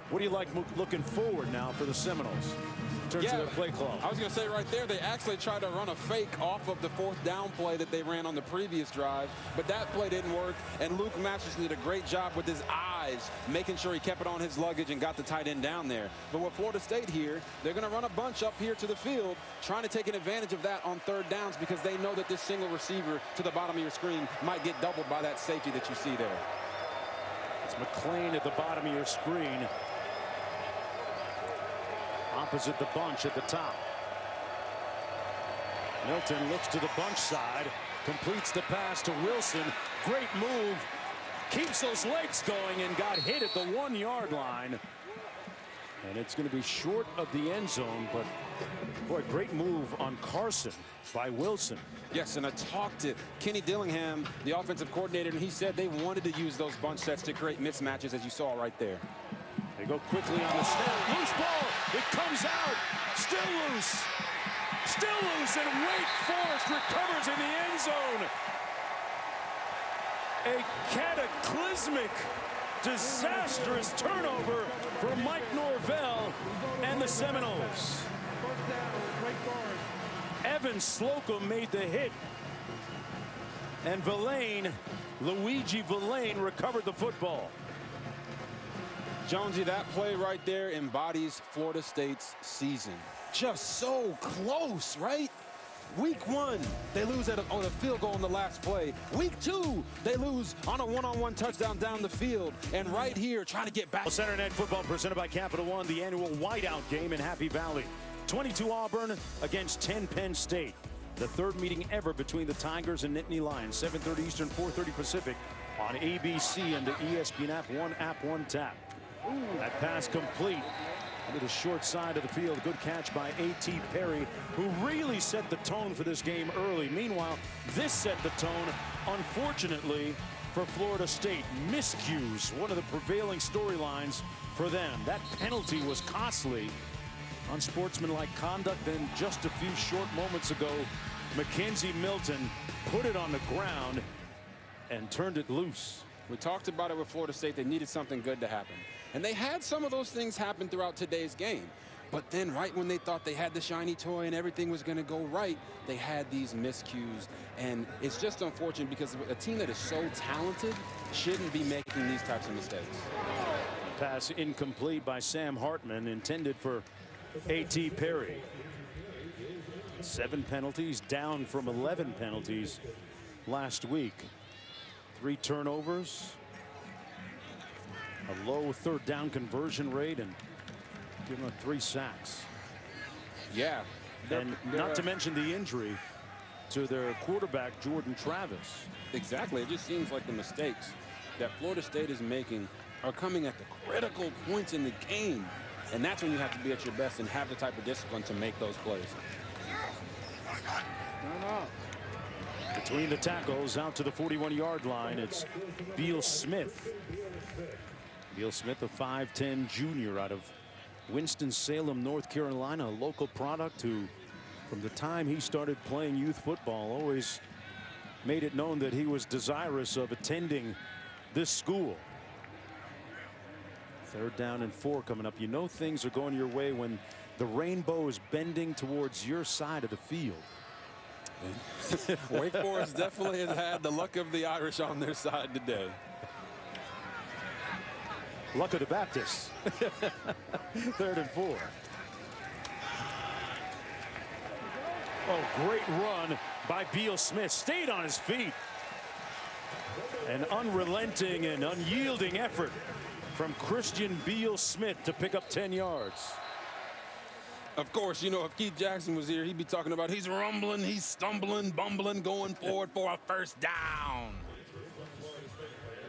S2: What do you like looking forward now for the Seminoles in terms of their play call?
S7: I was going to say right there, they actually tried to run a fake off of the 4th down play that they ran on the previous drive, but that play didn't work, and Luke Masterson did a great job with his eyes, making sure he kept it on his luggage and got the tight end down there. But with Florida State here, they're going to run a bunch up here to the field, trying to take an advantage of that on 3rd downs because they know that this single receiver to the bottom of your screen might get doubled by that safety that you see there.
S2: It's McClain at the bottom of your screen. Opposite the bunch at the top. Milton looks to the bunch side, completes the pass to Wilson. Great move, keeps those legs going, and got hit at the 1-yard line. And it's going to be short of the end zone, but boy, great move on Carson by Wilson.
S7: Yes, and I talked to Kenny Dillingham, the offensive coordinator, and he said they wanted to use those bunch sets to create mismatches, as you saw right there.
S2: They go quickly on the snap. Loose ball. It comes out. Still loose. Still loose. And Wake Forest recovers in the end zone. A cataclysmic, disastrous turnover for Mike Norvell and the Seminoles. Evan Slocum made the hit. And Luigi Villain recovered the football.
S7: Jonesy, that play right there embodies Florida State's season. Just so close, right? Week 1, they lose on a field goal on the last play. Week 2, they lose on a one-on-one touchdown down the field. And right here, trying to get back.
S2: Saturday Night Football presented by Capital One, the annual whiteout game in Happy Valley. 22 Auburn against 10 Penn State. The 3rd meeting ever between the Tigers and Nittany Lions. 7:30 Eastern, 4:30 Pacific on ABC and the ESPN app. One app, one tap. That pass complete into the short side of the field. Good catch by A.T. Perry, who really set the tone for this game early. Meanwhile, this set the tone, unfortunately, for Florida State. Miscues, one of the prevailing storylines for them. That penalty was costly. Unsportsmanlike conduct. Then just a few short moments ago, Mackenzie Milton put it on the ground and turned it loose.
S7: We talked about it with Florida State. They needed something good to happen. And they had some of those things happen throughout today's game. But then right when they thought they had the shiny toy and everything was going to go right, they had these miscues. And it's just unfortunate because a team that is so talented shouldn't be making these types of mistakes.
S2: Pass incomplete by Sam Hartman, intended for A.T. Perry. 7 penalties, down from 11 penalties last week. 3 turnovers. A low 3rd down conversion rate, and giving up 3 sacks.
S7: Yeah.
S2: And not to mention the injury to their quarterback, Jordan Travis.
S7: Exactly. It just seems like the mistakes that Florida State is making are coming at the critical points in the game. And that's when you have to be at your best and have the type of discipline to make those plays.
S2: Between the tackles, out to the 41-yard line, it's Beal-Smith. Beal-Smith, a 5'10" junior out of Winston-Salem, North Carolina, a local product who, from the time he started playing youth football, always made it known that he was desirous of attending this school. 3rd down and 4 coming up. You know things are going your way when the rainbow is bending towards your side of the field.
S7: Wake Forest definitely has had the luck of the Irish on their side today.
S2: Luck of the Baptists. 3rd and 4. Oh, great run by Beal-Smith. Stayed on his feet. An unrelenting and unyielding effort from Christian Beal-Smith to pick up 10 yards.
S7: Of course, you know, if Keith Jackson was here, he'd be talking about he's rumbling, he's stumbling, bumbling, going forward for a first down.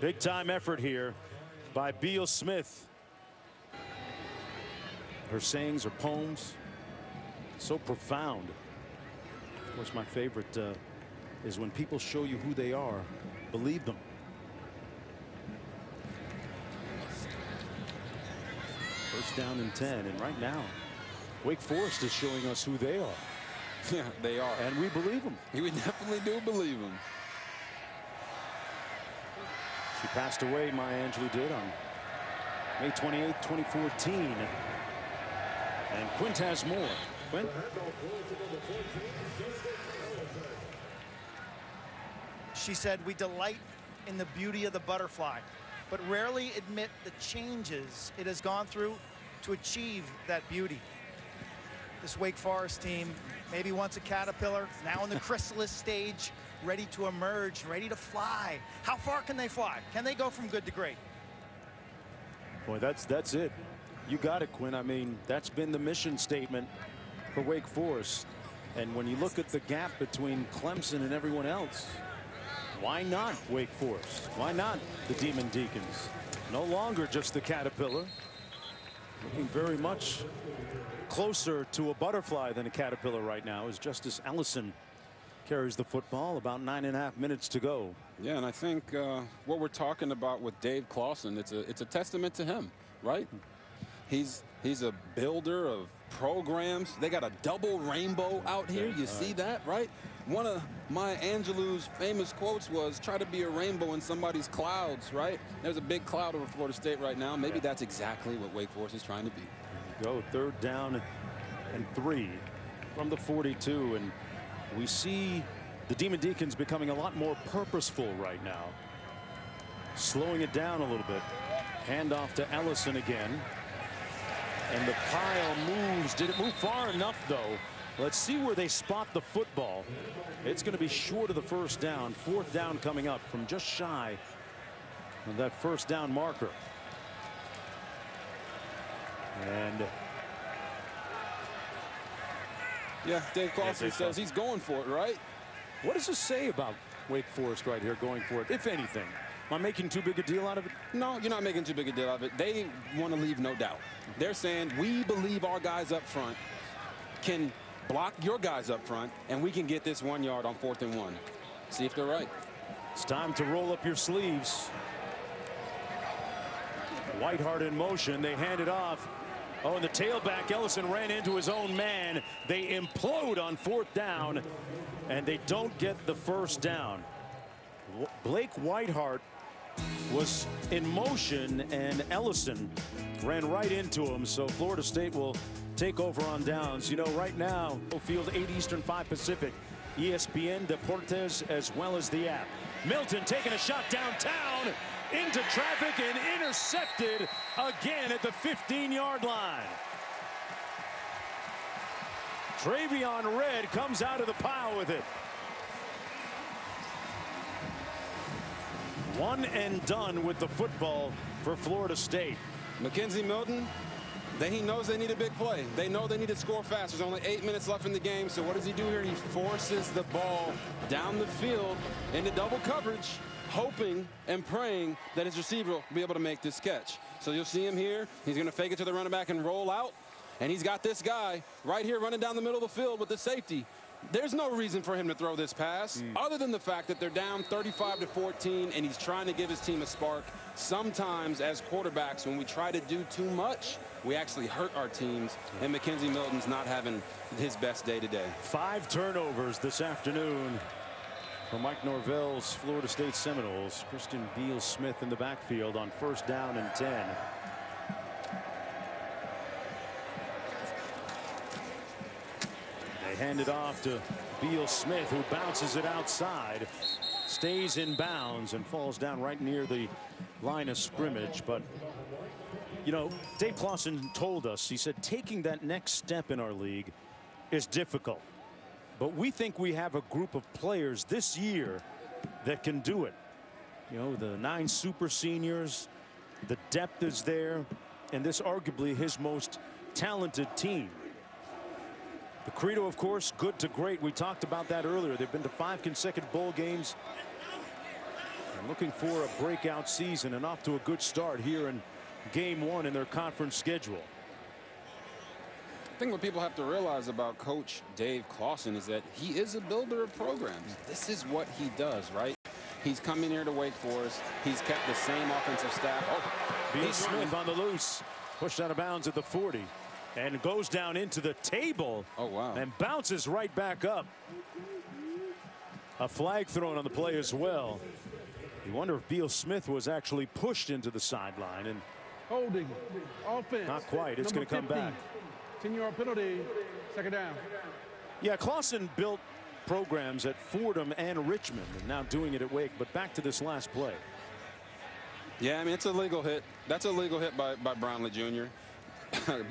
S2: Big time effort here by Beal-Smith. Her sayings, her poems, so profound. Of course, my favorite is when people show you who they are, believe them. First down and 10, and right now, Wake Forest is showing us who they are.
S7: Yeah, they are.
S2: And we believe them.
S7: We definitely do believe them.
S2: She passed away, Maya Angelou did, on May 28, 2014. And Quint has more. Quint?
S1: She said, "We delight in the beauty of the butterfly, but rarely admit the changes it has gone through to achieve that beauty." This Wake Forest team, maybe once a caterpillar, now in the chrysalis stage, ready to emerge, ready to fly. How far can they fly? Can they go from good to great?
S2: Boy, that's it. You got it, Quinn. I mean, that's been the mission statement for Wake Forest. And when you look at the gap between Clemson and everyone else, why not Wake Forest? Why not the Demon Deacons? No longer just the caterpillar. Looking very much closer to a butterfly than a caterpillar right now as Justice Ellison carries the football. About 9.5 minutes to go.
S7: Yeah, and I think what we're talking about with Dave Clawson, it's a testament to him, right? He's a builder of programs. They got a double rainbow out here. You see that, right? One of Maya Angelou's famous quotes was, "Try to be a rainbow in somebody's clouds," right? There's a big cloud over Florida State right now. Maybe that's exactly what Wake Forest is trying to be.
S2: Go 3rd down and 3 from the 42, and we see the Demon Deacons becoming a lot more purposeful right now, slowing it down a little bit. Handoff to Ellison again, and the pile moves. Did it move far enough though? Let's see where they spot the football. It's going to be short of the first down. 4th down coming up from just shy of that first down marker. And
S7: yeah, Dave Clawson says he's going for it, right?
S2: What does this say about Wake Forest right here going for it, if anything? Am I making too big a deal out of it?
S7: No, you're not making too big a deal out of it. They want to leave no doubt. They're saying, we believe our guys up front can block your guys up front, and we can get this 1 yard on 4th and 1. See if they're right.
S2: It's time to roll up your sleeves. Whitehart in motion. They hand it off. Oh, and the tailback, Ellison, ran into his own man. They implode on 4th down, and they don't get the first down. Blake Whitehart was in motion, and Ellison ran right into him. So Florida State will take over on downs. You know, right now, field 8 Eastern, 5 Pacific, ESPN, Deportes, as well as the app. Milton taking a shot downtown into traffic and intercepted again at the 15-yard line. Travion Red comes out of the pile with it. One and done with the football for Florida State.
S7: Mackenzie Milton, he knows they need a big play. They know they need to score fast. There's only 8 minutes left in the game. So what does he do here? He forces the ball down the field into double coverage, hoping and praying that his receiver will be able to make this catch. So you'll see him here. He's going to fake it to the running back and roll out. And he's got this guy right here running down the middle of the field with the safety. There's no reason for him to throw this pass other than the fact that they're down 35-14, and he's trying to give his team a spark. Sometimes as quarterbacks, when we try to do too much, we actually hurt our teams, and Mackenzie Milton's not having his best day today.
S2: 5 turnovers this afternoon for Mike Norvell's Florida State Seminoles. Christian Beal-Smith in the backfield on 1st down and 10. They hand it off to Beal-Smith, who bounces it outside, stays in bounds, and falls down right near the line of scrimmage. But, you know, Dave Clawson told us, he said, taking that next step in our league is difficult. But we think we have a group of players this year that can do it. You know, the 9 super seniors, The depth is there, and this arguably his most talented team. The credo, of course, good to great. We talked about that earlier. They've been to 5 consecutive bowl games. And looking for a breakout season and off to a good start here in game 1 in their conference schedule.
S7: I think what people have to realize about Coach Dave Clawson is that he is a builder of programs. This is what he does, right? He's come in here to Wake Forest. He's kept the same offensive staff. Oh,
S2: Beal-Smith on the loose. Pushed out of bounds at the 40. And goes down into the table.
S7: Oh, wow.
S2: And bounces right back up. A flag thrown on the play as well. You wonder if Beal-Smith was actually pushed into the sideline. And
S4: holding offense.
S2: Not quite. It's going to come back.
S4: 10-yard penalty. Second down.
S2: Yeah, Clawson built programs at Fordham and Richmond, and now doing it at Wake. But back to this last play.
S7: Yeah, I mean, it's a legal hit. That's a legal hit by Brownlee Jr.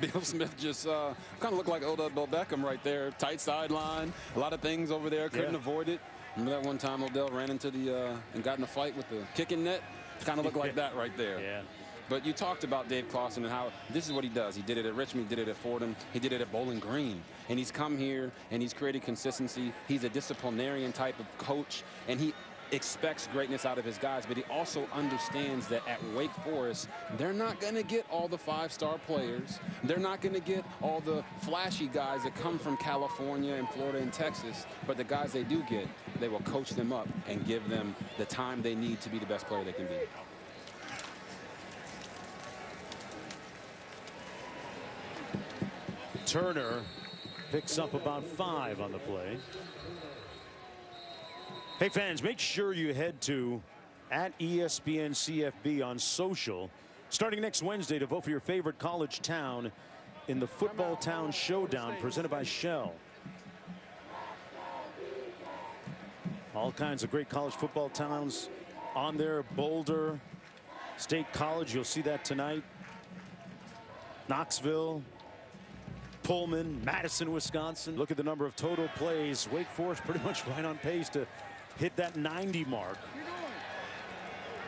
S7: Beal-Smith just kind of looked like Odell Beckham right there. Tight sideline. A lot of things over there. Couldn't avoid it. Remember that one time Odell ran into the and got in a fight with the kicking net? Kind of looked like that right there.
S2: Yeah.
S7: But you talked about Dave Clawson and how this is what he does. He did it at Richmond, he did it at Fordham, he did it at Bowling Green. And he's come here and he's created consistency. He's a disciplinarian type of coach, and he expects greatness out of his guys, but he also understands that at Wake Forest, they're not going to get all the 5-star players. They're not going to get all the flashy guys that come from California and Florida and Texas, but the guys they do get, they will coach them up and give them the time they need to be the best player they can be.
S2: Turner picks up about 5 on the play. Hey fans, make sure you head to @ESPN CFB on social starting next Wednesday to vote for your favorite college town in the Football Town Showdown presented by Shell. All kinds of great college football towns on there. Boulder State College, you'll see that tonight. Knoxville, Pullman, Madison, Wisconsin. Look at the number of total plays. Wake Forest pretty much right on pace to hit that 90 mark,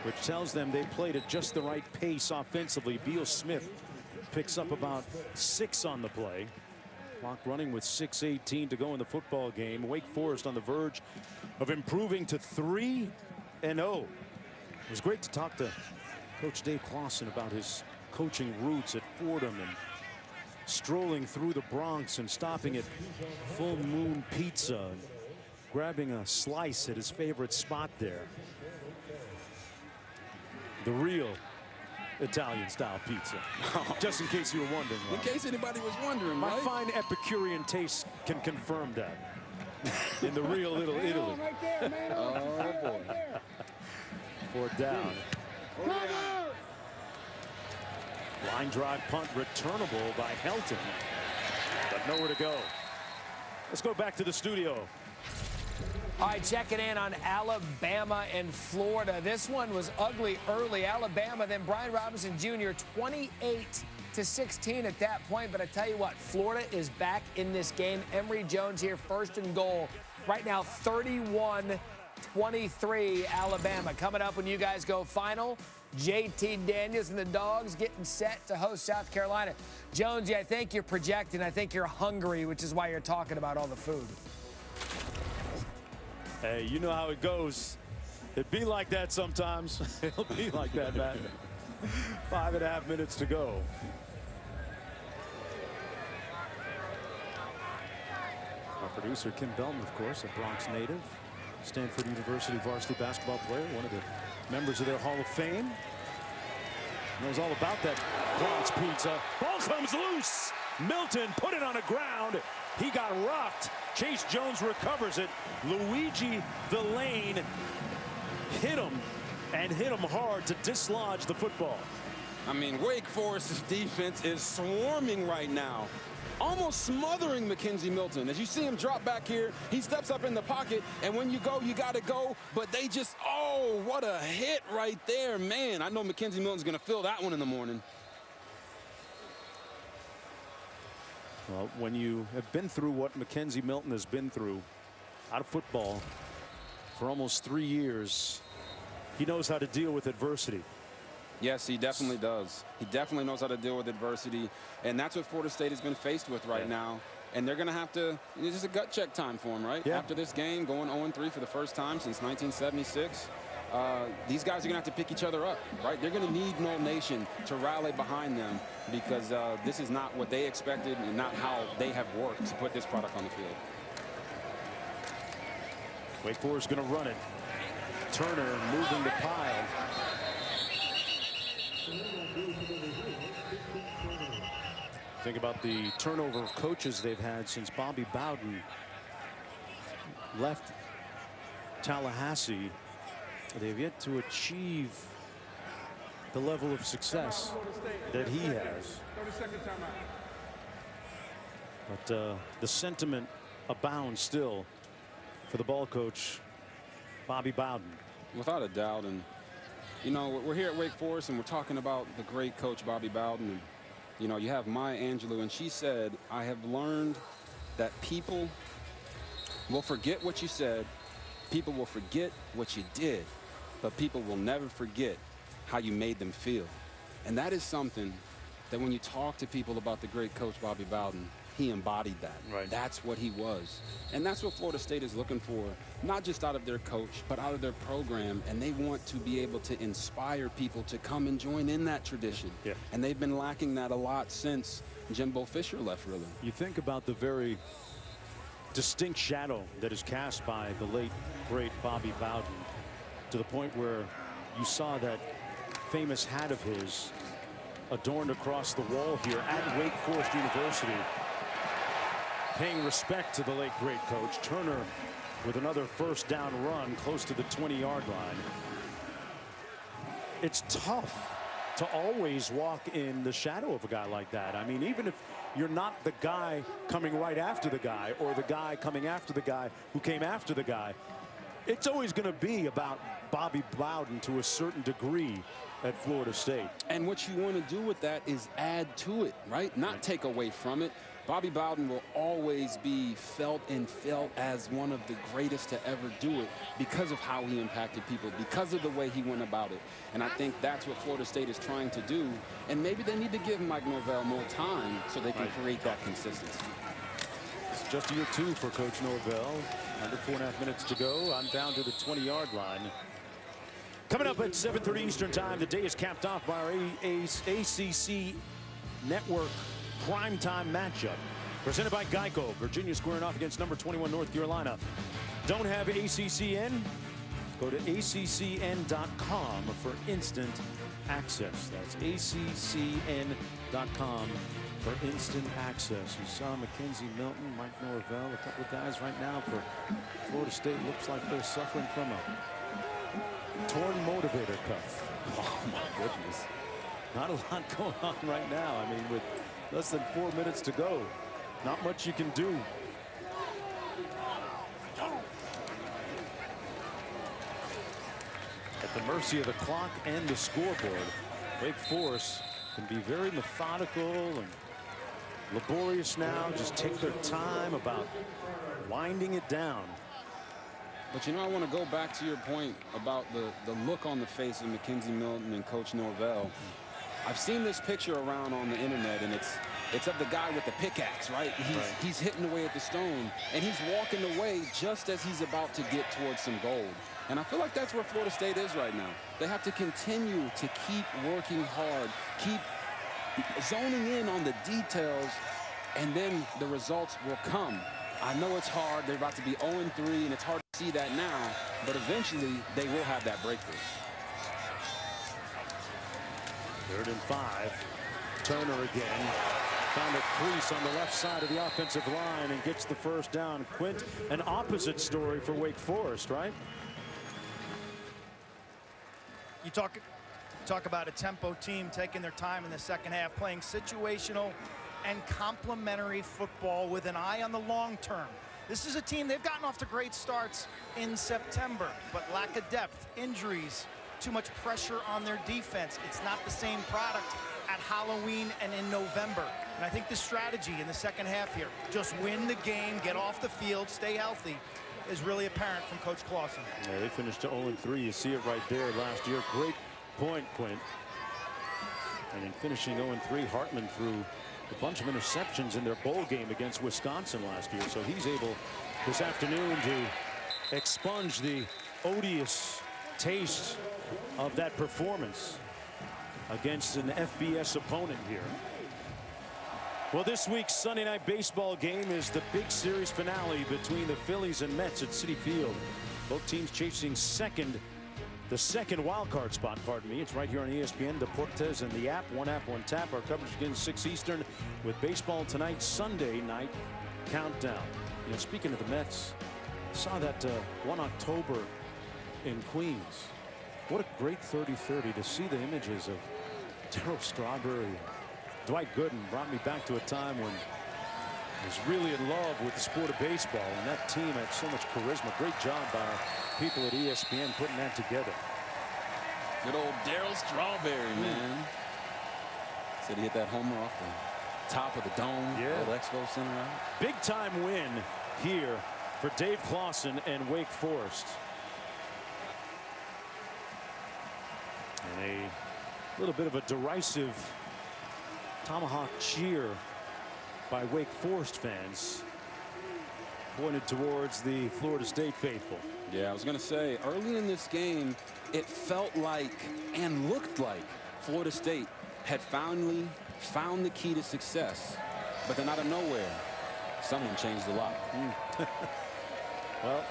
S2: which tells them they played at just the right pace offensively. Beal-Smith picks up about 6 on the play. Clock running with 6:18 to go in the football game. Wake Forest on the verge of improving to 3-0. It was great to talk to Coach Dave Clawson about his coaching roots at Fordham and strolling through the Bronx and stopping at Full Moon Pizza, grabbing a slice at his favorite spot there. The real Italian style pizza. Just in case you were wondering.
S7: In case anybody was wondering,
S2: my
S7: right?
S2: fine Epicurean taste can confirm that. In the real Little Italy.
S4: Right there, man.
S7: Oh boy.
S2: 4th down. Line drive punt returnable by Helton, but nowhere to go. Let's go back to the studio.
S8: All right, checking in on Alabama and Florida. This one was ugly early. Alabama, then Brian Robinson Jr., 28-16 at that point. But I tell you what, Florida is back in this game. Emory Jones here, 1st and goal. Right now, 31-23 Alabama. Coming up when you guys go final, JT Daniels and the Dogs getting set to host South Carolina. Jonesy, I think you're projecting. I think you're hungry, which is why you're talking about all the food.
S2: Hey, you know how it goes. It'd be like that sometimes. It'll be like that, Matt. 5.5 minutes to go. Our producer, Kim Bellman, of course, a Bronx native. Stanford University varsity basketball player, one of the members of their Hall of Fame. Knows all about that Bronx pizza. Ball comes loose. Milton put it on the ground. He got rocked. Chase Jones recovers it. Luigi Villain hit him, and hit him hard to dislodge the football.
S7: I mean, Wake Forest's defense is swarming right now, almost smothering Mackenzie Milton. As you see him drop back here, he steps up in the pocket, and when you go, you got to go. But they just, oh, what a hit right there, man. I know Mackenzie Milton's going to feel that one in the morning.
S2: Well, when you have been through what Mackenzie Milton has been through out of football for almost 3 years, he knows how to deal with adversity.
S7: Yes, he definitely does. He definitely knows how to deal with adversity, and that's what Florida State has been faced with right now. And they're going to have to, it's just a gut check time for him, right? After this game, going 0-3 for the first time since 1976. These guys are going to have to pick each other up, right? They're going to need Noel Nation to rally behind them because this is not what they expected and not how they have worked to put this product on the field.
S2: Wake Forest going to run it. Turner moving the pile. Think about the turnover of coaches they've had since Bobby Bowden left Tallahassee. They've yet to achieve the level of success that he has. But the sentiment abounds still for the ball coach, Bobby Bowden.
S7: Without a doubt. And, you know, we're here at Wake Forest and we're talking about the great coach, Bobby Bowden. And, you know, you have Maya Angelou, and she said, I have learned that people will forget what you said, people will forget what you did, but people will never forget how you made them feel. And that is something that when you talk to people about the great coach Bobby Bowden, he embodied that.
S2: Right.
S7: That's what he was. And that's what Florida State is looking for, not just out of their coach, but out of their program. And they want to be able to inspire people to come and join in that tradition.
S2: Yeah.
S7: And they've been lacking that a lot since Jimbo Fisher left, really.
S2: You think about the very distinct shadow that is cast by the late, great Bobby Bowden, to the point where you saw that famous hat of his adorned across the wall here at Wake Forest University, paying respect to the late great coach. Turner with another first down run close to the 20-yard line. It's tough to always walk in the shadow of a guy like that. I mean, even if you're not the guy coming right after the guy or the guy coming after the guy who came after the guy, it's always going to be about Bobby Bowden to a certain degree at Florida State.
S7: And what you want to do with that is add to it, right? Not take away from it. Bobby Bowden will always be felt as one of the greatest to ever do it because of how he impacted people, because of the way he went about it. And I think that's what Florida State is trying to do. And maybe they need to give Mike Norvell more time so they can create that consistency.
S2: It's just year 2 for Coach Norvell. Under 4.5 minutes to go. I'm down to the 20-yard line. Coming up at 7:30 Eastern Time, the day is capped off by our ACC Network primetime matchup. Presented by Geico. Virginia squaring off against number 21 North Carolina. Don't have ACCN? Go to ACCN.com for instant access. That's ACCN.com for instant access. You saw Mackenzie Milton, Mike Norvell, a couple of guys right now for Florida State. Looks like they're suffering from a torn motivator cuff.
S7: Oh, my goodness.
S2: Not a lot going on right now. I mean, with less than 4 minutes to go, not much you can do. At the mercy of the clock and the scoreboard, Wake Forest can be very methodical and laborious now. Just take their time about winding it down.
S7: But, you know, I want to go back to your point about the look on the face of Mackenzie Milton and Coach Norvell. I've seen this picture around on the internet, and it's of the guy with the pickaxe, right? He's hitting away at the stone, and he's walking away just as he's about to get towards some gold. And I feel like that's where Florida State is right now. They have to continue to keep working hard, keep zoning in on the details, and then the results will come. I know it's hard. They're about to be 0-3, and it's hard to see that now, but eventually they will have that breakthrough.
S2: 3rd and 5. Turner again. Found a crease on the left side of the offensive line and gets the first down. Quint, an opposite story for Wake Forest, right?
S1: You talk about a tempo team taking their time in the second half, playing situational and complementary football with an eye on the long term. This is a team, they've gotten off to great starts in September, but lack of depth, injuries, too much pressure on their defense. It's not the same product at Halloween and in November. And I think the strategy in the second half here, just win the game, get off the field, stay healthy, is really apparent from Coach Clawson.
S2: Yeah, they finished to 0-3. You see it right there last year. Great point, Quint. And then finishing 0-3, Hartman threw a bunch of interceptions in their bowl game against Wisconsin last year. So he's able this afternoon to expunge the odious taste of that performance against an FBS opponent here. Well, this week's Sunday Night Baseball game is the big series finale between the Phillies and Mets at Citi Field. Both teams chasing the second wild card spot, pardon me. It's right here on ESPN, Deportes, and the app. One app, one tap. Our coverage begins 6 Eastern with baseball tonight, Sunday night countdown. You know, speaking of the Mets, saw that 1 October in Queens. What a great 30-30 to see the images of Darryl Strawberry. Dwight Gooden brought me back to a time when I was really in love with the sport of baseball, and that team had so much charisma. Great job by people at ESPN putting that together.
S7: Good old Darryl Strawberry, man. Said he hit that homer off the top of the dome.
S2: Yeah.
S7: Old Expo Center out.
S2: Big time win here for Dave Clawson and Wake Forest. And a little bit of a derisive tomahawk cheer by Wake Forest fans pointed towards the Florida State faithful.
S7: Yeah, I was going to say, early in this game, it felt like and looked like Florida State had finally found the key to success. But then out of nowhere, someone changed the lock.
S2: Well,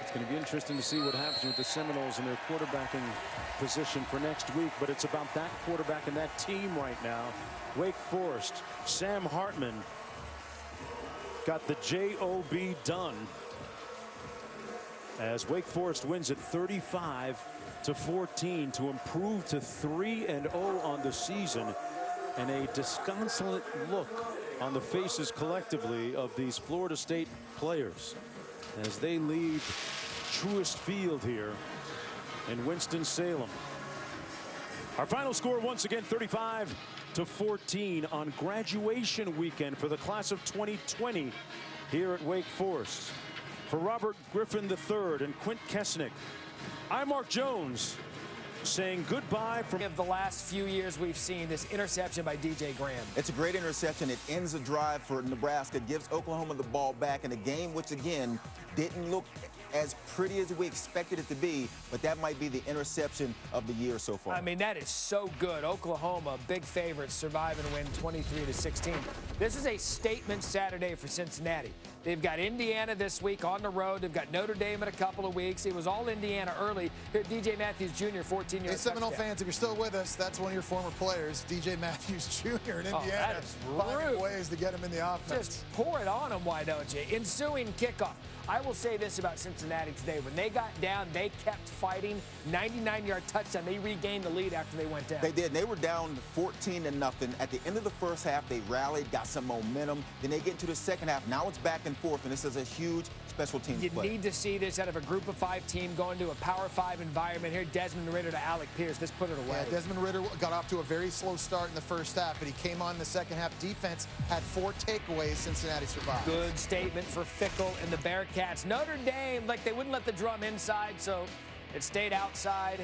S2: it's going to be interesting to see what happens with the Seminoles and their quarterbacking position for next week. But it's about that quarterback and that team right now. Wake Forest, Sam Hartman got the job done as Wake Forest wins at 35-14 to improve to 3-0 on the season, and a disconsolate look on the faces collectively of these Florida State players as they leave Truist Field here in Winston-Salem. Our final score once again 35-14 on graduation weekend for the class of 2020 here at Wake Forest. For Robert Griffin III and Quint Kesnick, I'm Mark Jones saying goodbye from
S8: of the last few years we've seen this interception by DJ Graham.
S10: It's a great interception. It ends a drive for Nebraska. It gives Oklahoma the ball back in a game which, again, didn't look as pretty as we expected it to be, but that might be the interception of the year so far.
S8: I mean, that is so good. Oklahoma, big favorites, survive and win 23-16. This is a statement Saturday for Cincinnati. They've got Indiana this week on the road. They've got Notre Dame in a couple of weeks. It was all Indiana early. Here, DJ Matthews Jr., 14 years.
S1: Hey, Seminole fans, if you're still with us, that's one of your former players, DJ Matthews Jr. in Indiana. Finding ways to get him in the offense.
S8: Just pour it on them, why don't you? Ensuing kickoff. I will say this about Cincinnati today. When they got down, they kept fighting. 99-yard touchdown. They regained the lead after they went down.
S10: They did. They were down 14-0. At the end of the first half, they rallied, got some momentum. Then they get into the second half. Now it's back and forth, and this is a huge special teams play.
S8: You need to see this out of a group of 5 team going to a Power 5 environment. Here, Desmond Ridder to Alec Pierce. This put it away.
S1: Yeah, Desmond Ridder got off to a very slow start in the first half, but he came on in the second half. Defense had 4 takeaways. Cincinnati survived.
S8: Good statement for Fickle and the Bearcats. Notre Dame, like, they wouldn't let the drum inside, so it stayed outside.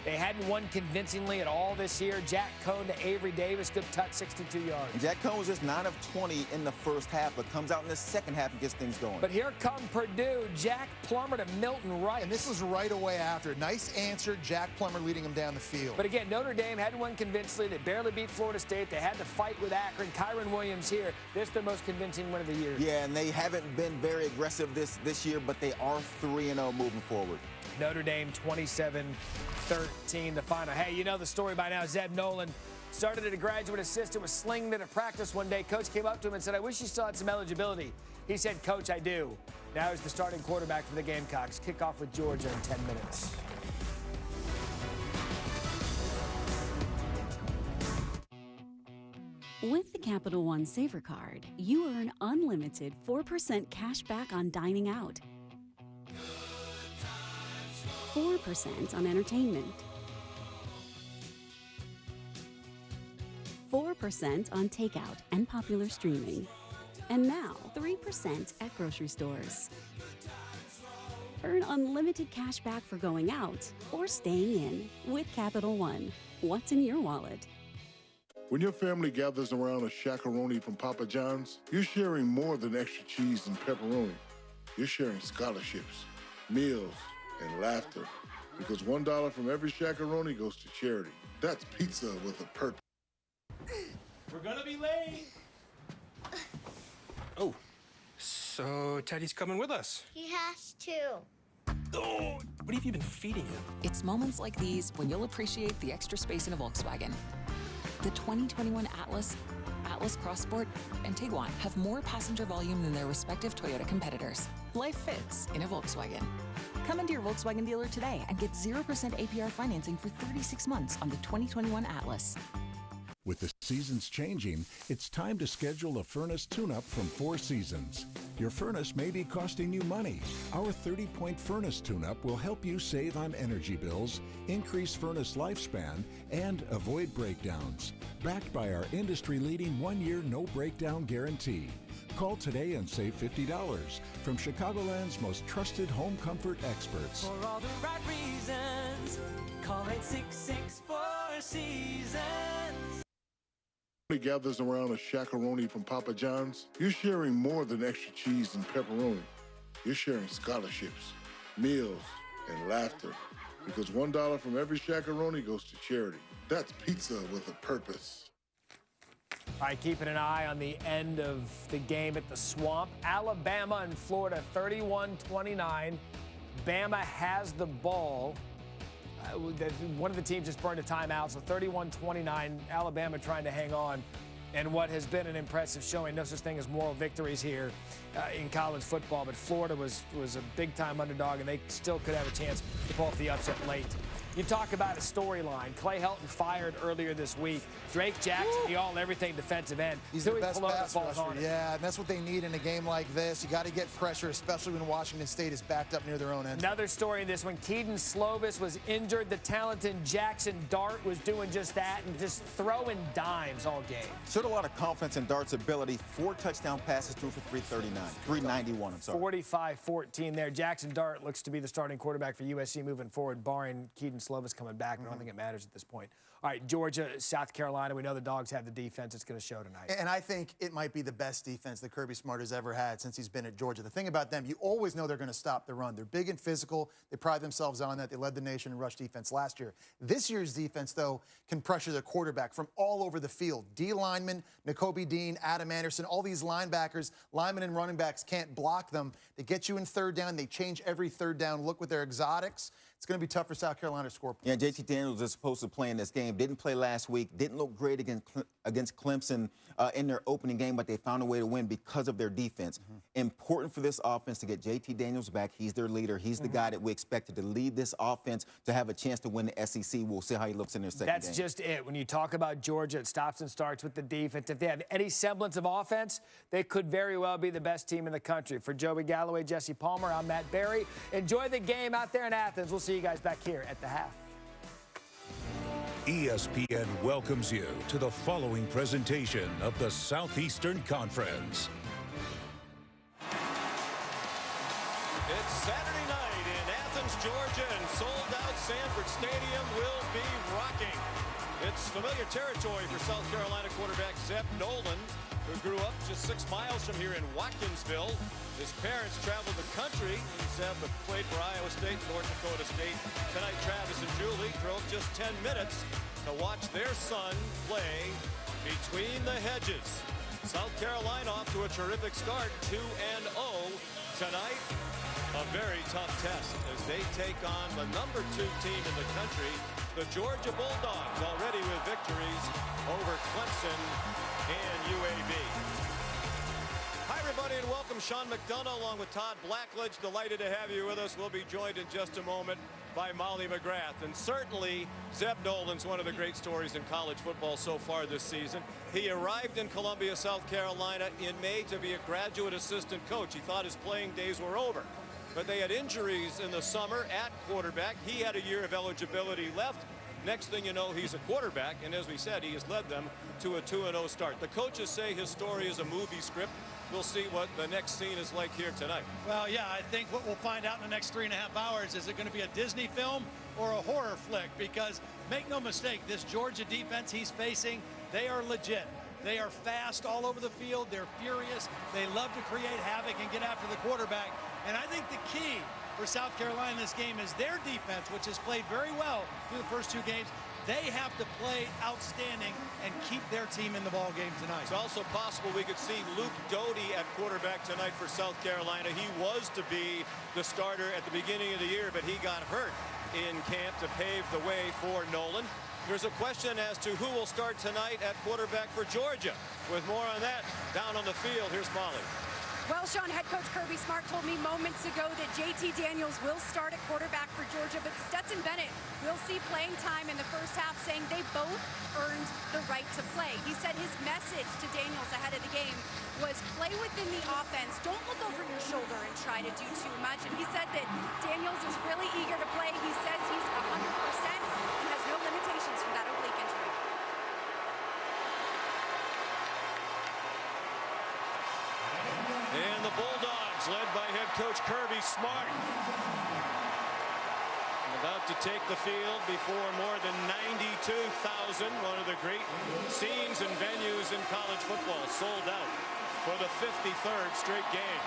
S8: They hadn't won convincingly at all this year. Jack Cohn to Avery Davis, good touch, 62 yards.
S10: Jack Cohn was just 9 of 20 in the first half, but comes out in the second half and gets things going.
S8: But here come Purdue, Jack Plummer to Milton Wright.
S1: And this was right away after. Nice answer, Jack Plummer leading him down the field.
S8: But again, Notre Dame hadn't won convincingly. They barely beat Florida State. They had to fight with Akron. Kyron Williams here. This is their most convincing win of the year.
S10: Yeah, and they haven't been very aggressive this year, but they are 3-0 moving forward.
S8: Notre Dame 27-13 the final. Hey, you know the story by now. Zeb Nolan started as a graduate assistant, was slinging it at practice one day. Coach came up to him and said, I wish you still had some eligibility. He said, Coach, I do. Now he's the starting quarterback for the Gamecocks. Kickoff with Georgia in 10 minutes.
S11: With the Capital One Saver Card, you earn unlimited 4% cash back on dining out, 4% on entertainment, 4% on takeout and popular streaming, and now 3% at grocery stores. Earn unlimited cash back for going out or staying in with Capital One. What's in your wallet?
S12: When your family gathers around a shakaroni from Papa John's, you're sharing more than extra cheese and pepperoni. You're sharing scholarships, meals, and laughter. Because $1 from every shakaroni goes to charity. That's pizza with a purpose.
S13: We're gonna be late.
S14: Oh, so Teddy's coming with us.
S15: He has to.
S14: Oh, what have you been feeding him?
S16: It's moments like these when you'll appreciate the extra space in a Volkswagen. The 2021 Atlas, Atlas Crossport, and Tiguan have more passenger volume than their respective Toyota competitors. Life fits in a Volkswagen. Come into your Volkswagen dealer today and get 0% APR financing for 36 months on the 2021 Atlas.
S17: With the seasons changing, it's time to schedule a furnace tune-up from Four Seasons. Your furnace may be costing you money. Our 30-point furnace tune-up will help you save on energy bills, increase furnace lifespan, and avoid breakdowns. Backed by our industry-leading 1-year no-breakdown guarantee. Call today and save $50 from Chicagoland's most trusted home comfort experts.
S18: For all the right reasons, call 866 4 Seasons.
S12: Gathers around a shakaroni from Papa John's, you're sharing more than extra cheese and pepperoni. You're sharing scholarships, meals, and laughter. Because $1 from every shakaroni goes to charity. That's pizza with a purpose.
S8: All right, keeping an eye on the end of the game at the Swamp. Alabama and Florida, 31-29. Bama has the ball. One of the teams just burned a timeout, so 31-29, Alabama trying to hang on. And what has been an impressive showing, no such thing as moral victories here in college football, but Florida was a big-time underdog, and they still could have a chance to pull off the upset late. You talk about a storyline. Clay Helton fired earlier this week. Drake Jackson, the all-everything defensive end.
S1: He's the best pass rusher. Yeah, and that's what they need in a game like this. You got to get pressure, especially when Washington State is backed up near their own end.
S8: Another story in this one. Keaton Slovis was injured. The talented Jackson Dart was doing just that and just throwing dimes all game.
S10: Showed a lot of confidence in Dart's ability. 4 touchdown passes, threw for 391. I'm sorry.
S8: 45-14 there. Jackson Dart looks to be the starting quarterback for USC moving forward, barring Keaton Slovis coming back. I don't think it matters at this point. All right, Georgia, South Carolina. We know the Dogs have the defense. It's going to show tonight.
S1: And I think it might be the best defense that Kirby Smart has ever had since he's been at Georgia. The thing about them, you always know they're going to stop the run. They're big and physical. They pride themselves on that. They led the nation in rush defense last year. This year's defense, though, can pressure the quarterback from all over the field. D linemen, Nakobe Dean, Adam Anderson, all these linebackers, linemen and running backs can't block them. They get you in third down. They change every third down look with their exotics. It's going to be tough for South Carolina to score points.
S10: Yeah, JT Daniels is supposed to play in this game. Didn't play last week. Didn't look great against Clemson in their opening game, but they found a way to win because of their defense. Important for this offense to get JT Daniels back. He's their leader. He's the guy that we expected to lead this offense to have a chance to win the SEC. We'll see how he looks in their second game.
S8: That's just it. When you talk about Georgia, it stops and starts with the defense. If they have any semblance of offense, they could very well be the best team in the country. For Joey Galloway, Jesse Palmer, I'm Matt Berry. Enjoy the game out there in Athens. We'll see you guys back here at the half.
S19: ESPN welcomes you to the following presentation of the Southeastern Conference.
S20: It's Saturday night in Athens, Georgia, and sold-out Sanford Stadium will be rocking. It's familiar territory for South Carolina quarterback Zeb Nolan, who grew up just 6 miles from here in Watkinsville. His parents traveled the country. Zeb played for Iowa State and North Dakota State. Tonight, Travis and Julie drove just 10 minutes to watch their son play between the hedges. South Carolina off to a terrific start, 2-0 tonight. A very tough test as they take on the #2 team in the country, the Georgia Bulldogs, already with victories over Clemson and UAB. Hi, everybody, and welcome. Sean McDonough along with Todd Blackledge. Delighted to have you with us. We'll be joined in just a moment by Molly McGrath. And certainly, Zeb Nolan's one of the great stories in college football so far this season. He arrived in Columbia, South Carolina in May to be a graduate assistant coach. He thought his playing days were over. But they had injuries in the summer at quarterback. He had a year of eligibility left. Next thing you know, he's a quarterback, and as we said, he has led them to a 2-0 start. The coaches say his story is a movie script. we'll see what the next scene is like here tonight.
S15: Well, yeah, I think what we'll find out in the next 3.5 hours, is it going to be a Disney film or a horror flick? Because make no mistake, this Georgia defense he's facing, they are legit. They are fast all over the field. They're furious. They love to create havoc and get after the quarterback. And I think the key for South Carolina in this game is their defense, which has played very well through the first 2 games. They have to play outstanding and keep their team in the ball game tonight.
S20: It's also possible we could see Luke Doty at quarterback tonight for South Carolina. He was to be the starter at the beginning of the year, but he got hurt in camp to pave the way for Nolan. There's a question as to who will start tonight at quarterback for Georgia. With more on that down on the field, here's Molly.
S21: Well, Sean, head coach Kirby Smart told me moments ago that JT Daniels will start at quarterback for Georgia, but Stetson Bennett will see playing time in the first half, saying they both earned the right to play. He said his message to Daniels ahead of the game was play within the offense. Don't look over your shoulder and try to do too much. And he said that Daniels is really eager to play. He says he's 100% and has no limitations from that oblique injury.
S20: And the Bulldogs, led by head coach Kirby Smart, about to take the field before more than 92,000. One of the great scenes and venues in college football, sold out for the 53rd straight game.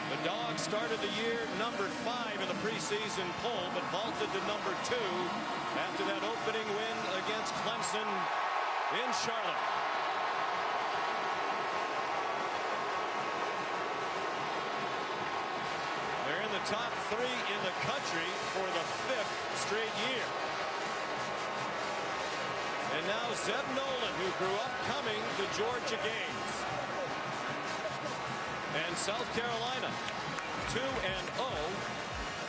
S20: The Dogs started the year number 5 in the preseason poll, but vaulted to number 2 after that opening win against Clemson in Charlotte. They're in the top 3 in the country for the 5th straight year. And now Zeb Nolan, who grew up coming to Georgia games. And South Carolina 2-0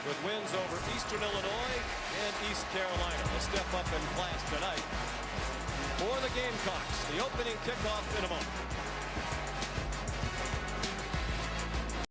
S20: with wins over Eastern Illinois and East Carolina. A step up in class tonight for the Gamecocks. The opening kickoff in a moment.